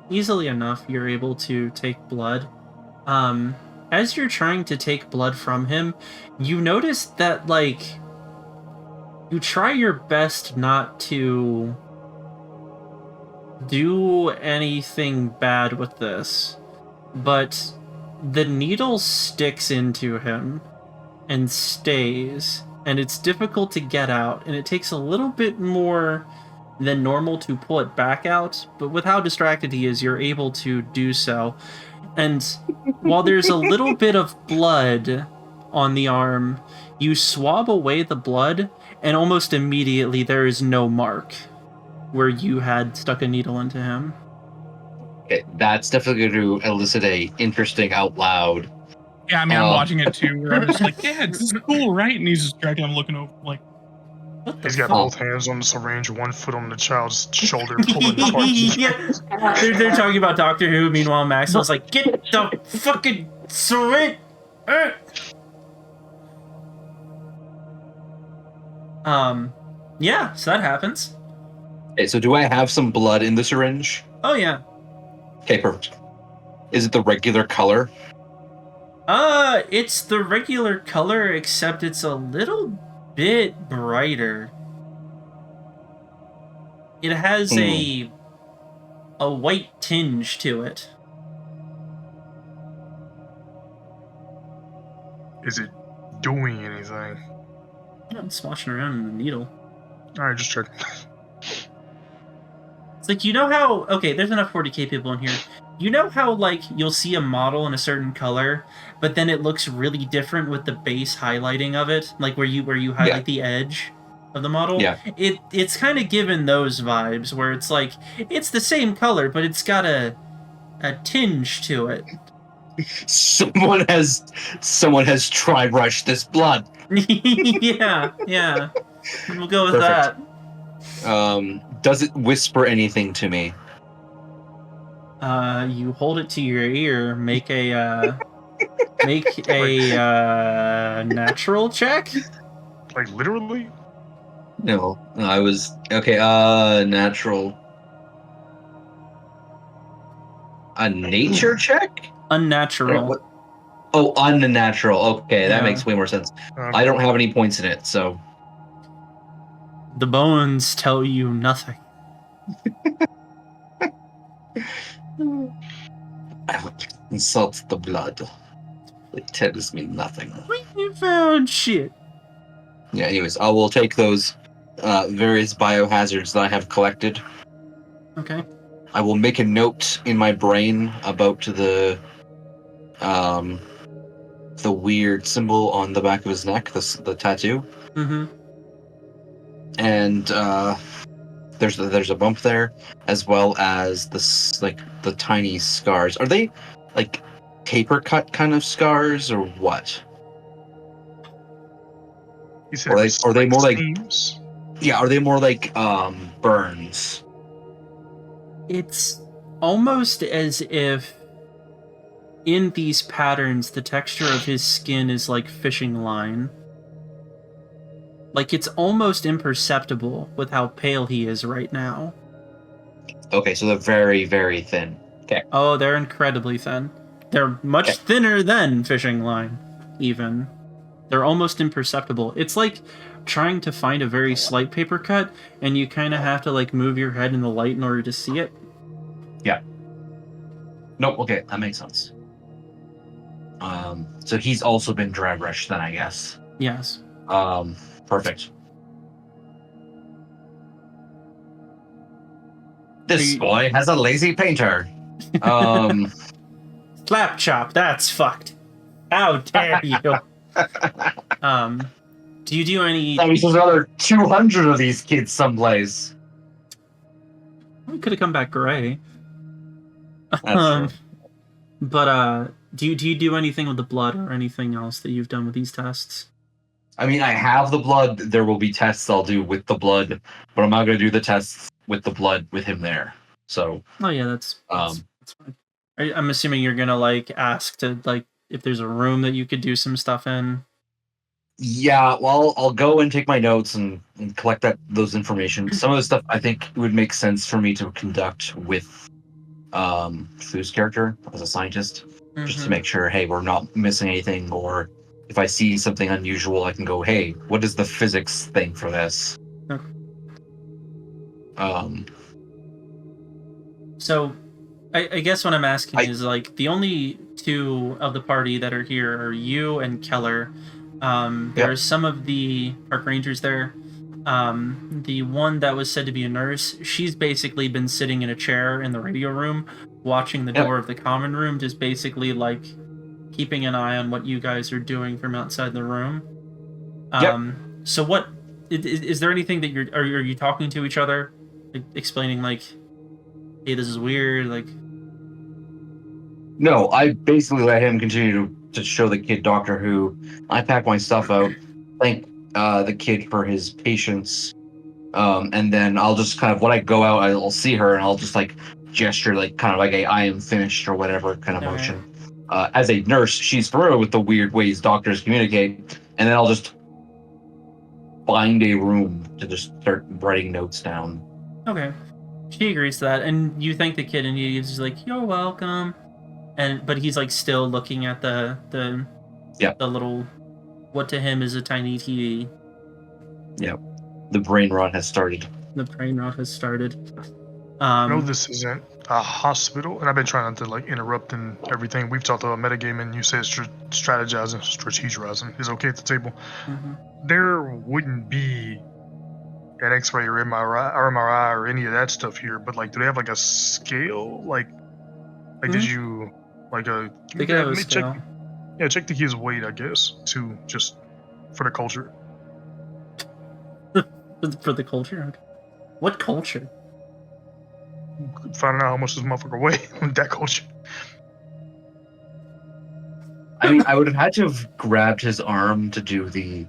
[SPEAKER 2] Easily enough, you're able to take blood. As you're trying to take blood from him, you notice that, like, you try your best not to do anything bad with this, but the needle sticks into him and stays, and it's difficult to get out, and it takes a little bit more than normal to pull it back out, but with how distracted he is, you're able to do so. And while there's a little bit of blood on the arm, you swab away the blood, and almost immediately there is no mark where you had stuck a needle into him.
[SPEAKER 1] Okay, that's definitely going to elicit a interesting out loud.
[SPEAKER 5] Yeah, I mean, I'm watching it too, where I'm just like, Dad, this is cool, right? And he's distracted. I'm looking over, like,
[SPEAKER 2] what the
[SPEAKER 4] He's got
[SPEAKER 2] fuck?
[SPEAKER 4] both hands on the syringe, one foot on the child's shoulder, pulling the cartridge.
[SPEAKER 2] Yeah. They're talking about Doctor Who. Meanwhile, Maxwell's like, get the fucking syringe. Yeah, so that happens.
[SPEAKER 1] Okay, so do I have some blood in the syringe?
[SPEAKER 2] Oh, yeah.
[SPEAKER 1] Okay, perfect. Is it the regular color?
[SPEAKER 2] It's the regular color, except it's a little bit brighter. It has a white tinge to it.
[SPEAKER 4] Is it doing anything?
[SPEAKER 2] Yeah, I'm sloshing around in the needle.
[SPEAKER 4] Alright, just checking.
[SPEAKER 2] It's like, you know how... Okay, there's enough 40k people in here. You know how, like, you'll see a model in a certain color, but then it looks really different with the base highlighting of it? Like, where you highlight the edge of the model?
[SPEAKER 1] Yeah.
[SPEAKER 2] It's kind of given those vibes, where it's like, it's the same color, but it's got a tinge to it.
[SPEAKER 1] Someone has tri-brushed this blood.
[SPEAKER 2] Yeah. We'll go with
[SPEAKER 1] Perfect.
[SPEAKER 2] that.
[SPEAKER 1] Does it whisper anything to me?
[SPEAKER 2] You hold it to your ear, make a natural check?
[SPEAKER 4] Like, literally?
[SPEAKER 1] No, I was... Okay, natural... A nature check?
[SPEAKER 2] Unnatural.
[SPEAKER 1] Oh, unnatural. Okay, that
[SPEAKER 2] Yeah.
[SPEAKER 1] makes way more sense. I don't have any points in it, so...
[SPEAKER 2] The bones tell you nothing.
[SPEAKER 1] I will consult the blood. It tells me nothing.
[SPEAKER 2] We found shit.
[SPEAKER 1] Yeah, anyways, I will take those various biohazards that I have collected.
[SPEAKER 2] Okay.
[SPEAKER 1] I will make a note in my brain about the weird symbol on the back of his neck, the tattoo.
[SPEAKER 2] Mm-hmm.
[SPEAKER 1] And there's a bump there, as well as the tiny scars. Are they like paper cut kind of scars or what?
[SPEAKER 4] He said,
[SPEAKER 1] Are they more like?
[SPEAKER 4] seams?
[SPEAKER 1] Yeah, are they more like burns?
[SPEAKER 2] It's almost as if in these patterns the texture of his skin is like fishing line. Like, it's almost imperceptible with how pale he is right now.
[SPEAKER 1] Okay, so they're very, very thin. Okay.
[SPEAKER 2] Oh, they're incredibly thin. They're much thinner than fishing line, even. They're almost imperceptible. It's like trying to find a very slight paper cut, and you kind of have to, like, move your head in the light in order to see it.
[SPEAKER 1] Yeah. Nope, okay, that makes sense. So he's also been dry brushed then, I guess.
[SPEAKER 2] Yes.
[SPEAKER 1] Perfect. This boy has a lazy painter.
[SPEAKER 2] Slap chop, that's fucked. How dare you? Do you do any...
[SPEAKER 1] That means there's another 200 of these kids someplace.
[SPEAKER 2] We could have come back gray.
[SPEAKER 1] That's true.
[SPEAKER 2] But, do you do anything with the blood or anything else that you've done with these tests?
[SPEAKER 1] I mean, I have the blood. There will be tests I'll do with the blood, but I'm not going to do the tests with the blood with him there. So.
[SPEAKER 2] Oh yeah, that's fine. I'm assuming you're gonna like ask to like if there's a room that you could do some stuff in.
[SPEAKER 1] Yeah, well, I'll go and take my notes and collect those information. Some of the stuff I think would make sense for me to conduct with Thu's character as a scientist, just to make sure, hey, we're not missing anything, or if I see something unusual, I can go, hey, what is the physics thing for this?
[SPEAKER 2] Okay. So, I guess what I'm asking is, like, the only two of the party that are here are you and Keller. There are some of the park rangers there. The one that was said to be a nurse, she's basically been sitting in a chair in the radio room, watching the door of the common room, just basically like keeping an eye on what you guys are doing from outside the room. So what is there anything that are you talking to each other, like, explaining like, hey, this is weird, like?
[SPEAKER 1] No, I basically let him continue to show the kid Doctor Who. I pack my stuff out, thank the kid for his patience, and then I'll just kind of, when I go out, I'll see her and I'll just like gesture, like kind of like a "I am finished" or whatever kind of motion. As a nurse, she's familiar with the weird ways doctors communicate, and then I'll just find a room to just start writing notes down.
[SPEAKER 2] Okay, she agrees to that, and you thank the kid, and he's like, "You're welcome." But he's like still looking at the little, what to him is a tiny TV.
[SPEAKER 1] Yeah, the brain rot has started.
[SPEAKER 2] The brain rot has started.
[SPEAKER 4] No, this isn't a hospital, and I've been trying not to like interrupt and everything. We've talked about metagaming. You said strategizing is okay at the table.
[SPEAKER 2] Mm-hmm.
[SPEAKER 4] There wouldn't be an X-ray or MRI or any of that stuff here, but like, do they have like a scale? Like did you like a?
[SPEAKER 2] They could have a scale.
[SPEAKER 4] Check the kid's weight, I guess, too, just for the culture.
[SPEAKER 2] For the culture? Okay. What culture?
[SPEAKER 4] Finding out how much this motherfucker weigh with that culture.
[SPEAKER 1] I mean, I would have had to have grabbed his arm to do the.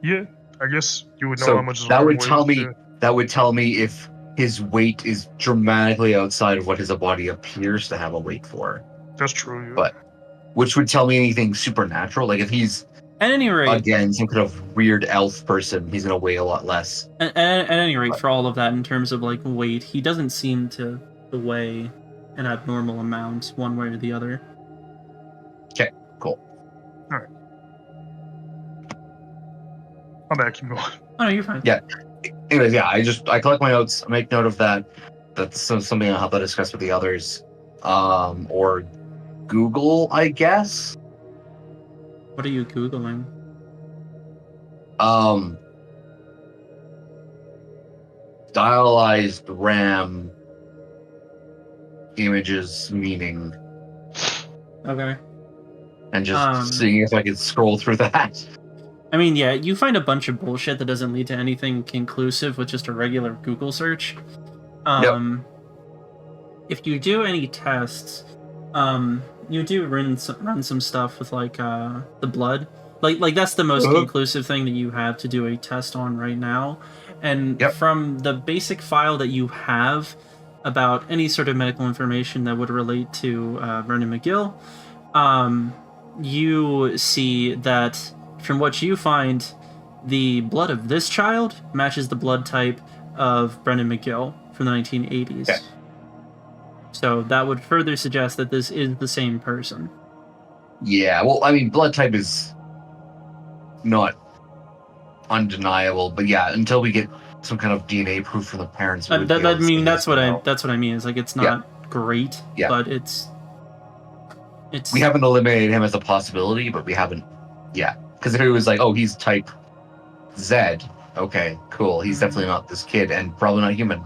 [SPEAKER 4] Yeah, I guess you would know
[SPEAKER 1] So
[SPEAKER 4] how much his
[SPEAKER 1] that
[SPEAKER 4] arm
[SPEAKER 1] would
[SPEAKER 4] weighs.
[SPEAKER 1] tell me. That would tell me if his weight is dramatically outside of what his body appears to have a weight for.
[SPEAKER 4] That's true. Yeah.
[SPEAKER 1] But which would tell me anything supernatural. Like if he's
[SPEAKER 2] at any rate,
[SPEAKER 1] again some kind of weird elf person, he's gonna weigh a lot less.
[SPEAKER 2] At any rate, for all of that, in terms of like weight, he doesn't seem to weigh an abnormal amount one way or the other.
[SPEAKER 1] Okay, cool.
[SPEAKER 4] All right. I'm back. Keep going.
[SPEAKER 2] Oh no, you're fine.
[SPEAKER 1] Yeah. Anyways, yeah, I collect my notes. I make note of that. That's something I'll have to discuss with the others. Or Google, I guess.
[SPEAKER 2] What are you Googling?
[SPEAKER 1] Stylized RAM images meaning.
[SPEAKER 2] Okay.
[SPEAKER 1] And just seeing if I could scroll through that.
[SPEAKER 2] I mean, yeah, you find a bunch of bullshit that doesn't lead to anything conclusive with just a regular Google search. If you do any tests, you do run some stuff with like the blood. Like that's the most conclusive thing that you have to do a test on right now. And from the basic file that you have about any sort of medical information that would relate to Vernon McGill, you see that from what you find, the blood of this child matches the blood type of Brendan McGill from the 1980s. Okay. So that would further suggest that this is the same person.
[SPEAKER 1] Yeah, well, I mean, blood type is not undeniable, but yeah, until we get some kind of DNA proof from the parents.
[SPEAKER 2] That's what I mean. It's like it's not great, but it's.
[SPEAKER 1] We haven't eliminated him as a possibility, but we haven't. Yeah, because if it was like, oh, he's type Z, okay, cool. He's definitely not this kid, and probably not human.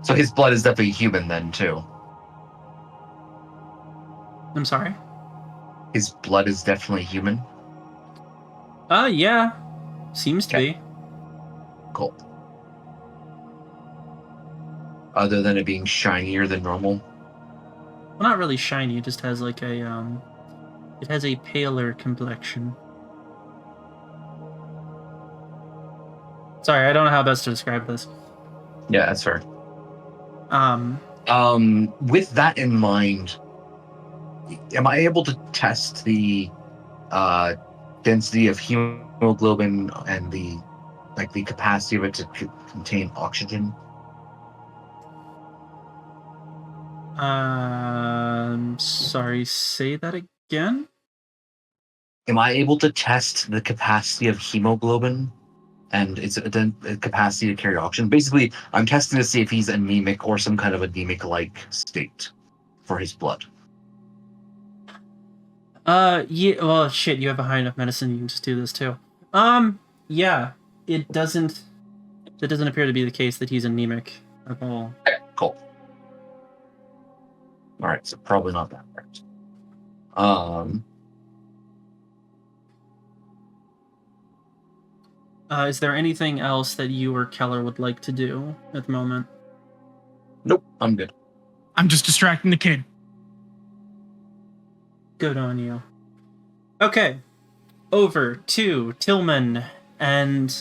[SPEAKER 1] So his blood is definitely human then too.
[SPEAKER 2] I'm sorry?
[SPEAKER 1] His blood is definitely human?
[SPEAKER 2] Yeah. Seems to be.
[SPEAKER 1] Cool. Other than it being shinier than normal?
[SPEAKER 2] Well, not really shiny, it just has like a, it has a paler complexion. Sorry, I don't know how best to describe this.
[SPEAKER 1] Yeah, that's fair. With that in mind, am I able to test the density of hemoglobin and the capacity of it to contain oxygen?
[SPEAKER 2] Sorry, say that again?
[SPEAKER 1] Am I able to test the capacity of hemoglobin and its capacity to carry oxygen? Basically, I'm testing to see if he's anemic or some kind of anemic-like state for his blood.
[SPEAKER 2] Yeah, well, shit, you have a high enough medicine, you can just do this too. Yeah, it doesn't appear to be the case that he's anemic at all.
[SPEAKER 1] Okay, cool. Alright, so probably not that part.
[SPEAKER 2] Is there anything else that you or Keller would like to do at the moment?
[SPEAKER 1] Nope, I'm good.
[SPEAKER 5] I'm just distracting the kid.
[SPEAKER 2] Good on you. Okay, over to Tillman and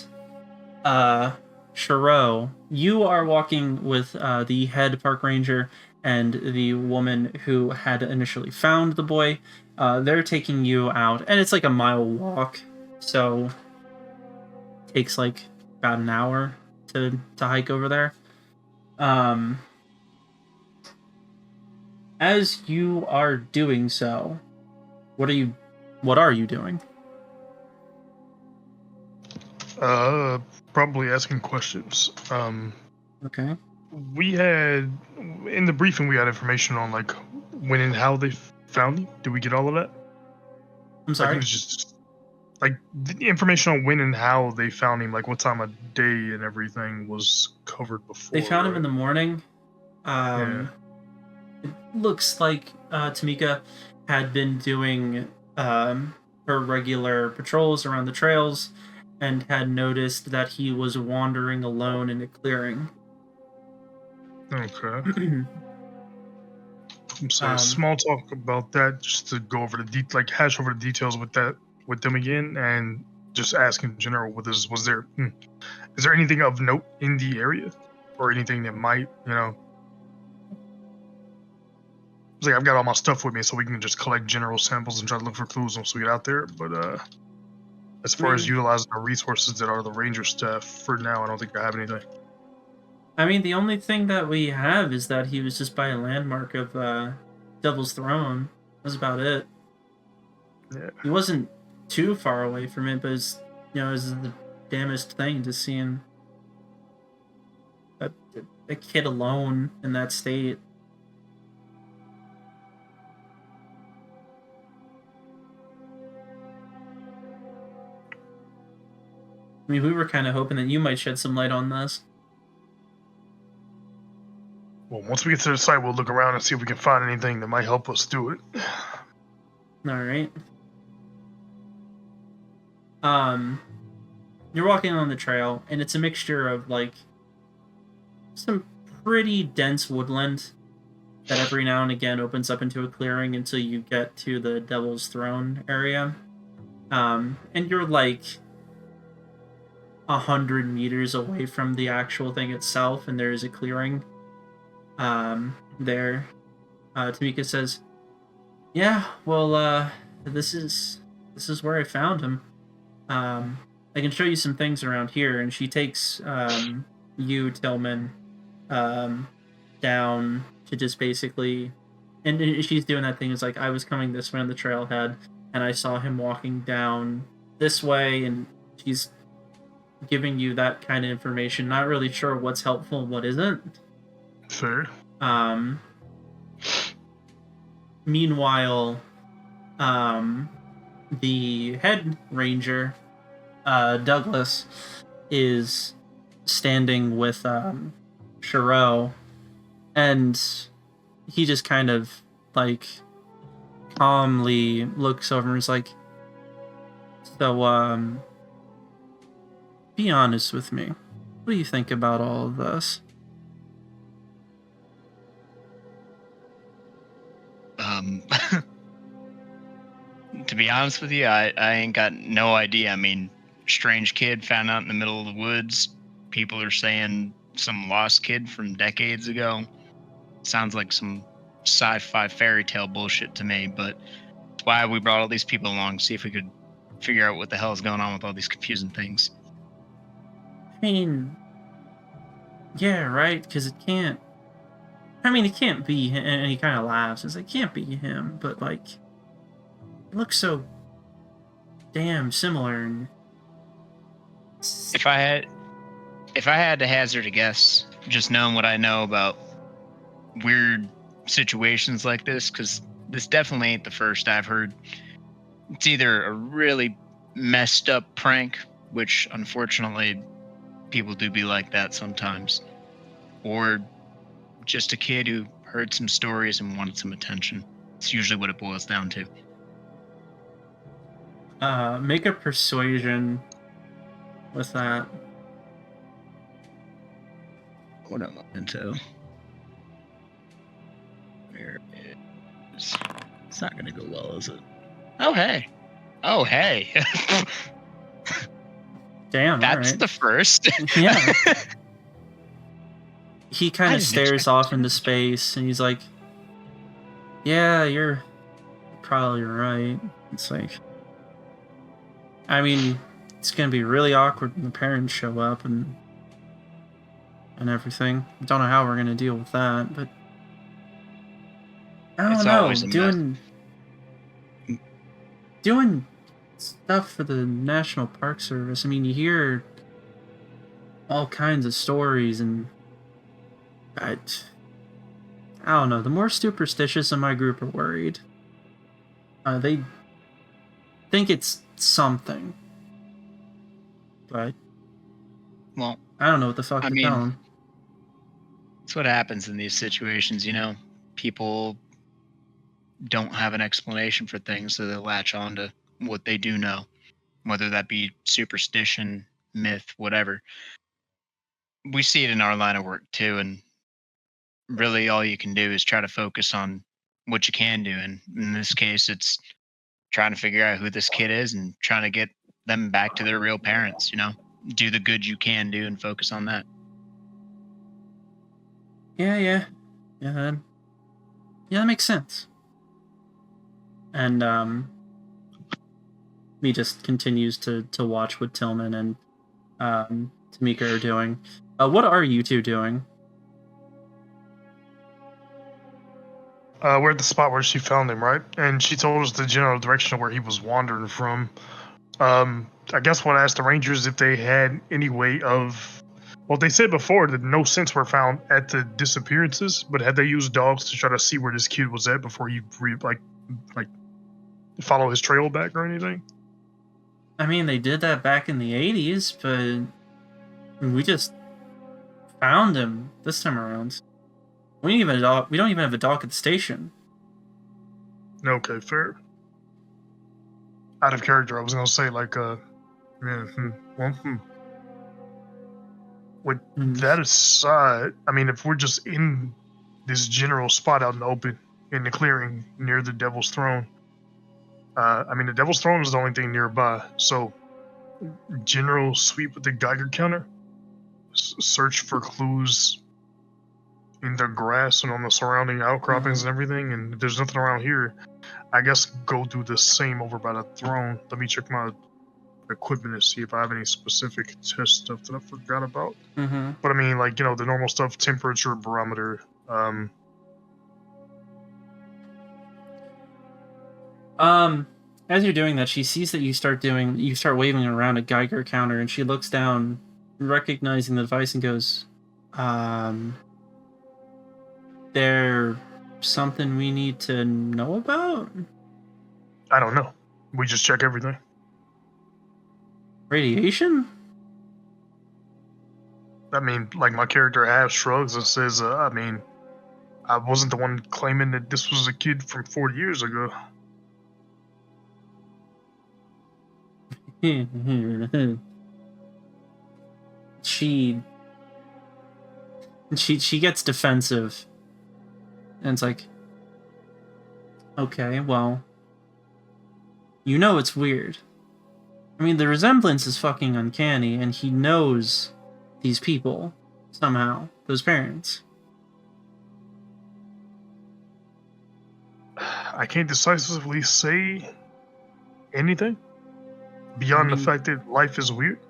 [SPEAKER 2] Shiro. You are walking with the head park ranger and the woman who had initially found the boy. They're taking you out, and it's like a mile walk, so it takes like about an hour to hike over there. As you are doing so, what are you doing?
[SPEAKER 4] Probably asking questions.
[SPEAKER 2] Okay.
[SPEAKER 4] We had in the briefing we had information on like when and how they found him. Did we get all of that?
[SPEAKER 2] I'm sorry.
[SPEAKER 4] Like, it was just like the information on when and how they found him, like what time of day and everything was covered before.
[SPEAKER 2] They found him
[SPEAKER 4] right?
[SPEAKER 2] in the morning.
[SPEAKER 4] Yeah.
[SPEAKER 2] It looks like Tamika had been doing her regular patrols around the trails and had noticed that he was wandering alone in a clearing.
[SPEAKER 4] Okay. So small talk about that, just to go over the hash over the details with them again, and just ask in general, is there anything of note in the area, or anything that might, It's like I've got all my stuff with me, so we can just collect general samples and try to look for clues once we get out there. But as far as utilizing the resources that are the ranger staff, for now, I don't think I have anything.
[SPEAKER 2] I mean, the only thing that we have is that he was just by a landmark of Devil's Throne. That's about it.
[SPEAKER 4] Yeah.
[SPEAKER 2] He wasn't too far away from it, but it's the damnedest thing to seeing a kid alone in that state. I mean, we were kind of hoping that you might shed some light on this.
[SPEAKER 4] Well, once we get to the site, we'll look around and see if we can find anything that might help us do it.
[SPEAKER 2] All right. You're walking on the trail, and it's a mixture of like some pretty dense woodland that every now and again opens up into a clearing until you get to the Devil's Throne area. And you're like 100 meters away from the actual thing itself, and there is a clearing there. Tamika says, yeah, well, this is where I found him. I can show you some things around here. And she takes you, Tillman, down to just basically, and she's doing that thing. It's like, I was coming this way on the trailhead, and I saw him walking down this way, and she's giving you that kind of information. Not really sure what's helpful and what isn't.
[SPEAKER 4] Fair.
[SPEAKER 2] Meanwhile, the head ranger, Douglas, is standing with Shiro, and he just kind of like calmly looks over and is like, so be honest with me. What do you think about all of this?
[SPEAKER 6] To be honest with you, I ain't got no idea. I mean, strange kid found out in the middle of the woods. People are saying some lost kid from decades ago. Sounds like some sci-fi fairy tale bullshit to me, but that's why we brought all these people along, see if we could figure out what the hell is going on with all these confusing things.
[SPEAKER 2] I mean, yeah, right, because it can't be him, and he kind of laughs. It's like, it can't be him, but like, it looks so damn similar. And
[SPEAKER 6] if I had to hazard a guess, just knowing what I know about weird situations like this, because this definitely ain't the first I've heard It's either a really messed up prank, which unfortunately people do be like that sometimes, or just a kid who heard some stories and wanted some attention. It's usually what it boils down to.
[SPEAKER 2] Make a persuasion with that.
[SPEAKER 6] What am I into? Where is... It's not going to go well, is it? Oh, hey. Oh, hey.
[SPEAKER 2] Damn,
[SPEAKER 6] That's
[SPEAKER 2] all right.
[SPEAKER 6] the first.
[SPEAKER 2] Yeah. He kind
[SPEAKER 6] I
[SPEAKER 2] of
[SPEAKER 6] didn't
[SPEAKER 2] stares
[SPEAKER 6] expect
[SPEAKER 2] off
[SPEAKER 6] too
[SPEAKER 2] into
[SPEAKER 6] much.
[SPEAKER 2] space, and he's like, yeah, you're probably right. It's like, I mean, it's going to be really awkward when the parents show up and everything. Don't know how we're going to deal with that, but I don't
[SPEAKER 6] It's
[SPEAKER 2] know.
[SPEAKER 6] always a mess.
[SPEAKER 2] Doing stuff for the National Park Service. I mean, you hear all kinds of stories, and I don't know. The more superstitious in my group are worried. They think it's something, but
[SPEAKER 6] Well,
[SPEAKER 2] I don't know what the fuck
[SPEAKER 6] I
[SPEAKER 2] to
[SPEAKER 6] mean,
[SPEAKER 2] tell them.
[SPEAKER 6] it's what happens in these situations, you know? People don't have an explanation for things, so they latch on to what they do know, whether that be superstition, myth, whatever. We see it in our line of work too, and really all you can do is try to focus on what you can do. And in this case, it's trying to figure out who this kid is and trying to get them back to their real parents, you know? Do the good you can do and focus on that.
[SPEAKER 2] Yeah, that makes sense. And he just continues to watch what Tillman and Tamika are doing. What are you two doing?
[SPEAKER 4] We're at the spot where she found him, right? And she told us the general direction of where he was wandering from. I guess when I asked the Rangers if they had any way of... Well, they said before that no scents were found at the disappearances, but had they used dogs to try to see where this kid was at before you follow his trail back or anything?
[SPEAKER 2] I mean, they did that back in the 80s, but we just found him this time around. We don't even have a dog at the station.
[SPEAKER 4] Okay, fair. Out of character, I was gonna say With that aside, I mean, if we're just in this general spot out in the open, in the clearing near the Devil's Throne, I mean, the Devil's Throne is the only thing nearby, so general sweep with the Geiger counter, search for clues in the grass and on the surrounding outcroppings and everything, and if there's nothing around here, I guess go do the same over by the throne. Let me check my equipment and see if I have any specific test stuff that I forgot about. But I mean, like, you know, the normal stuff, temperature, barometer.
[SPEAKER 2] As you're doing that, she sees that you start waving around a Geiger counter, and she looks down, recognizing the device, and goes, there something we need to know about?
[SPEAKER 4] I don't know. We just check everything.
[SPEAKER 2] Radiation?
[SPEAKER 4] I mean, like, my character half shrugs and says, I mean, I wasn't the one claiming that this was a kid from 40 years ago.
[SPEAKER 2] She gets defensive. And it's like, okay, well, you know it's weird. I mean, the resemblance is fucking uncanny, and he knows these people somehow, those parents.
[SPEAKER 4] I can't decisively say anything beyond the fact that life is weird.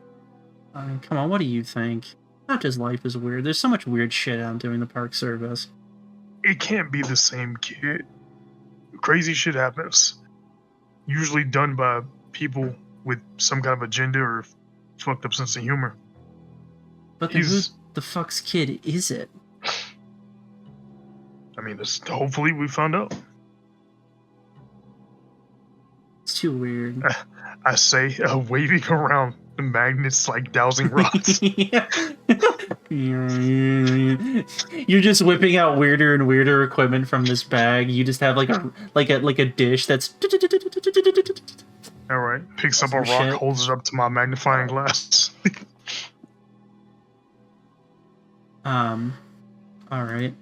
[SPEAKER 2] I mean, come on, what do you think? Not just life is weird. There's so much weird shit out doing the Park Service.
[SPEAKER 4] It can't be the same kid. Crazy shit happens. Usually done by people with some kind of agenda or fucked up sense of humor.
[SPEAKER 2] But then who the fuck's kid is it?
[SPEAKER 4] I mean, hopefully we found out.
[SPEAKER 2] It's too weird.
[SPEAKER 4] I say, waving around the magnets like dowsing rods.
[SPEAKER 2] You're just whipping out weirder and weirder equipment from this bag. You just have like a dish that's.
[SPEAKER 4] All right, picks up a rock,
[SPEAKER 2] shit.
[SPEAKER 4] holds it up to my magnifying glass.
[SPEAKER 2] All right.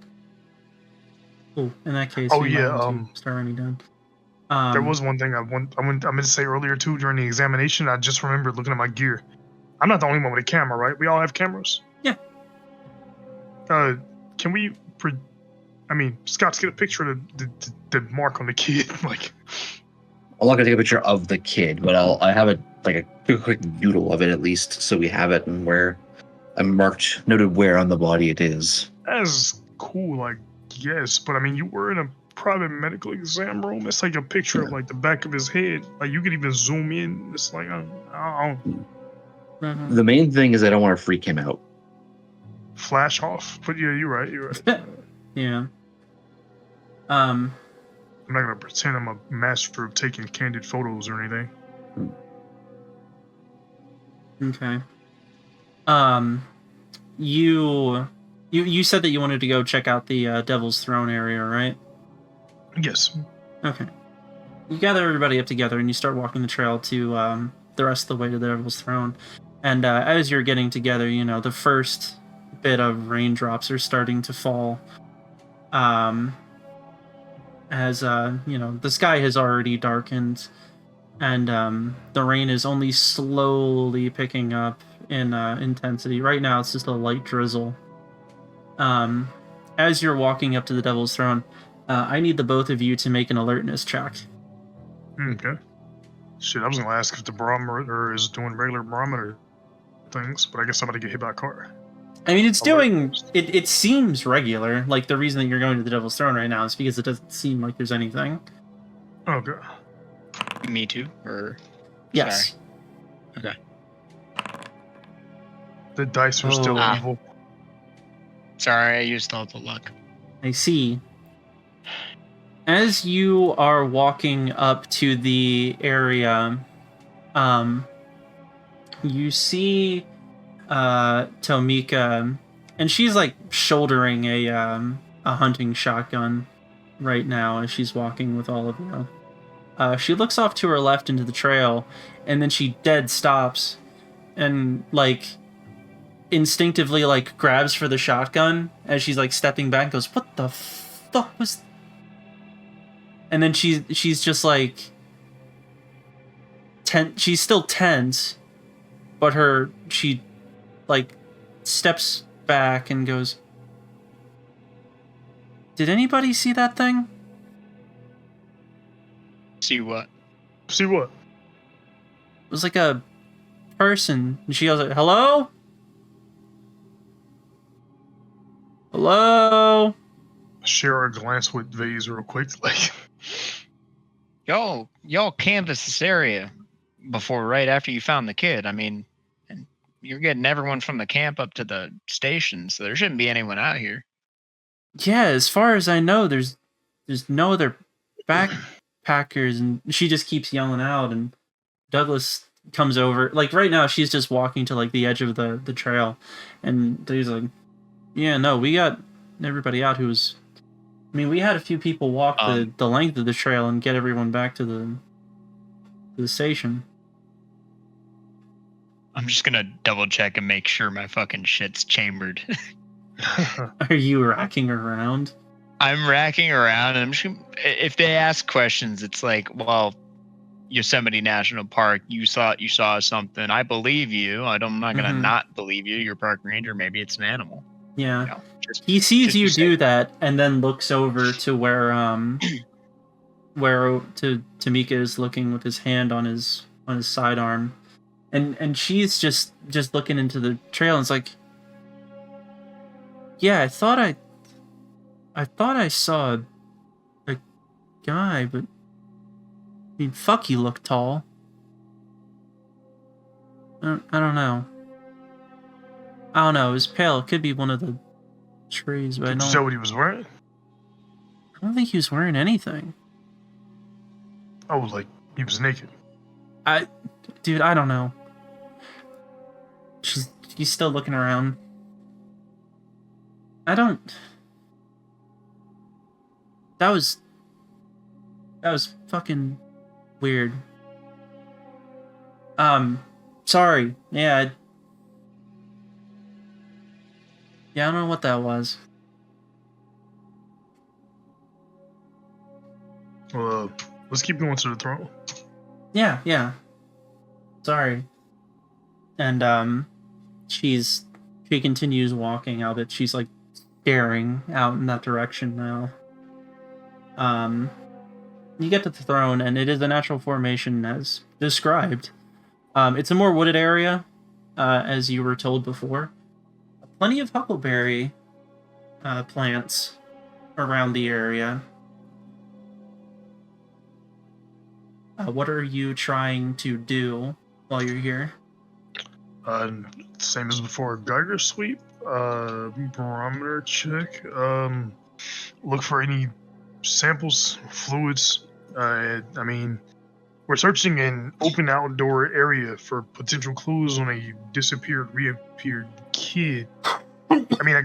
[SPEAKER 2] Oh, in that case.
[SPEAKER 4] Oh
[SPEAKER 2] we might
[SPEAKER 4] yeah.
[SPEAKER 2] want to start running down.
[SPEAKER 4] There was one thing I meant to say earlier too during the examination. I just remembered looking at my gear. I'm not the only one with a camera, right? We all have cameras.
[SPEAKER 2] Yeah.
[SPEAKER 4] Can we? Scott's get a picture of the mark on the kid. Like,
[SPEAKER 1] I'm not gonna take a picture of the kid, but I have a quick doodle of it at least, so we have it and where I'm noted where on the body it is.
[SPEAKER 4] that's cool, I guess. But I mean, you were in a private medical exam room. It's like a picture of like the back of his head. Like you could even zoom in. It's like I don't
[SPEAKER 1] The main thing is I don't want to freak him out.
[SPEAKER 4] flash off. But yeah, you're right.
[SPEAKER 2] Yeah.
[SPEAKER 4] I'm not gonna pretend I'm a master of taking candid photos or anything.
[SPEAKER 2] Okay. You said that you wanted to go check out the Devil's Throne area, right?
[SPEAKER 4] Yes.
[SPEAKER 2] Okay. You gather everybody up together and you start walking the trail to the rest of the way to the Devil's Throne. And as you're getting together, the first bit of raindrops are starting to fall. As the sky has already darkened, and the rain is only slowly picking up in intensity. Right now, it's just a light drizzle. As you're walking up to the Devil's Throne, I need the both of you to make an alertness check.
[SPEAKER 4] Okay. Shit, I was gonna ask if the barometer is doing regular barometer things, but I guess I'm gonna get hit by a car.
[SPEAKER 2] I mean, it's doing. It seems regular. Like the reason that you're going to the Devil's Throne right now is because it doesn't seem like there's anything.
[SPEAKER 4] Okay.
[SPEAKER 6] Me too, or
[SPEAKER 2] Yes.
[SPEAKER 6] Sorry. Okay.
[SPEAKER 4] The dice are still evil.
[SPEAKER 6] Sorry, I used all the luck.
[SPEAKER 2] I see. As you are walking up to the area, you see Tomika, and she's like shouldering a hunting shotgun right now as she's walking with all of you. She looks off to her left into the trail, and then she dead stops and instinctively grabs for the shotgun as she's stepping back and goes, "What the fuck was?" And then she's just she's still tense, but she steps back and goes, "Did anybody see that thing?"
[SPEAKER 6] See what?
[SPEAKER 4] See what?
[SPEAKER 2] It was like a person. And she goes, "Hello? Hello?"
[SPEAKER 4] Share a glance with Vase real quick.
[SPEAKER 6] Y'all canvassed this area before, right after you found the kid. I mean, and you're getting everyone from the camp up to the station, so there shouldn't be anyone out here.
[SPEAKER 2] Yeah, as far as I know, there's no other backpackers, and she just keeps yelling out, and Douglas comes over. Right now, she's just walking to the edge of the trail, and he's like, "Yeah, no, we got everybody out who was." I mean, we had a few people walk the length of the trail and get everyone back to the station.
[SPEAKER 6] I'm just gonna double check and make sure my fucking shit's chambered.
[SPEAKER 2] Are you racking around?
[SPEAKER 6] I'm racking around, and I'm just gonna, if they ask questions, it's like, well, Yosemite National Park, you saw something. I believe you. I'm not gonna not believe you. You're a park ranger. Maybe it's an animal.
[SPEAKER 2] Yeah. He sees you do that, and then looks over to where Tomika is looking with his hand on his sidearm, and she's just looking into the trail, and it's like, "Yeah, I thought I saw a guy, but I mean, fuck, he looked tall. I don't know. It was pale. It could be one of the trees, but
[SPEAKER 4] Did you know what he was wearing?
[SPEAKER 2] I don't think he was wearing anything.
[SPEAKER 4] Oh, He was naked.
[SPEAKER 2] Dude, I don't know. He's still looking around. That was fucking weird. Sorry. Yeah, I don't know what that was.
[SPEAKER 4] Well, let's keep going to the throne.
[SPEAKER 2] Yeah. Sorry. And she continues walking out. But she's like staring out in that direction now. You get to the throne, and it is a natural formation as described. It's a more wooded area, as you were told before. Plenty of huckleberry plants around the area. What are you trying to do while you're here?
[SPEAKER 4] Same as before. Geiger sweep. Barometer check. Look for any samples, fluids. I mean, we're searching an open outdoor area for potential clues on a reappeared kid. I mean, I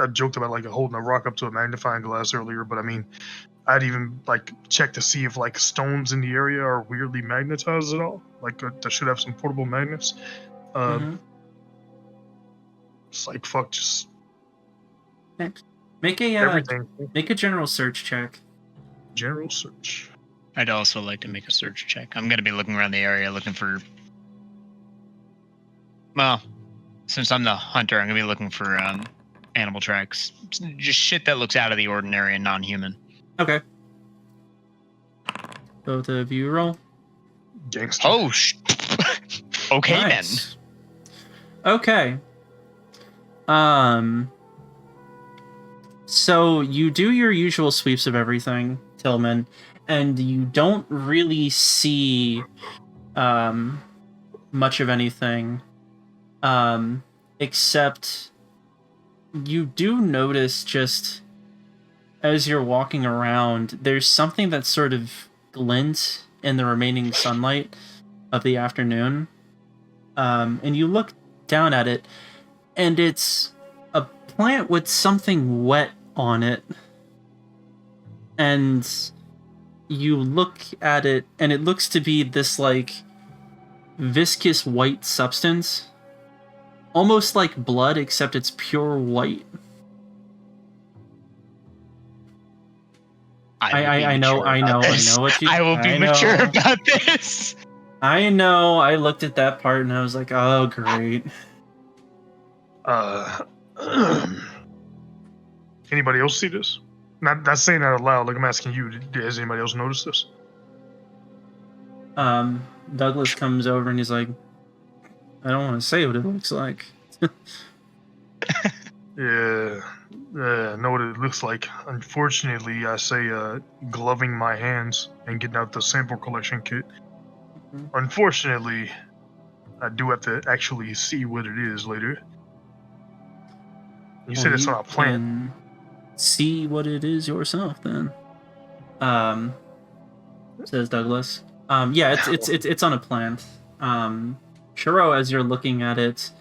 [SPEAKER 4] joked about like holding a rock up to a magnifying glass earlier, but I mean, I'd even like check to see if like stones in the area are weirdly magnetized at all. Like that should have some portable magnets. It's like fuck, just
[SPEAKER 2] make a
[SPEAKER 4] everything.
[SPEAKER 2] Make a general search check.
[SPEAKER 4] General search.
[SPEAKER 6] I'd also like to make a search check. I'm gonna be looking around the area looking for. Well, since I'm the hunter, I'm gonna be looking for animal tracks. Just shit that looks out of the ordinary and non-human.
[SPEAKER 2] Okay. Both of you roll.
[SPEAKER 4] Gangster.
[SPEAKER 6] Oh, okay
[SPEAKER 2] Nice. Then. Okay. So you do your usual sweeps of everything, Tillman, and you don't really see much of anything, except you do notice just as you're walking around, there's something that sort of glints in the remaining sunlight of the afternoon. And you look down at it, and it's a plant with something wet on it. And you look at it, and it looks to be this, like, viscous white substance. Almost like blood, except it's pure white. I know what you.
[SPEAKER 6] I will be mature about this.
[SPEAKER 2] I know. I looked at that part and I was like, "Oh, great."
[SPEAKER 4] Anybody else see this? Not saying that out loud. Like I'm asking you. Has anybody else noticed this?
[SPEAKER 2] Douglas comes over and he's like, "I don't want to say what it looks like."
[SPEAKER 4] Yeah, I know what it looks like. Unfortunately, I say gloving my hands and getting out the sample collection kit. Mm-hmm. Unfortunately, I do have to actually see what it is later. You said it's on a plant.
[SPEAKER 2] See what it is yourself, then. Says Douglas. Yeah, it's on a plant. Shiro, as you're looking at it,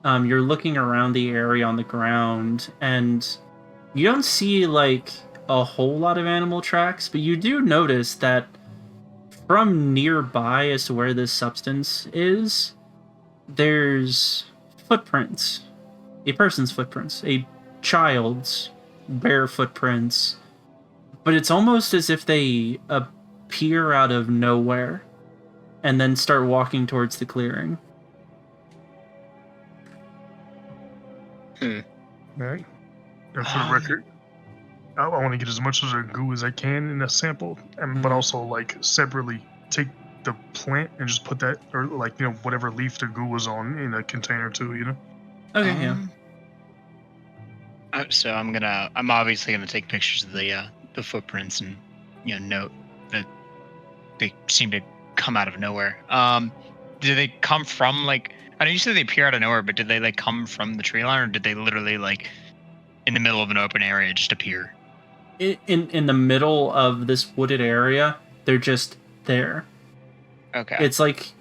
[SPEAKER 2] you're looking around the area on the ground, and you don't see, like, a whole lot of animal tracks, but you do notice that from nearby as to where this substance is, there's footprints. A person's footprints. A child's bare footprints. But it's almost as if they appear out of nowhere and then start walking towards the clearing.
[SPEAKER 4] Alright. And for the record, I want to get as much of the goo as I can in a sample, but also like separately take the plant and just put that, or like, you know, whatever leaf the goo was on in a container too, you know?
[SPEAKER 2] Okay, yeah.
[SPEAKER 6] So I'm obviously gonna take pictures of the footprints and, you know, note that they seem to come out of nowhere. Do they come from, like, I know you said they appear out of nowhere, but did they like come from the tree line, or did they literally like in the middle of an open area just appear?
[SPEAKER 2] In the middle of this wooded area, they there.
[SPEAKER 6] Okay.
[SPEAKER 2] It's like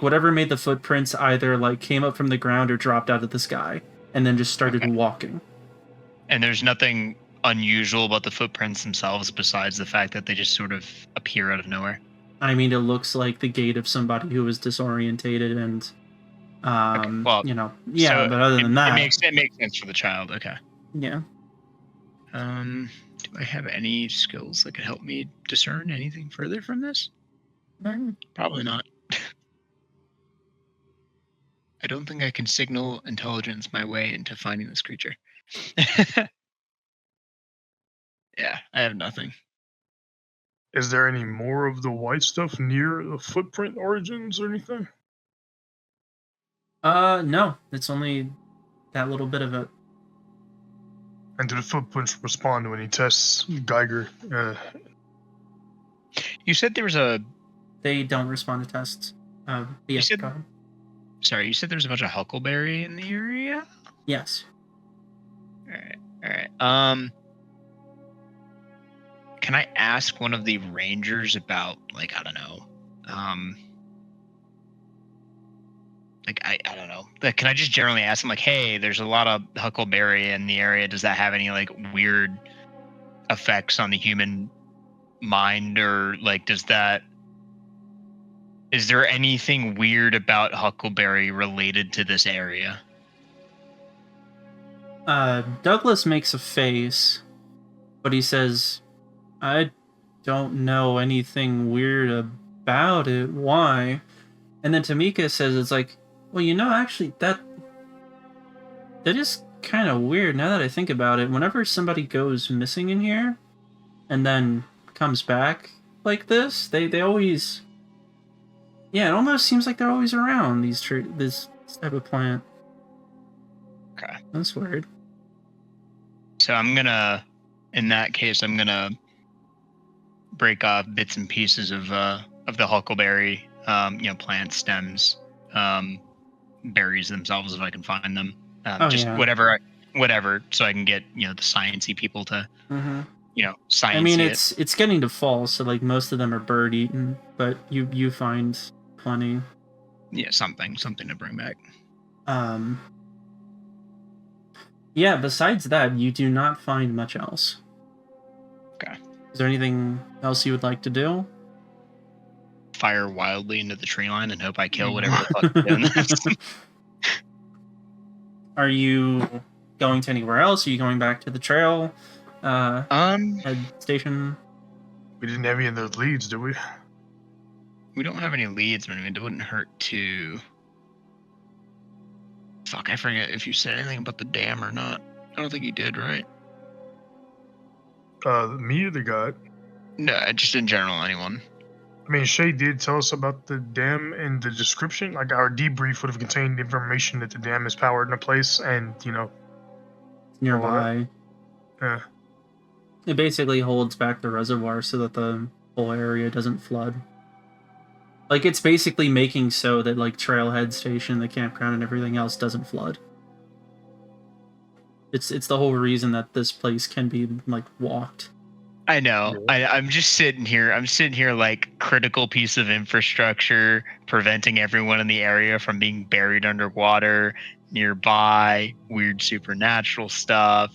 [SPEAKER 2] whatever made the footprints either like came up from the ground or dropped out of the sky and then just started walking.
[SPEAKER 6] And there's nothing unusual about the footprints themselves besides the fact that they just sort of appear out of nowhere.
[SPEAKER 2] I mean, it looks like the gait of somebody who was disorientated and,
[SPEAKER 6] So
[SPEAKER 2] but other than that...
[SPEAKER 6] It makes sense for the child, okay.
[SPEAKER 2] Yeah.
[SPEAKER 6] Do I have any skills that could help me discern anything further from this? Probably not. I don't think I can signal intelligence my way into finding this creature. Yeah, I have nothing.
[SPEAKER 4] Is there any more of the white stuff near the footprint origins or anything?
[SPEAKER 2] No. It's only that little bit of it.
[SPEAKER 4] And do the footprints respond to any tests, Geiger?
[SPEAKER 6] You said there was a...
[SPEAKER 2] They don't respond to tests.
[SPEAKER 6] You said there was a bunch of huckleberry in the area?
[SPEAKER 2] Yes.
[SPEAKER 6] Alright. Can I ask one of the rangers about, like, I don't know, I don't know. Like, can I just generally ask them, like, hey, there's a lot of huckleberry in the area. Does that have any, like, weird effects on the human mind? Or, like, is there anything weird about huckleberry related to this area?
[SPEAKER 2] Douglas makes a face, but he says, I don't know anything weird about it. Why? And then Tamika says, it's like, well, actually, that is kind of weird now that I think about it. Whenever somebody goes missing in here and then comes back like this, they always... Yeah, it almost seems like they're always around, this type of plant.
[SPEAKER 6] Okay.
[SPEAKER 2] That's weird.
[SPEAKER 6] So in that case, I'm gonna break off bits and pieces of the huckleberry, plant stems, berries themselves if I can find them. Whatever, so I can get the sciencey people to science.
[SPEAKER 2] I mean, it's getting to fall, so like most of them are bird eaten, but you find plenty.
[SPEAKER 6] Yeah, something to bring back.
[SPEAKER 2] Yeah, besides that, you do not find much else.
[SPEAKER 6] Okay.
[SPEAKER 2] Is there anything else you would like to do?
[SPEAKER 6] Fire wildly into the tree line and hope I kill whatever the fuck is doing this.
[SPEAKER 2] Are you going to anywhere else? Are you going back to the trail? Head station?
[SPEAKER 4] We didn't have any of those leads, did we?
[SPEAKER 6] We don't have any leads, but I mean, it wouldn't hurt to... Fuck, I forget if you said anything about the dam or not. I don't think you did, right?
[SPEAKER 4] Me or the guy?
[SPEAKER 6] No, just in general, anyone.
[SPEAKER 4] I mean, Shay did tell us about the dam in the description. Like, our debrief would have contained information that the dam is powered in a place and,
[SPEAKER 2] nearby.
[SPEAKER 4] Yeah.
[SPEAKER 2] It basically holds back the reservoir so that the whole area doesn't flood. Like, it's basically making so that, like, Trailhead Station, the campground, and everything else doesn't flood. It's the whole reason that this place can be, like, walked.
[SPEAKER 6] I know. I'm just sitting here. I'm sitting here like critical piece of infrastructure, preventing everyone in the area from being buried underwater, nearby, weird supernatural stuff.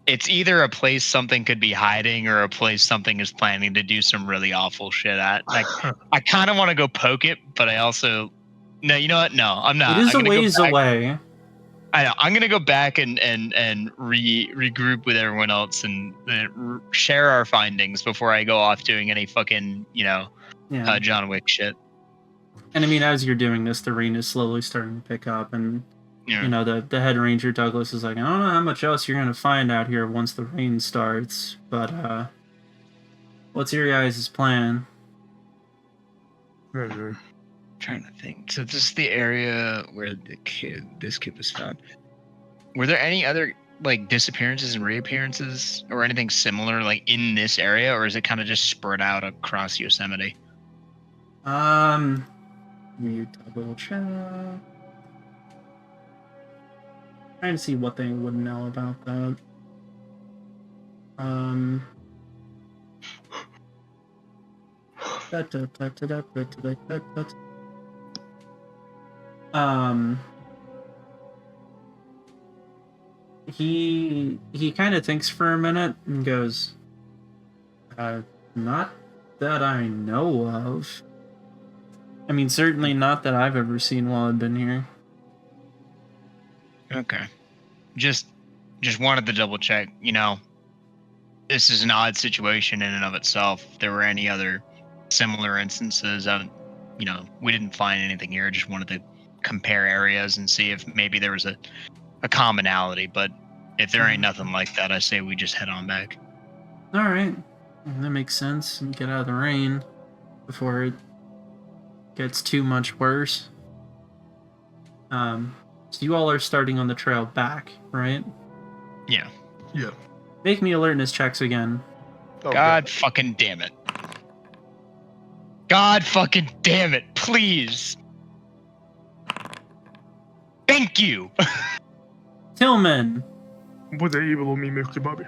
[SPEAKER 6] It's either a place something could be hiding or a place something is planning to do some really awful shit at. Like, I kind of want to go poke it, but I also... No, you know what? No, I'm not.
[SPEAKER 2] It is a ways away.
[SPEAKER 6] I know. I'm gonna go back and regroup with everyone else and share our findings before I go off doing any fucking John Wick shit.
[SPEAKER 2] And I mean, as you're doing this, the rain is slowly starting to pick up, and the head ranger Douglas is like, I don't know how much else you're gonna find out here once the rain starts, but what's your guys' plan?
[SPEAKER 4] Mm-hmm.
[SPEAKER 6] Trying to think. So this is the area where this kid was found. Were there any other like disappearances and reappearances or anything similar like in this area, or is it kind of just spread out across Yosemite?
[SPEAKER 2] Let me double check. Trying to see what they would know about that. He kind of thinks for a minute and goes, not that I know of. I mean, certainly not that I've ever seen while I've been here.
[SPEAKER 6] Okay. Just wanted to double check. You know, this is an odd situation in and of itself. If there were any other similar instances of, you know, we didn't find anything here. Just wanted to compare areas and see if maybe there was a commonality. But if there ain't nothing like that, I say we just head on back.
[SPEAKER 2] All right. That makes sense. And get out of the rain before it gets too much worse. So you all are starting on the trail back, right?
[SPEAKER 6] Yeah.
[SPEAKER 4] Yeah.
[SPEAKER 2] Make me alertness checks again.
[SPEAKER 4] Oh,
[SPEAKER 6] God fucking damn it. God fucking damn it, please. Thank you.
[SPEAKER 2] Tillman.
[SPEAKER 4] What the evil of me, Mr. Bobby?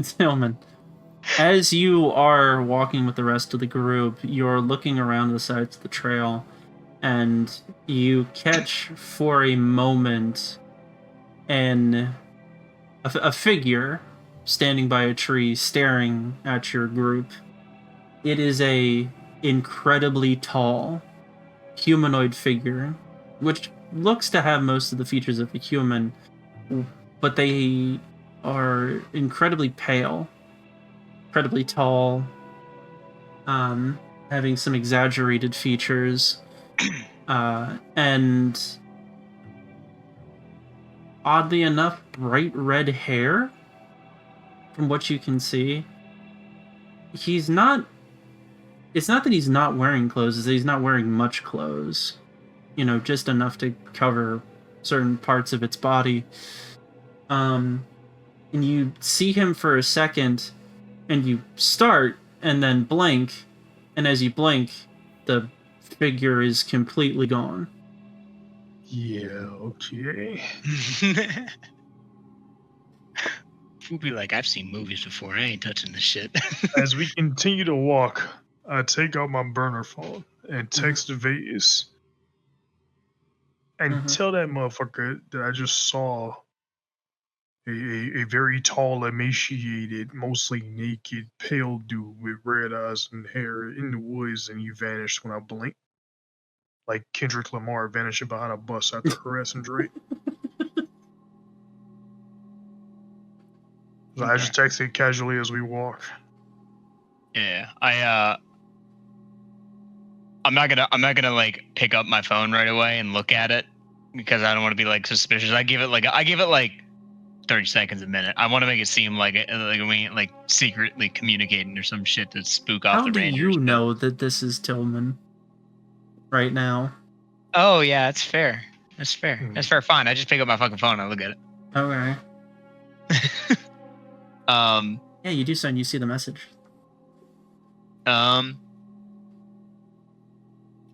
[SPEAKER 2] Tillman. As you are walking with the rest of the group, you're looking around the sides of the trail, and you catch for a moment a figure standing by a tree staring at your group. It is a incredibly tall humanoid figure, which looks to have most of the features of a human, but they are incredibly pale, incredibly tall, having some exaggerated features, and oddly enough, bright red hair. From what you can see, it's not that he's not wearing clothes, it's that he's not wearing much clothes. You know, just enough to cover certain parts of its body. And you see him for a second, and you start, and then blink, and as you blink, the figure is completely gone.
[SPEAKER 4] Yeah, okay.
[SPEAKER 6] We'll be like, I've seen movies before. I ain't touching this shit.
[SPEAKER 4] As we continue to walk, I take out my burner phone and text Vegas and tell that motherfucker that I just saw a very tall, emaciated, mostly naked, pale dude with red eyes and hair in the woods, and he vanished when I blinked. Like Kendrick Lamar vanishing behind a bus after harassing Drake. So I just texted casually as we walk.
[SPEAKER 6] Yeah, I'm not gonna like pick up my phone right away and look at it because I don't want to be like suspicious. I give it like 30 seconds a minute. I want to make it seem like we ain't like secretly communicating or some shit to spook off the Rangers.
[SPEAKER 2] How do you know that this is Tillman right now?
[SPEAKER 6] Oh yeah, that's fair. That's fair. That's fair. Fine. I just pick up my fucking phone and I look at it.
[SPEAKER 2] Okay. Yeah, you do so and you see the message.
[SPEAKER 6] I'm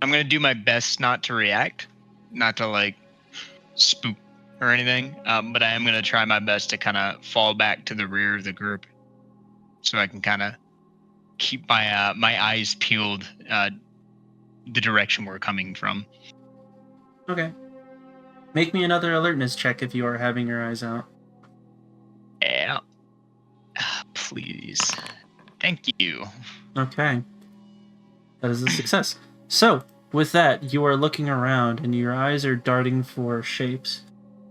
[SPEAKER 6] gonna do my best not to react, not to like spook or anything. But I am gonna try my best to kind of fall back to the rear of the group, so I can kind of keep my my eyes peeled the direction we're coming from.
[SPEAKER 2] Okay. Make me another alertness check if you are having your eyes out.
[SPEAKER 6] Yeah. Please. Thank you.
[SPEAKER 2] Okay. That is a success. So, with that, you are looking around and your eyes are darting for shapes.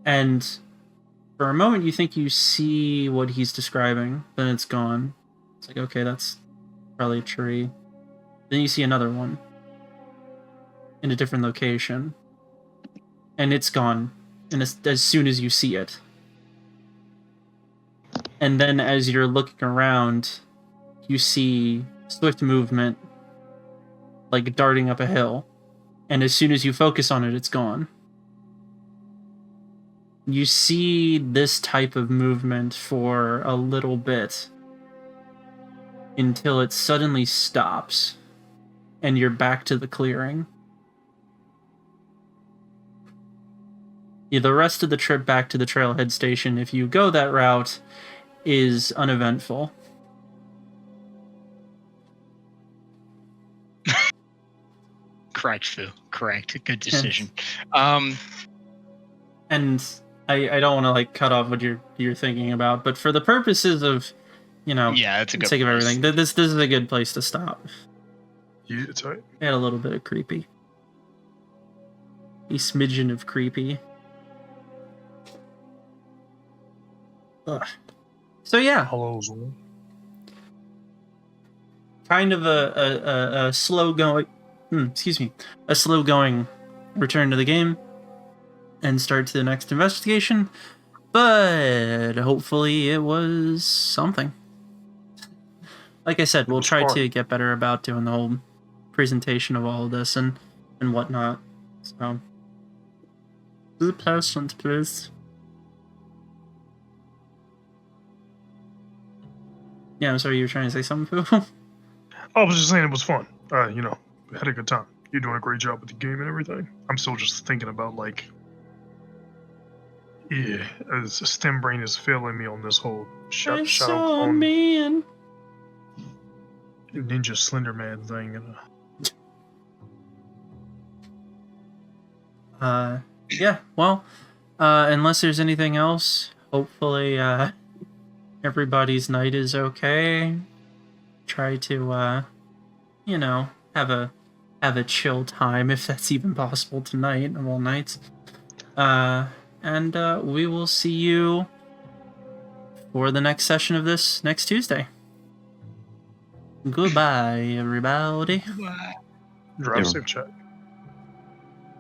[SPEAKER 2] And for a moment you think you see what he's describing, then it's gone. It's like, okay, that's probably a tree. Then you see another one in a different location. And it's gone. And as soon as you see it. And then as you're looking around, you see swift movement, like darting up a hill. And as soon as you focus on it, it's gone. You see this type of movement for a little bit until it suddenly stops and you're back to the clearing. Yeah, the rest of the trip back to the trailhead station, if you go that route, is uneventful.
[SPEAKER 3] Correct, Fu. Correct. Good decision.
[SPEAKER 2] And I don't want to like cut off what you're thinking about, but for the purposes of,
[SPEAKER 3] yeah, it's a good
[SPEAKER 2] sake of
[SPEAKER 3] place.
[SPEAKER 2] everything, this is a good place to stop.
[SPEAKER 4] Yeah, it's right.
[SPEAKER 2] We had a little bit of creepy. A smidgen of creepy. Ugh. So yeah.
[SPEAKER 4] Hello's
[SPEAKER 2] Kind of a slow going, a slow going return to the game and start to the next investigation, but hopefully it was something. Like I said, we'll try to get better about doing the whole presentation of all of this and whatnot. So, be patient, please. Yeah, I'm sorry, you were trying to say something, Pooh?
[SPEAKER 4] I was just saying it was fun. Had a good time. You're doing a great job with the game and everything. I'm still just thinking about as STEM brain is failing me on this whole shout on
[SPEAKER 2] man.
[SPEAKER 4] Ninja Slender Man thing.
[SPEAKER 2] Yeah. Well, unless there's anything else, hopefully everybody's night is okay. Try to have a chill time if that's even possible tonight of all nights. And we will see you for the next session of this next Tuesday. Goodbye, everybody.
[SPEAKER 4] Drive safe, chat.